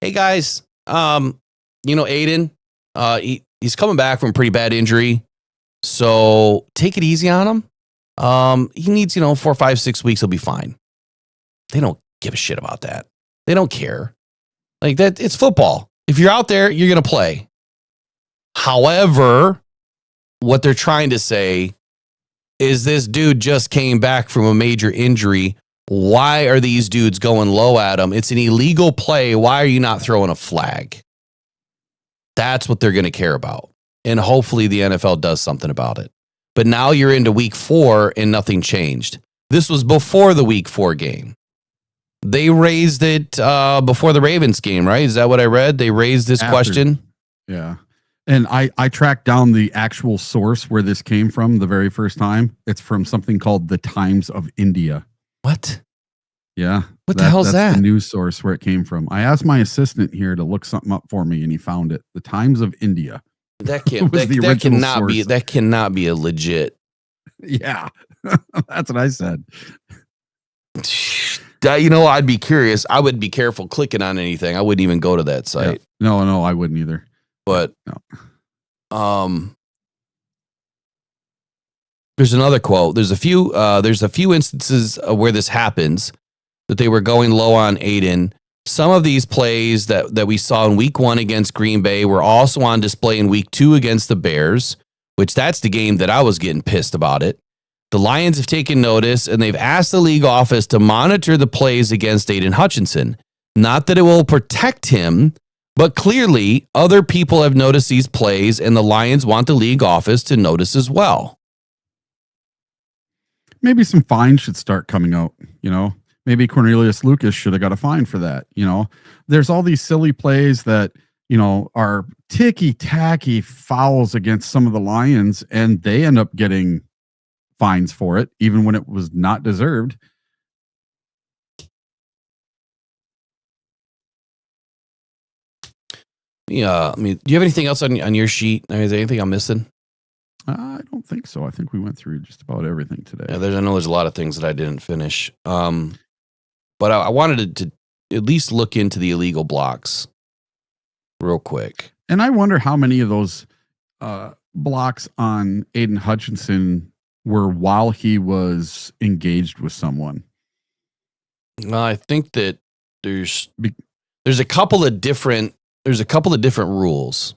hey guys, Aiden, he's coming back from a pretty bad injury. So take it easy on him. He needs, 4, 5, 6 weeks. He'll be fine. They don't give a shit about that. They don't care. Like that. It's football. If you're out there, you're going to play. However, what they're trying to say is this dude just came back from a major injury. Why are these dudes going low at him? It's an illegal play. Why are you not throwing a flag? That's what they're going to care about. And hopefully the NFL does something about it. But now you're into week 4 and nothing changed. This was before the week 4 game. They raised it before the Ravens game, right? Is that what I read? They raised this question. Yeah. And I tracked down the actual source where this came from the very first time. It's from something called the Times of India. What? Yeah. What the hell's that's that? The news source where it came from. I asked my assistant here to look something up for me and he found it. The Times of India. That cannot be a legit. Yeah. That's what I said. I'd be curious. I would be careful clicking on anything. I wouldn't even go to that site. Yeah. No, I wouldn't either. But no. There's another quote. There's a few instances where this happens, that they were going low on Aiden. Some of these plays that we saw in week 1 against Green Bay were also on display in week 2 against the Bears, which that's the game that I was getting pissed about it. The Lions have taken notice and they've asked the league office to monitor the plays against Aiden Hutchinson. Not that it will protect him, but clearly other people have noticed these plays and the Lions want the league office to notice as well. Maybe some fines should start coming out, Maybe Cornelius Lucas should have got a fine for that. There's all these silly plays that, are ticky-tacky fouls against some of the Lions, and they end up getting fines for it, even when it was not deserved. Yeah, do you have anything else on your sheet? Is there anything I'm missing? I don't think so. I think we went through just about everything today. Yeah, I know there's a lot of things that I didn't finish. But I wanted to at least look into the illegal blocks real quick. And I wonder how many of those blocks on Aiden Hutchinson were while he was engaged with someone. I think that there's a couple of different rules.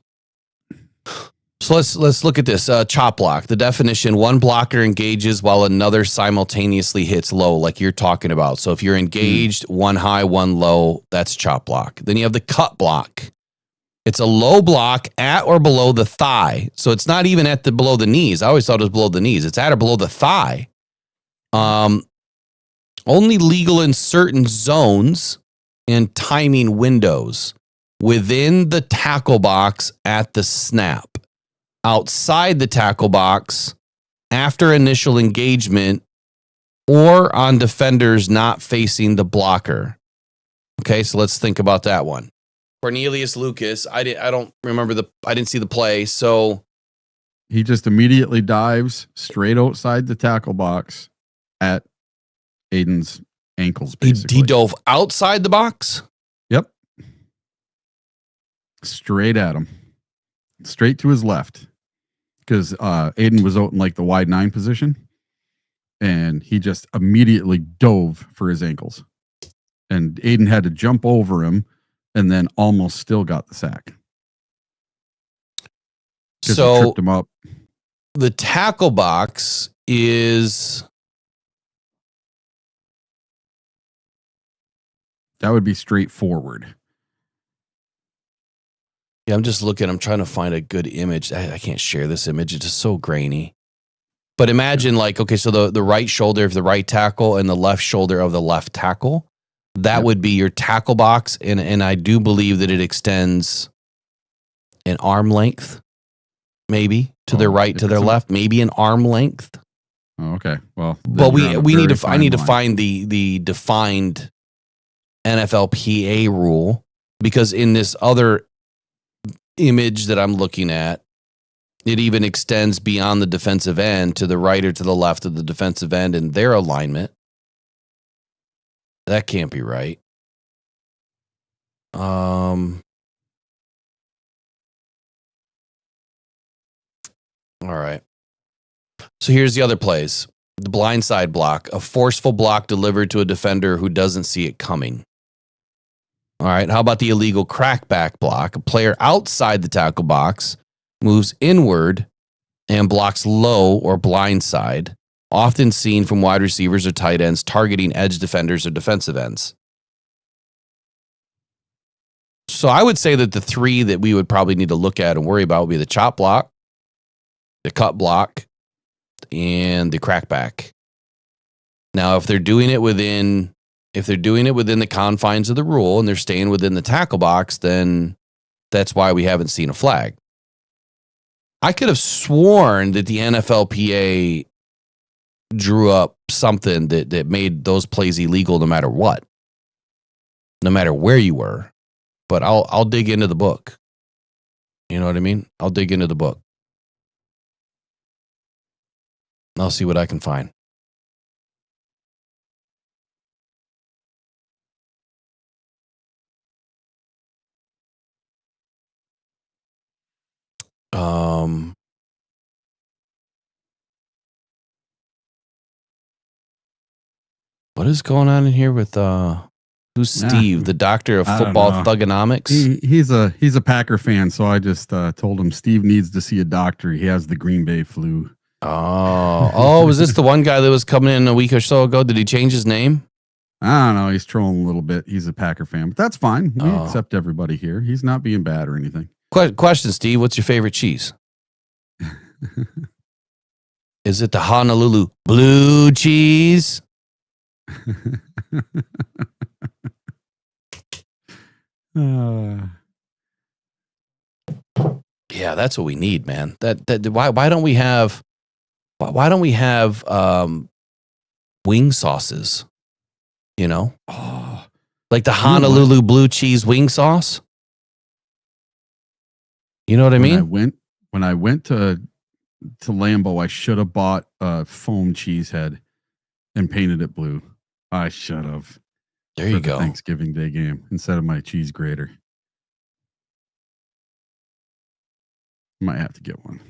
So let's look at this chop block. The definition: one blocker engages while another simultaneously hits low, like you're talking about. So if you're engaged, one high, one low, that's chop block. Then you have the cut block. It's a low block at or below the thigh. So it's not even at below the knees. I always thought it was below the knees. It's at or below the thigh. Only legal in certain zones and timing windows within the tackle box at the snap. Outside the tackle box after initial engagement or on defenders not facing the blocker. Okay, so let's think about that one. Cornelius Lucas, I didn't see the play, so he just immediately dives straight outside the tackle box at Aiden's ankles, basically. He dove outside the box? Yep. Straight at him. Straight to his left. Because Aiden was out in like the wide 9 position. And he just immediately dove for his ankles. And Aiden had to jump over him and then almost still got the sack. So he tripped him up. The tackle box is... That would be straightforward. Yeah, I'm just looking. I'm trying to find a good image. I can't share this image. It's just so grainy. But imagine so the right shoulder of the right tackle and the left shoulder of the left tackle. That would be your tackle box. And I do believe that it extends an arm length, maybe, to their right, to their left, maybe an arm length. Oh, okay. Well, but I need to find the defined NFLPA rule, because in this other image that I'm looking at, it even extends beyond the defensive end to the right or to the left of the defensive end in their alignment. That can't be right. All right. So here's the other plays. The blindside block, a forceful block delivered to a defender who doesn't see it coming. All right, how about the illegal crackback block? A player outside the tackle box moves inward and blocks low or blindside, often seen from wide receivers or tight ends targeting edge defenders or defensive ends. So I would say that the three that we would probably need to look at and worry about would be the chop block, the cut block, and the crackback. Now, if they're doing it within the confines of the rule and they're staying within the tackle box, then that's why we haven't seen a flag. I could have sworn that the NFLPA drew up something that made those plays illegal no matter what, no matter where you were. But I'll dig into the book. You know what I mean? I'll dig into the book. I'll see what I can find. What is going on in here with who's Steve, the doctor of football thugonomics? He's a Packer fan, so I just told him Steve needs to see a doctor. He has the Green Bay flu. Oh, was this the one guy that was coming in a week or so ago? Did he change his name? I don't know. He's trolling a little bit. He's a Packer fan, but that's fine. We accept everybody here. He's not being bad or anything. Question, Steve. What's your favorite cheese? Is it the Honolulu blue cheese? Yeah, that's what we need, man. Why don't we have wing sauces? You know, like the Honolulu blue cheese wing sauce. You know what I mean? When I went to to Lambeau, I should have bought a foam cheese head and painted it blue. I should have. There you go. Thanksgiving Day game instead of my cheese grater. Might have to get one.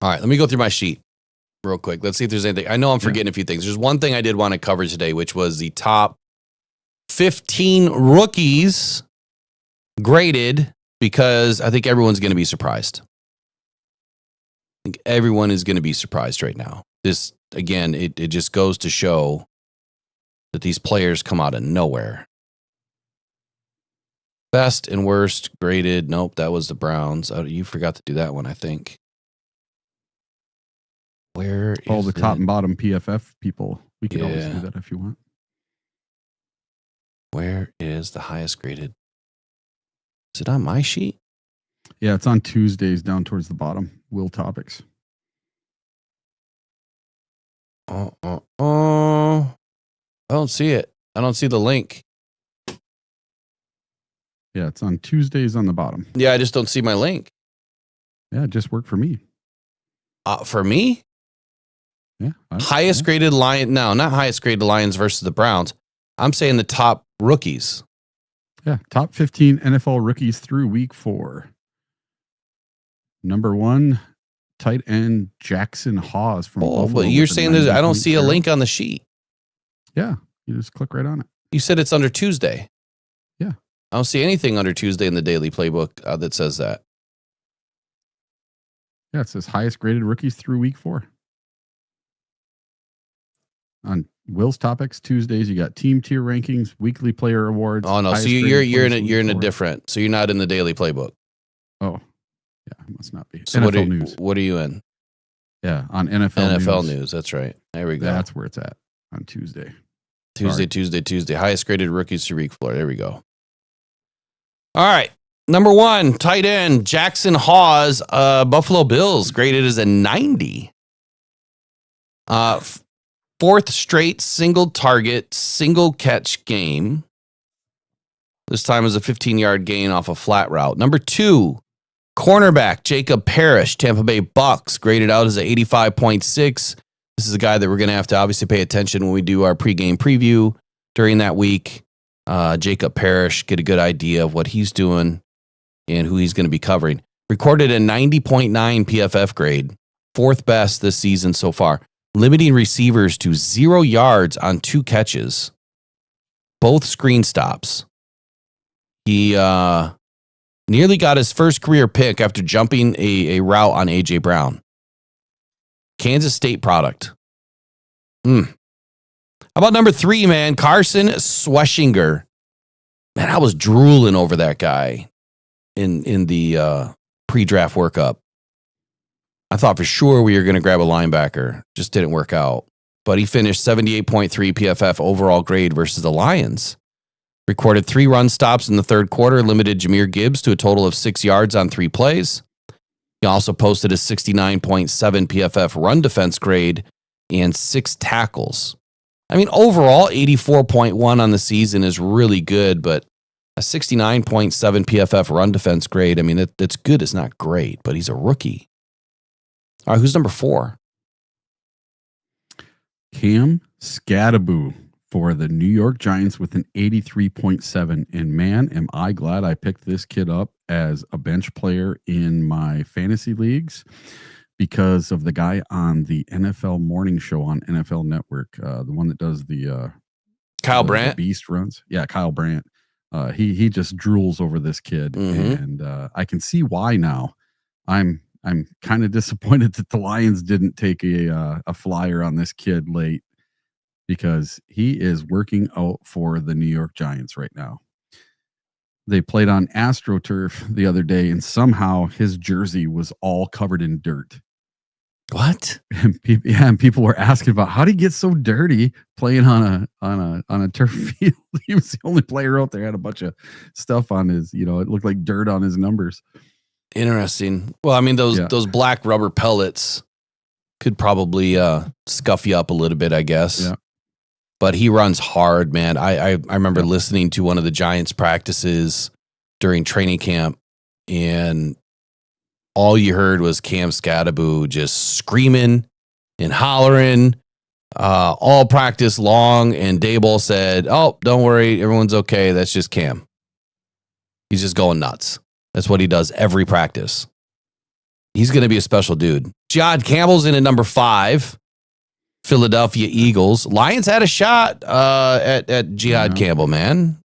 All right, let me go through my sheet real quick. Let's see if there's anything. I know I'm forgetting a few things. There's one thing I did want to cover today, which was the top 15 rookies graded, because I think everyone's going to be surprised. I think everyone is going to be surprised right now. This, again, it just goes to show that these players come out of nowhere. Best and worst graded. Nope, that was the Browns. Oh, you forgot to do that one, I think. Where is all the top and bottom PFF people? We could always do that if you want. Where is the highest graded? Is it on my sheet? Yeah, it's on Tuesdays down towards the bottom. Will topics. I don't see it. I don't see the link. Yeah, it's on Tuesdays on the bottom. Yeah, I just don't see my link. Yeah, it just worked for me. For me? Yeah. Highest graded Lion. No, not highest graded Lions versus the Browns. I'm saying the top rookies. Yeah, top 15 NFL rookies through week 4. Number 1, tight end Jackson Hawes from Buffalo. But you're saying there's, I don't see a link on the sheet. Yeah, you just click right on it. You said it's under Tuesday. Yeah. I don't see anything under Tuesday in the daily playbook that says that. Yeah, it says highest graded rookies through week 4. On Will's topics, Tuesdays, you got team tier rankings, weekly player awards. Oh no, so you're in a different. So you're not in the daily playbook. Oh, yeah, it must not be. So NFL news. What are you in? Yeah, on NFL news. That's right. There we go. That's where it's at on Tuesday. Tuesday. Highest graded rookies through week 4. There we go. All right. Number 1, tight end Jackson Hawes, Buffalo Bills, graded as a 90. 4th straight single target, single catch game. This time was a 15-yard gain off a flat route. Number 2, cornerback Jacob Parrish, Tampa Bay Bucks, graded out as an 85.6. This is a guy that we're going to have to obviously pay attention when we do our pregame preview during that week. Jacob Parrish, get a good idea of what he's doing and who he's going to be covering. Recorded a 90.9 PFF grade, 4th best this season so far. Limiting receivers to 0 yards on 2 catches, both screen stops. He nearly got his first career pick after jumping a route on A.J. Brown. Kansas State product. How about number 3, man? Carson Schweschinger. Man, I was drooling over that guy in the pre-draft workup. I thought for sure we were going to grab a linebacker. Just didn't work out. But he finished 78.3 PFF overall grade versus the Lions. Recorded 3 run stops in the third quarter, limited Jahmyr Gibbs to a total of 6 yards on 3 plays. He also posted a 69.7 PFF run defense grade and 6 tackles. I mean, overall, 84.1 on the season is really good, but a 69.7 PFF run defense grade, I mean, that's good. It's not great, but he's a rookie. All right, who's number 4? Cam Scadaboo for the New York Giants with an 83.7. And man, am I glad I picked this kid up as a bench player in my fantasy leagues because of the guy on the NFL morning show on NFL Network, the one that does the Kyle Brandt beast runs. Yeah, Kyle Brandt. He just drools over this kid, and I can see why now. I'm kind of disappointed that the Lions didn't take a flyer on this kid late because he is working out for the New York Giants right now. They played on AstroTurf the other day, and somehow his jersey was all covered in dirt. What? And people were asking about how did he get so dirty playing on a turf field. He was the only player out there had a bunch of stuff on his, it looked like dirt on his numbers. Interesting. Well, I mean, those black rubber pellets could probably scuff you up a little bit, I guess. Yeah. But he runs hard, man. I remember listening to one of the Giants practices during training camp, and all you heard was Cam Scadaboo just screaming and hollering all practice long. And Daboll said, "Oh, don't worry. Everyone's okay. That's just Cam. He's just going nuts." That's what he does every practice. He's going to be a special dude. Jihad Campbell's in at number 5. Philadelphia Eagles. Lions had a shot at Jihad Campbell, man.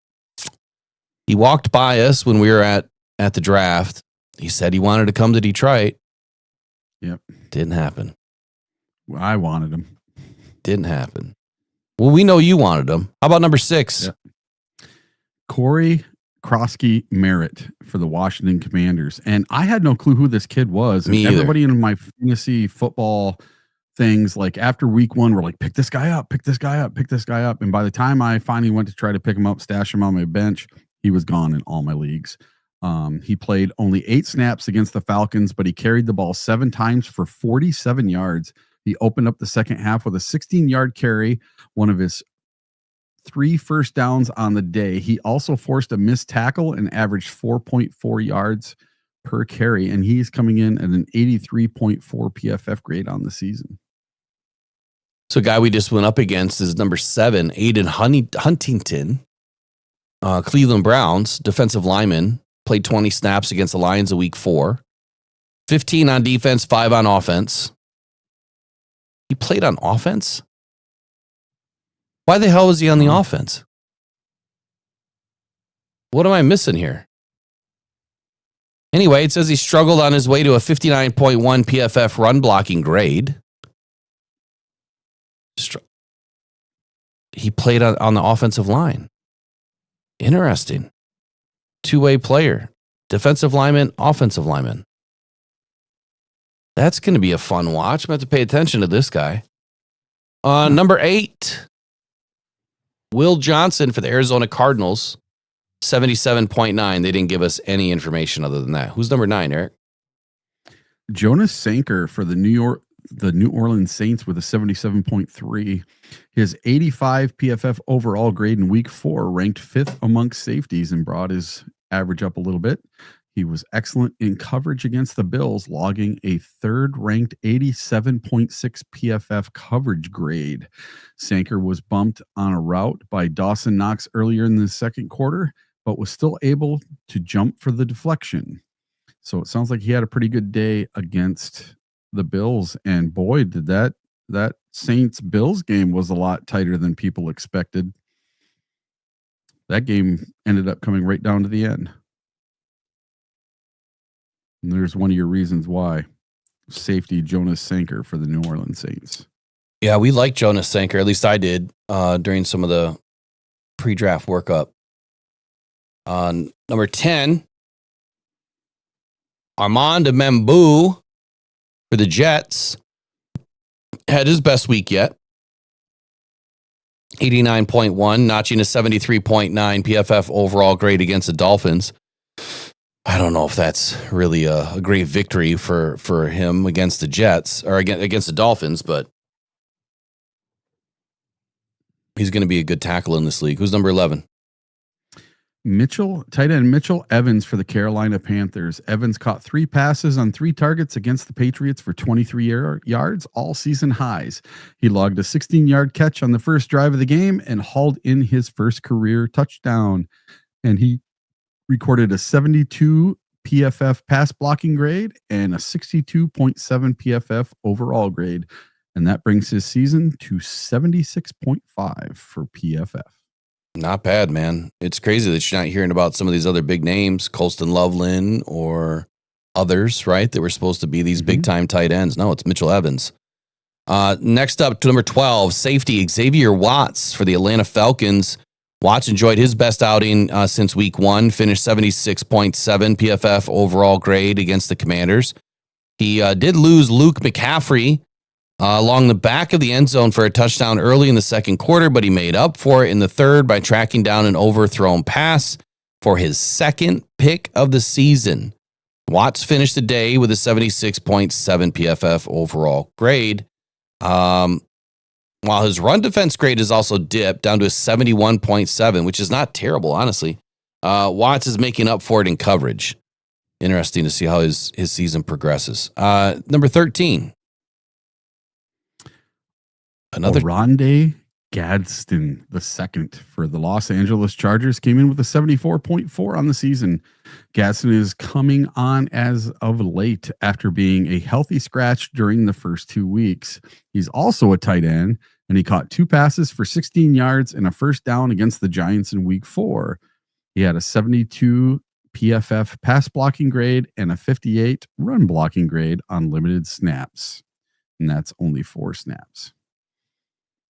He walked by us when we were at the draft. He said he wanted to come to Detroit. Yep. Didn't happen. I wanted him. Didn't happen. Well, we know you wanted him. How about number 6? Yep. Corey Krosky Merritt for the Washington Commanders. And I had no clue who this kid was. Me and either. Everybody in my fantasy football things, like after week 1, were like, pick this guy up, pick this guy up, pick this guy up. And by the time I finally went to try to pick him up, stash him on my bench, he was gone in all my leagues. He played only 8 snaps against the Falcons, but he carried the ball 7 times for 47 yards. He opened up the second half with a 16-yard carry, one of his 3 first downs on the day. He also forced a missed tackle and averaged 4.4 yards per carry, and he's coming in at an 83.4 PFF grade on the season. So, a guy we just went up against is number 7, Aiden Hutchinson, Cleveland Browns, defensive lineman, played 20 snaps against the Lions in week 4, 15 on defense, 5 on offense. He played on offense? Why the hell was he on the offense? What am I missing here? Anyway, it says he struggled on his way to a 59.1 PFF run blocking grade. He played on the offensive line. Interesting. 2-way player. Defensive lineman, offensive lineman. That's going to be a fun watch. I'm going to have to pay attention to this guy. Number 8, Will Johnson for the Arizona Cardinals, 77.9. They didn't give us any information other than that. Who's number 9, Eric? Jonas Sanker for the New Orleans Saints with a 77.3. His 85 PFF overall grade in week 4 ranked 5th amongst safeties and brought his average up a little bit. He was excellent in coverage against the Bills, logging a 3rd-ranked 87.6 PFF coverage grade. Sanker was bumped on a route by Dawson Knox earlier in the second quarter, but was still able to jump for the deflection. So it sounds like he had a pretty good day against the Bills. And boy, did that Saints-Bills game was a lot tighter than people expected. That game ended up coming right down to the end. And there's one of your reasons why. Safety Jonas Sanker for the New Orleans Saints. Yeah, we like Jonas Sanker. At least I did during some of the pre-draft workup. Number 10, Armand Membou for the Jets. Had his best week yet. 89.1, notching a 73.9 PFF overall grade against the Dolphins. I don't know if that's really a great victory for him against the Jets or against the Dolphins, but he's going to be a good tackle in this league. Who's number 11? Tight end Mitchell Evans for the Carolina Panthers. Evans caught 3 passes on 3 targets against the Patriots for 23 yards, all season highs. He logged a 16-yard catch on the first drive of the game and hauled in his first career touchdown. And he recorded a 72 PFF pass blocking grade and a 62.7 PFF overall grade. And that brings his season to 76.5 for PFF. Not bad, man. It's crazy that you're not hearing about some of these other big names, Colston Loveland or others, right? That were supposed to be these big-time tight ends. No, it's Mitchell Evans. Next up to number 12, safety Xavier Watts for the Atlanta Falcons. Watts enjoyed his best outing since week 1, finished 76.7 PFF overall grade against the Commanders. He did lose Luke McCaffrey along the back of the end zone for a touchdown early in the second quarter, but he made up for it in the third by tracking down an overthrown pass for his second pick of the season. Watts finished the day with a 76.7 PFF overall grade. While his run defense grade is also dipped down to a 71.7, which is not terrible, honestly. Watts is making up for it in coverage. interesting to see how his season progresses. Number 13. Another Rondé Gadsden II for the Los Angeles Chargers came in with a 74.4 on the season. Gadsden is coming on as of late after being a healthy scratch during the first 2 weeks. He's also a tight end, and he caught 2 passes for 16 yards and a first down against the Giants in week 4. He had a 72 PFF pass blocking grade and a 58 run blocking grade on limited snaps. And that's only 4 snaps.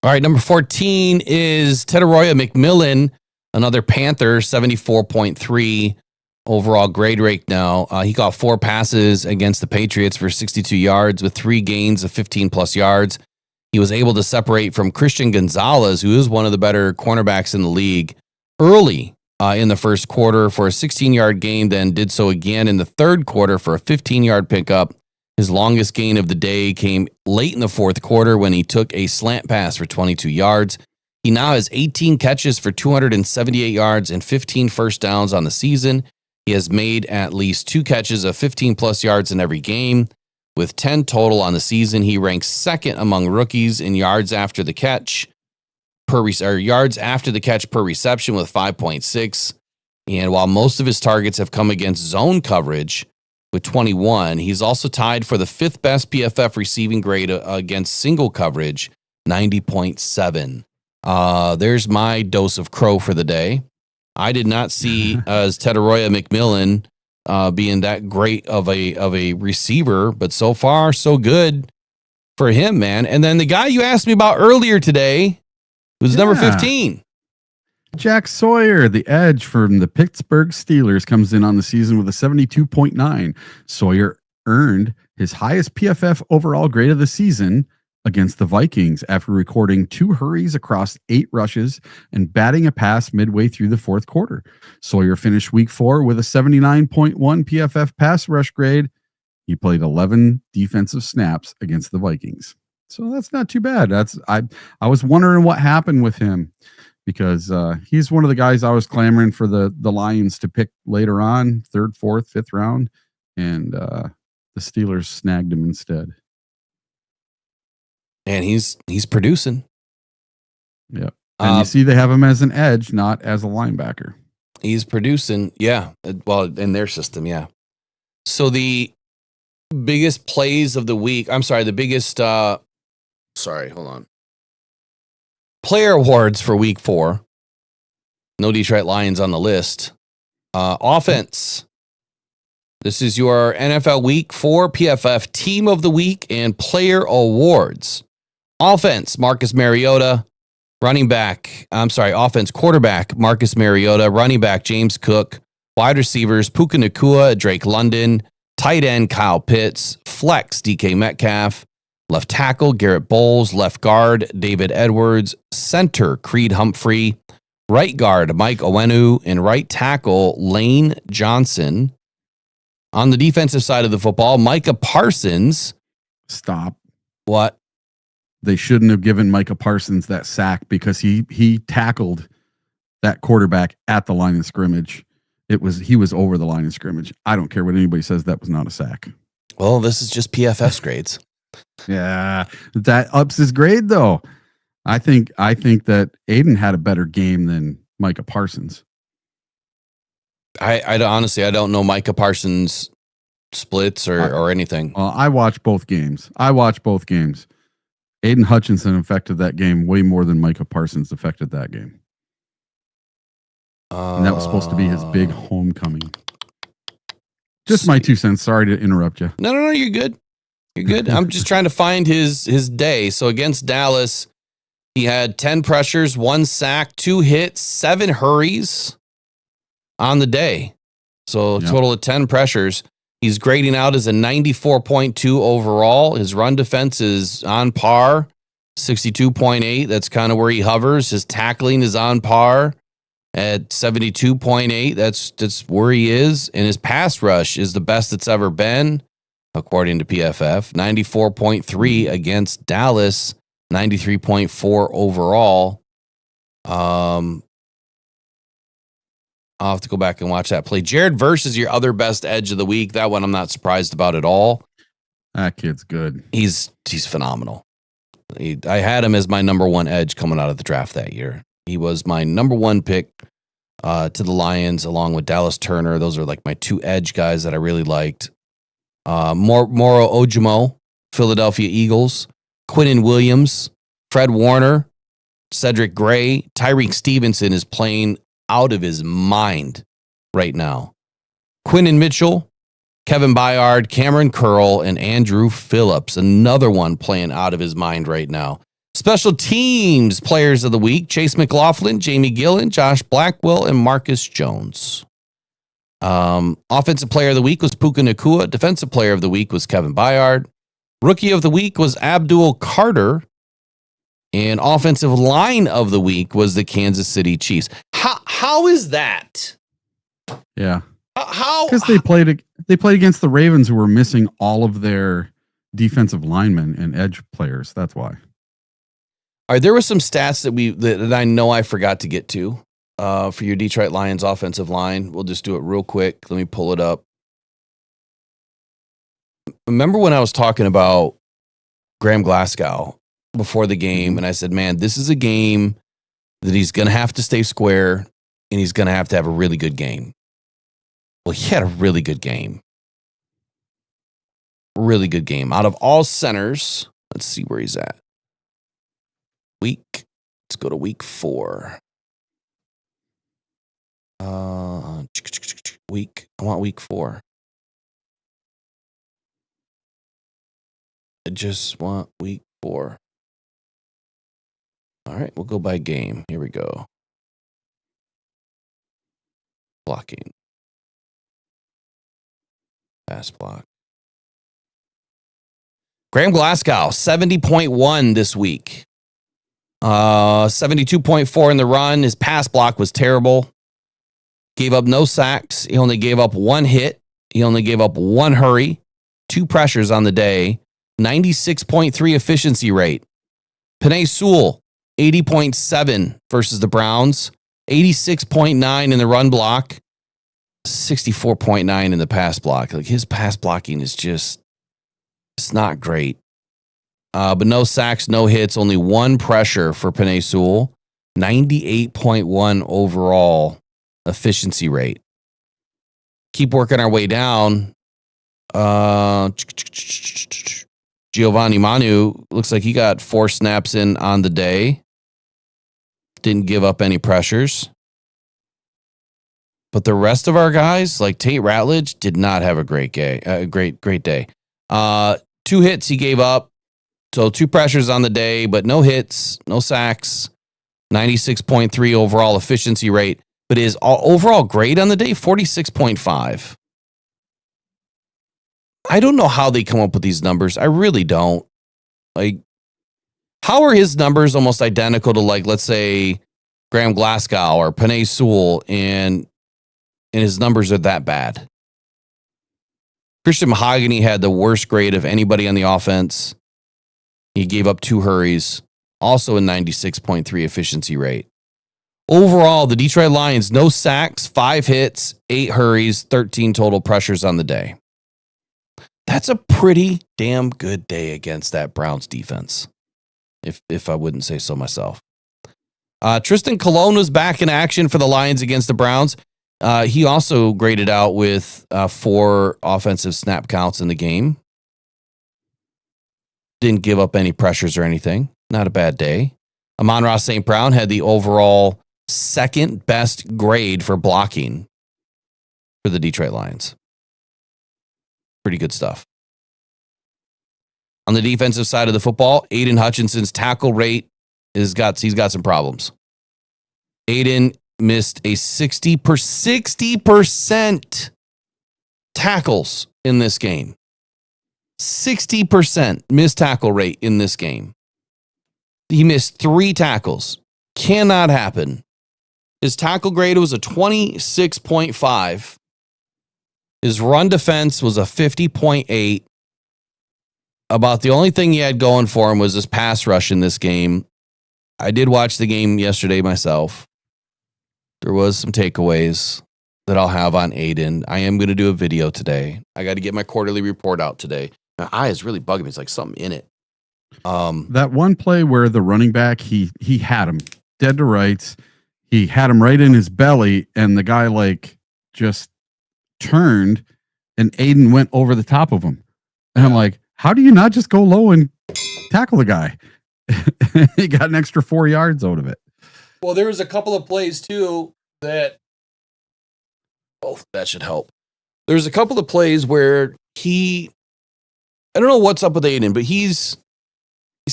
All right, number 14 is Teteroya McMillan, another Panther, 74.3 overall grade rate now. He caught 4 passes against the Patriots for 62 yards with 3 gains of 15-plus yards. He was able to separate from Christian Gonzalez, who is one of the better cornerbacks in the league, early in the first quarter for a 16-yard gain, then did so again in the third quarter for a 15-yard pickup. His longest gain of the day came late in the fourth quarter when he took a slant pass for 22 yards. He now has 18 catches for 278 yards and 15 first downs on the season. He has made at least 2 catches of 15-plus yards in every game. With 10 total on the season, he ranks second among rookies in yards after the catch per reception with 5.6. And while most of his targets have come against zone coverage, with 21, he's also tied for the 5th best PFF receiving grade against single coverage, 90.7. There's my dose of crow for the day. I did not see as Teteroya McMillan being that great of a receiver, but so far so good for him, man. And then the guy you asked me about earlier today was number 15. Jack Sawyer, the edge from the Pittsburgh Steelers, comes in on the season with a 72.9. Sawyer earned his highest PFF overall grade of the season against the Vikings after recording 2 hurries across 8 rushes and batting a pass midway through the fourth quarter. Sawyer finished week 4 with a 79.1 PFF pass rush grade. He played 11 defensive snaps against the Vikings. So that's not too bad. I was wondering what happened with him, because he's one of the guys I was clamoring for the Lions to pick later on, 3rd, 4th, 5th round, and the Steelers snagged him instead. And he's producing. Yep. And you see they have him as an edge, not as a linebacker. He's producing, yeah. Well, in their system, yeah. So the biggest plays of the week, the biggest, hold on. Player awards for week 4. No Detroit Lions on the list. Offense. This is your NFL week 4 PFF team of the week and player awards. Offense, Marcus Mariota. Offense, quarterback, Marcus Mariota. Running back, James Cook. Wide receivers, Puka Nacua, Drake London. Tight end, Kyle Pitts. Flex, DK Metcalf. Left tackle, Garrett Bowles. Left guard, David Edwards. Center, Creed Humphrey. Right guard, Mike Owenu. And right tackle, Lane Johnson. On the defensive side of the football, Micah Parsons. Stop. What? They shouldn't have given Micah Parsons that sack because he tackled that quarterback at the line of scrimmage. He was over the line of scrimmage. I don't care what anybody says, that was not a sack. Well, this is just PFF's grades. Yeah, that ups his grade though. I think that Aiden had a better game than Micah Parsons. I honestly don't know Micah Parsons splits or anything. I watched both games. Aiden Hutchinson affected that game way more than Micah Parsons affected that game. And that was supposed to be his big homecoming. Just my 2 cents. Sorry to interrupt you. No, you're good. You're good. I'm just trying to find his day. So against Dallas, he had 10 pressures, 1 sack, 2 hits, 7 hurries on the day. So a total of 10 pressures. He's grading out as a 94.2 overall. His run defense is on par, 62.8. That's kind of where he hovers. His tackling is on par at 72.8. That's where he is. And his pass rush is the best it's ever been, according to PFF. 94.3 against Dallas, 93.4 overall. I'll have to go back and watch that play. Jared Verse is your other best edge of the week. That one I'm not surprised about at all. That kid's good. He's phenomenal. I had him as my number one edge coming out of the draft that year. He was my number one pick to the Lions, along with Dallas Turner. Those are like my two edge guys that I really liked. Moro Ojomo, Philadelphia Eagles. Quinnen Williams, Fred Warner, Cedric Gray. Tyreek Stevenson is playing out of his mind right now. Quinnen Mitchell, Kevin Byard, Cameron Curl, and Andrew Phillips. Another one playing out of his mind right now. Special teams players of the week: Chase McLaughlin, Jamie Gillen, Josh Blackwell, and Marcus Jones. Offensive player of the week was Puka Nacua. Defensive player of the week was Kevin Byard. Rookie of the week was Abdul Carter. And offensive line of the week was the Kansas City Chiefs. How is that? Yeah. How? Because they played against the Ravens, who were missing all of their defensive linemen and edge players. That's why. All right, there were some stats that I know I forgot to get to for your Detroit Lions offensive line. We'll just do it real quick. Let me pull it up. Remember when I was talking about Graham Glasgow before the game, and I said, man, this is a game that he's going to have to stay square, and he's going to have a really good game. Well, he had a really good game. Really good game. Out of all centers, let's see where he's at. Let's go to week 4. I want week 4. I just want week 4. All right, we'll go by game. Here we go. Blocking. Pass block. Graham Glasgow, 70.1 this week. 72.4 in the run. His pass block was terrible. Gave up no sacks. He only gave up 1 hit. He only gave up 1 hurry. 2 pressures on the day. 96.3 efficiency rate. Penei Sewell, 80.7 versus the Browns. 86.9 in the run block. 64.9 in the pass block. Like, his pass blocking is just, it's not great. But no sacks, no hits, only 1 pressure for Penei Sewell. 98.1 overall efficiency rate. Keep working our way down. Giovanni Manu looks like he got 4 snaps in on the day. Didn't give up any pressures. But the rest of our guys, like Tate Ratledge, did not have a great day. Great day. 2 hits he gave up. So 2 pressures on the day, but no hits, no sacks. 96.3 overall efficiency rate. But his overall grade on the day, 46.5. I don't know how they come up with these numbers. I really don't. Like, how are his numbers almost identical to, like, let's say, Graham Glasgow or Penei Sewell, and his numbers are that bad? Christian Mahogany had the worst grade of anybody on the offense. He gave up 2 hurries, also a 96.3 efficiency rate. Overall, the Detroit Lions, no sacks, 5 hits, 8 hurries, 13 total pressures on the day. That's a pretty damn good day against that Browns defense, if I wouldn't say so myself. Tristan Colon was back in action for the Lions against the Browns. He also graded out with 4 offensive snap counts in the game. Didn't give up any pressures or anything. Not a bad day. Amon-Ra St. Brown had the overall 2nd best grade for blocking for the Detroit Lions. Pretty good stuff. On the defensive side of the football, Aiden Hutchinson's tackle rate he's got some problems. Aiden missed a 60% tackles in this game. 60% missed tackle rate in this game. He missed 3 tackles. Cannot happen. His tackle grade was a 26.5. His run defense was a 50.8. About the only thing he had going for him was his pass rush in this game. I did watch the game yesterday myself. There was some takeaways. that I'll have on Aiden. I am going to do a video today. I got to get my quarterly report out today. My eye is really bugging me. It's like something in it. That one play where the running back, he had him dead to rights. He had him right in his belly, and the guy like just turned, and Aiden went over the top of him. And I'm like, how do you not just go low and tackle the guy? He got an extra 4 yards out of it. Well, there was a couple of plays too that, that should help. There's a couple of plays where I don't know what's up with Aiden, but he's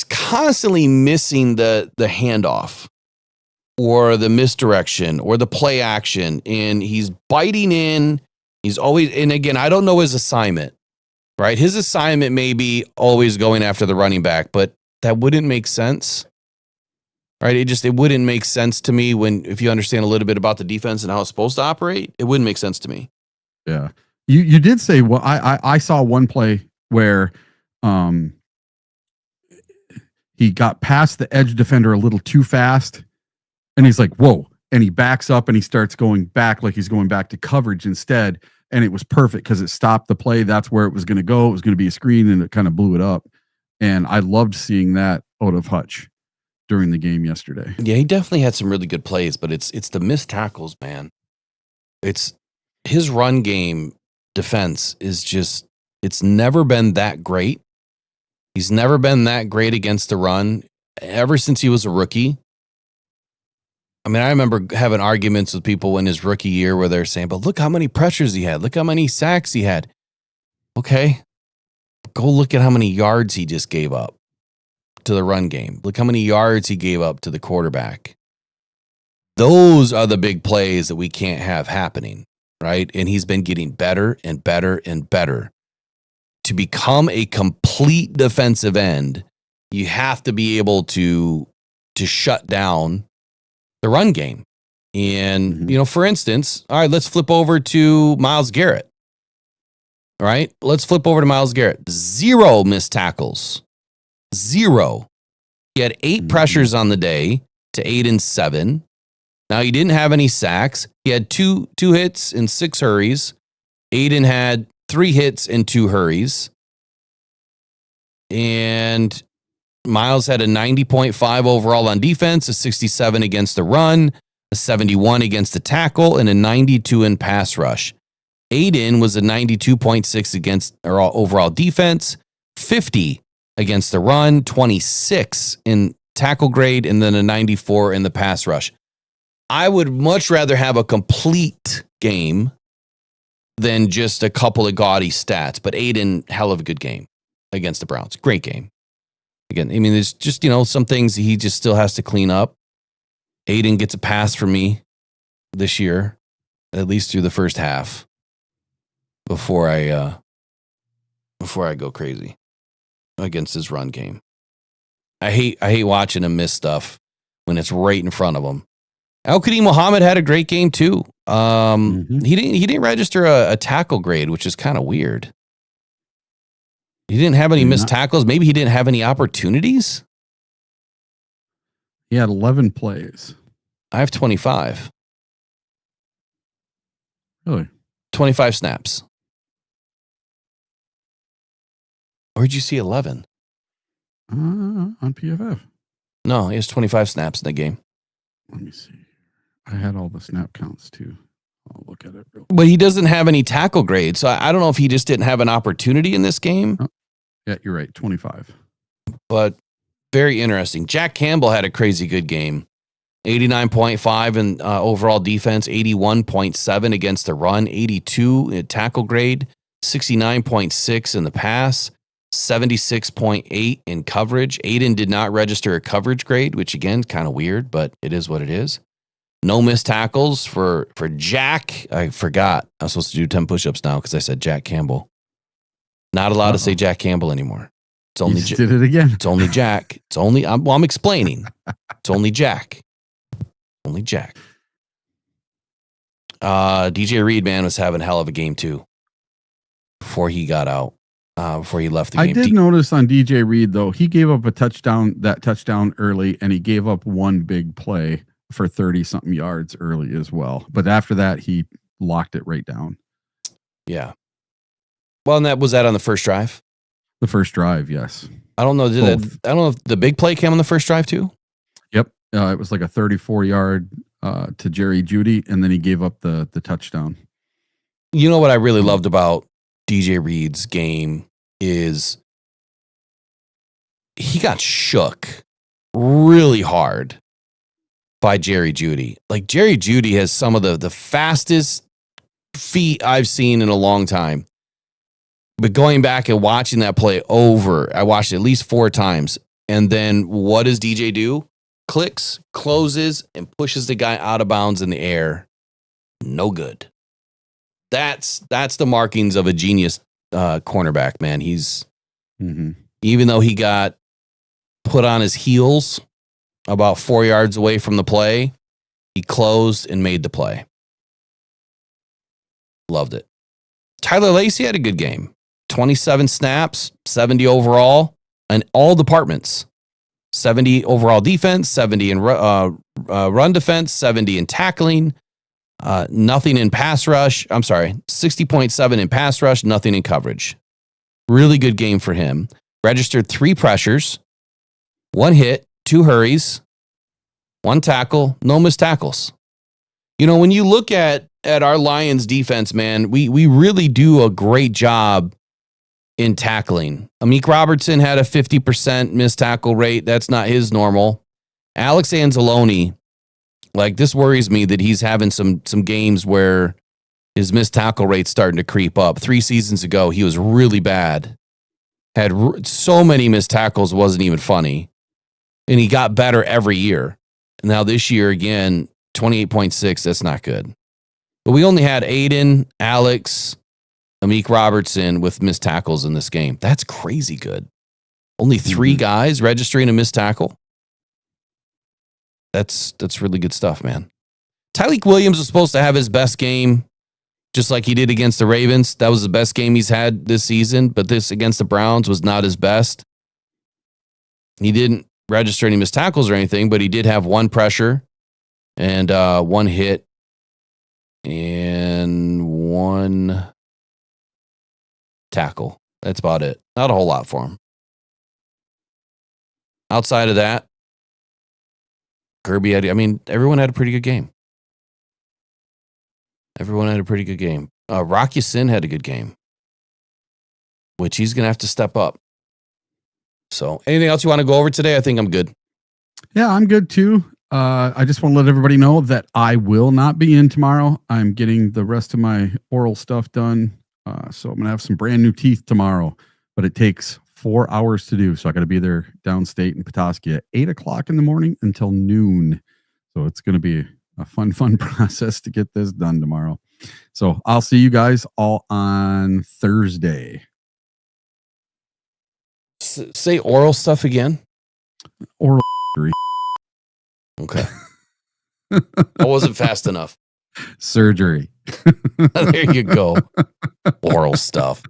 constantly missing the handoff or the misdirection or the play action, and he's biting in. He's always, and again, I don't know his assignment, right? His assignment may be always going after the running back, but that wouldn't make sense, right? It wouldn't make sense to me if you understand a little bit about the defense and how it's supposed to operate. It wouldn't make sense to me. Yeah. You did say, well, I saw one play where he got past the edge defender a little too fast, and he's like, whoa, and he backs up and he starts going back like he's going back to coverage instead, and it was perfect because it stopped the play. That's where it was going to go. It was going to be a screen, and it kind of blew it up, and I loved seeing that out of Hutch during the game yesterday. Yeah, he definitely had some really good plays, but it's the missed tackles, man. It's his run game defense is just, it's never been that great. He's never been that great against the run ever since he was a rookie. I mean, I remember having arguments with people in his rookie year where they're saying, but look how many pressures he had. Look how many sacks he had. Okay. Go look at how many yards he just gave up to the run game. Look how many yards he gave up to the quarterback. Those are the big plays that we can't have happening, right? And he's been getting better and better and better. To become a complete defensive end, you have to be able to shut down the run game. And, for instance, all right, let's flip over to Myles Garrett. All right, let's flip over to Myles Garrett. 0 missed tackles. 0. He had 8 pressures on the day to Aiden's 7. Now, he didn't have any sacks. He had two hits and 6 hurries. Aiden had 3 hits and 2 hurries. And Myles had a 90.5 overall on defense, a 67 against the run, a 71 against the tackle, and a 92 in pass rush. Aiden was a 92.6 against overall defense, 50 against the run, 26 in tackle grade, and then a 94 in the pass rush. I would much rather have a complete game than just a couple of gaudy stats, but Aiden, hell of a good game against the Browns. Great game. Again, I mean, there's just, some things he just still has to clean up. Aiden gets a pass from me this year, at least through the first half, before I go crazy against his run game. I hate watching him miss stuff when it's right in front of him. Al-Qadim Muhammad had a great game too. He didn't register a tackle grade, which is kind of weird. He didn't have any missed tackles. Maybe he didn't have any opportunities. He had 11 plays. I have 25. Really? 25 snaps. Where'd you see 11? On PFF. No, he has 25 snaps in the game. Let me see. I had all the snap counts too. I'll look at it real quick. But he doesn't have any tackle grade, so I don't know if he just didn't have an opportunity in this game. Oh, yeah, you're right. 25. But very interesting. Jack Campbell had a crazy good game. 89.5 in overall defense, 81.7 against the run, 82 in tackle grade, 69.6 in the pass, 76.8 in coverage. Aiden did not register a coverage grade, which again, kind of weird, but it is what it is. No missed tackles for Jack. I forgot. I was supposed to do 10 push-ups now because I said Jack Campbell. Not allowed to say Jack Campbell anymore. It's only did it again. It's only Jack. It's only I'm explaining. It's only Jack. Only Jack. DJ Reed, man, was having a hell of a game too. Before he got out. Before he left the game. I did notice on DJ Reed though, he gave up that touchdown early, and he gave up one big play for 30 something yards early as well. But after that, he locked it right down. Yeah. Well, and was that on the first drive? The first drive, yes. I don't know. I don't know if the big play came on the first drive too. Yep. It was like a 34-yard to Jerry Jeudy, and then he gave up the touchdown. You know what I really loved about DJ Reed's game is he got shook really hard by Jerry Jeudy. Like Jerry Jeudy has some of the fastest feet I've seen in a long time. But going back and watching that play over, I watched it at least 4 times. And then what does DJ do? Clicks, closes, and pushes the guy out of bounds in the air. No good. That's the markings of a genius cornerback, man. He's even though he got put on his heels about 4 yards away from the play, he closed and made the play. Loved it. Tyler Lacey had a good game. 27 snaps, 70 overall, in all departments. 70 overall defense, 70 in run defense, 70 in tackling, nothing in pass rush. I'm sorry, 60.7 in pass rush, nothing in coverage. Really good game for him. Registered 3 pressures, 1 hit, 2 hurries, 1 tackle, no missed tackles. You know, when you look at our Lions defense, man, we really do a great job in tackling. Amik Robertson had a 50% missed tackle rate. That's not his normal. Alex Anzalone, like this worries me that he's having some games where his missed tackle rate's starting to creep up. 3 seasons ago, he was really bad. Had so many missed tackles, wasn't even funny. And he got better every year. Now this year, again, 28.6, that's not good. But we only had Aiden, Alex, Amik Robertson with missed tackles in this game. That's crazy good. Only 3 guys registering a missed tackle. That's really good stuff, man. Tyreek Williams was supposed to have his best game, just like he did against the Ravens. That was the best game he's had this season, but this against the Browns was not his best. He didn't register any missed tackles or anything, but he did have 1 pressure and 1 hit and 1 tackle. That's about it. Not a whole lot for him. Outside of that, Kirby everyone had a pretty good game. Everyone had a pretty good game. Rock Ya-Sin had a good game, which he's going to have to step up. So anything else you want to go over today? I think I'm good. Yeah, I'm good too. I just want to let everybody know that I will not be in tomorrow. I'm getting the rest of my oral stuff done. So I'm going to have some brand new teeth tomorrow, but it takes 4 hours to do. So I got to be there downstate in Petoskey at 8 o'clock in the morning until noon. So it's going to be a fun process to get this done tomorrow. So I'll see you guys all on Thursday. Say oral stuff again. Oral. Okay. I wasn't fast enough. Surgery. There you go. Oral stuff.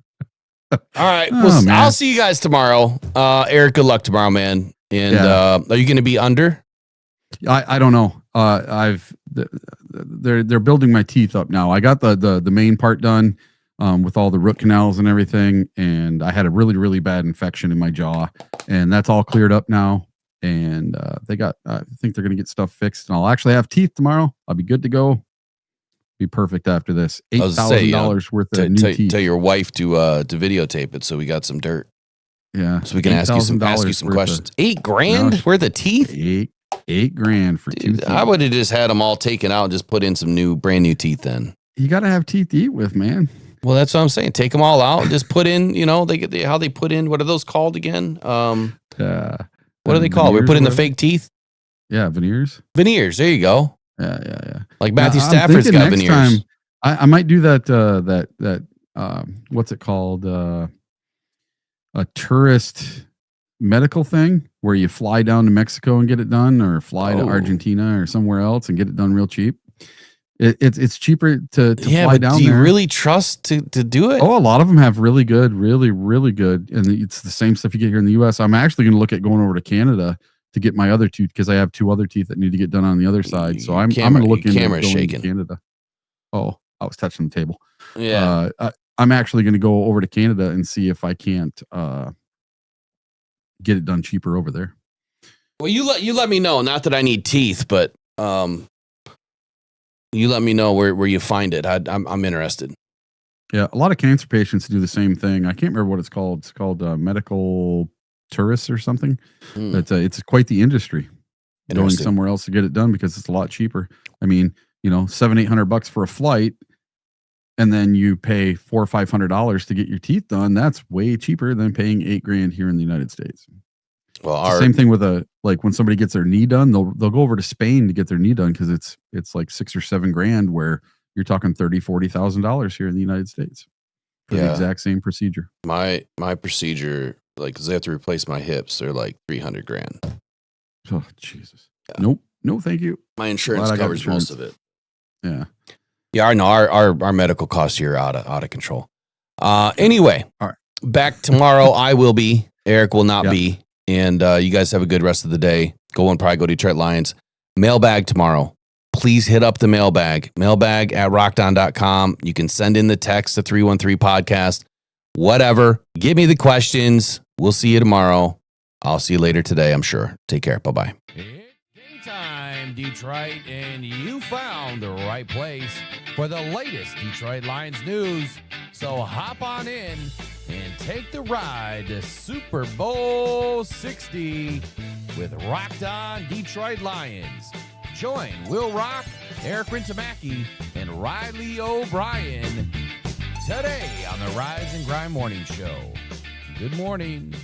All right. Well, I'll see you guys tomorrow. Eric, good luck tomorrow, man. And are you going to be under? I don't know. They're building my teeth up now. I got the main part done with all the root canals and everything, and I had a really, really bad infection in my jaw, and that's all cleared up now. And I think they're going to get stuff fixed, and I'll actually have teeth tomorrow. I'll be good to go. Be perfect after this. $8,000 worth of new teeth. Tell your wife to videotape it so we got some dirt. Yeah, so we can ask you some questions. $8,000 worth of teeth. $8,000 for 2 teeth. I would have just had them all taken out and just put in some brand new teeth. Then you got to have teeth to eat with, man. Well, that's what I'm saying. Take them all out and just put in. You know, how they put in. What are those called again? What are they called? We put in the fake teeth. Yeah, veneers. Veneers. There you go. Yeah. Like Matthew Stafford's got veneers. Time, I might do that. What's it called? A tourist medical thing where you fly down to Mexico and get it done, or fly to Argentina or somewhere else and get it done real cheap. It's cheaper to fly down there. Do you really trust to do it? Oh, a lot of them have really good, and it's the same stuff you get here in the U.S. I'm actually going to look at going over to Canada to get my other tooth, because I have 2 other teeth that need to get done on the other side. So I'm going to look into going to Canada. Oh, I was touching the table. Yeah. I'm actually going to go over to Canada and see if I can't get it done cheaper over there. Well, you let me know. Not that I need teeth, but you let me know where you find it. I'm interested. Yeah, a lot of cancer patients do the same thing. I can't remember what it's called. It's called medical tourists or something. But it's quite the industry. Going somewhere else to get it done because it's a lot cheaper. I mean, $700-800 for a flight, and then you pay $400 or $500 to get your teeth done. That's way cheaper than paying $8,000 here in the United States. Well, same thing with when somebody gets their knee done, they'll go over to Spain to get their knee done because it's like $6,000 or $7,000, where you're talking $30,000-$40,000 here in the United States for the exact same procedure. My procedure, because they have to replace my hips, they're like $300,000. Oh, Jesus. Yeah. Nope. No, thank you. My insurance covers most of it. Yeah. Yeah, I know our medical costs here are out of control. Anyway, all right. Back tomorrow. I will be. Eric will not be. And you guys have a good rest of the day. Go Detroit Lions. Mailbag tomorrow. Please hit up the mailbag. Mailbag@rockdown.com. You can send in the text to 313-podcast. Whatever. Give me the questions. We'll see you tomorrow. I'll see you later today, I'm sure. Take care. Bye-bye. It's game time, Detroit, and you found the right place for the latest Detroit Lions news. So hop on in and take the ride to Super Bowl 60 with Rocked On Detroit Lions. Join Will Rock, Eric Rintamaki, and Riley O'Brien today on the Rise and Grind Morning Show. Good morning.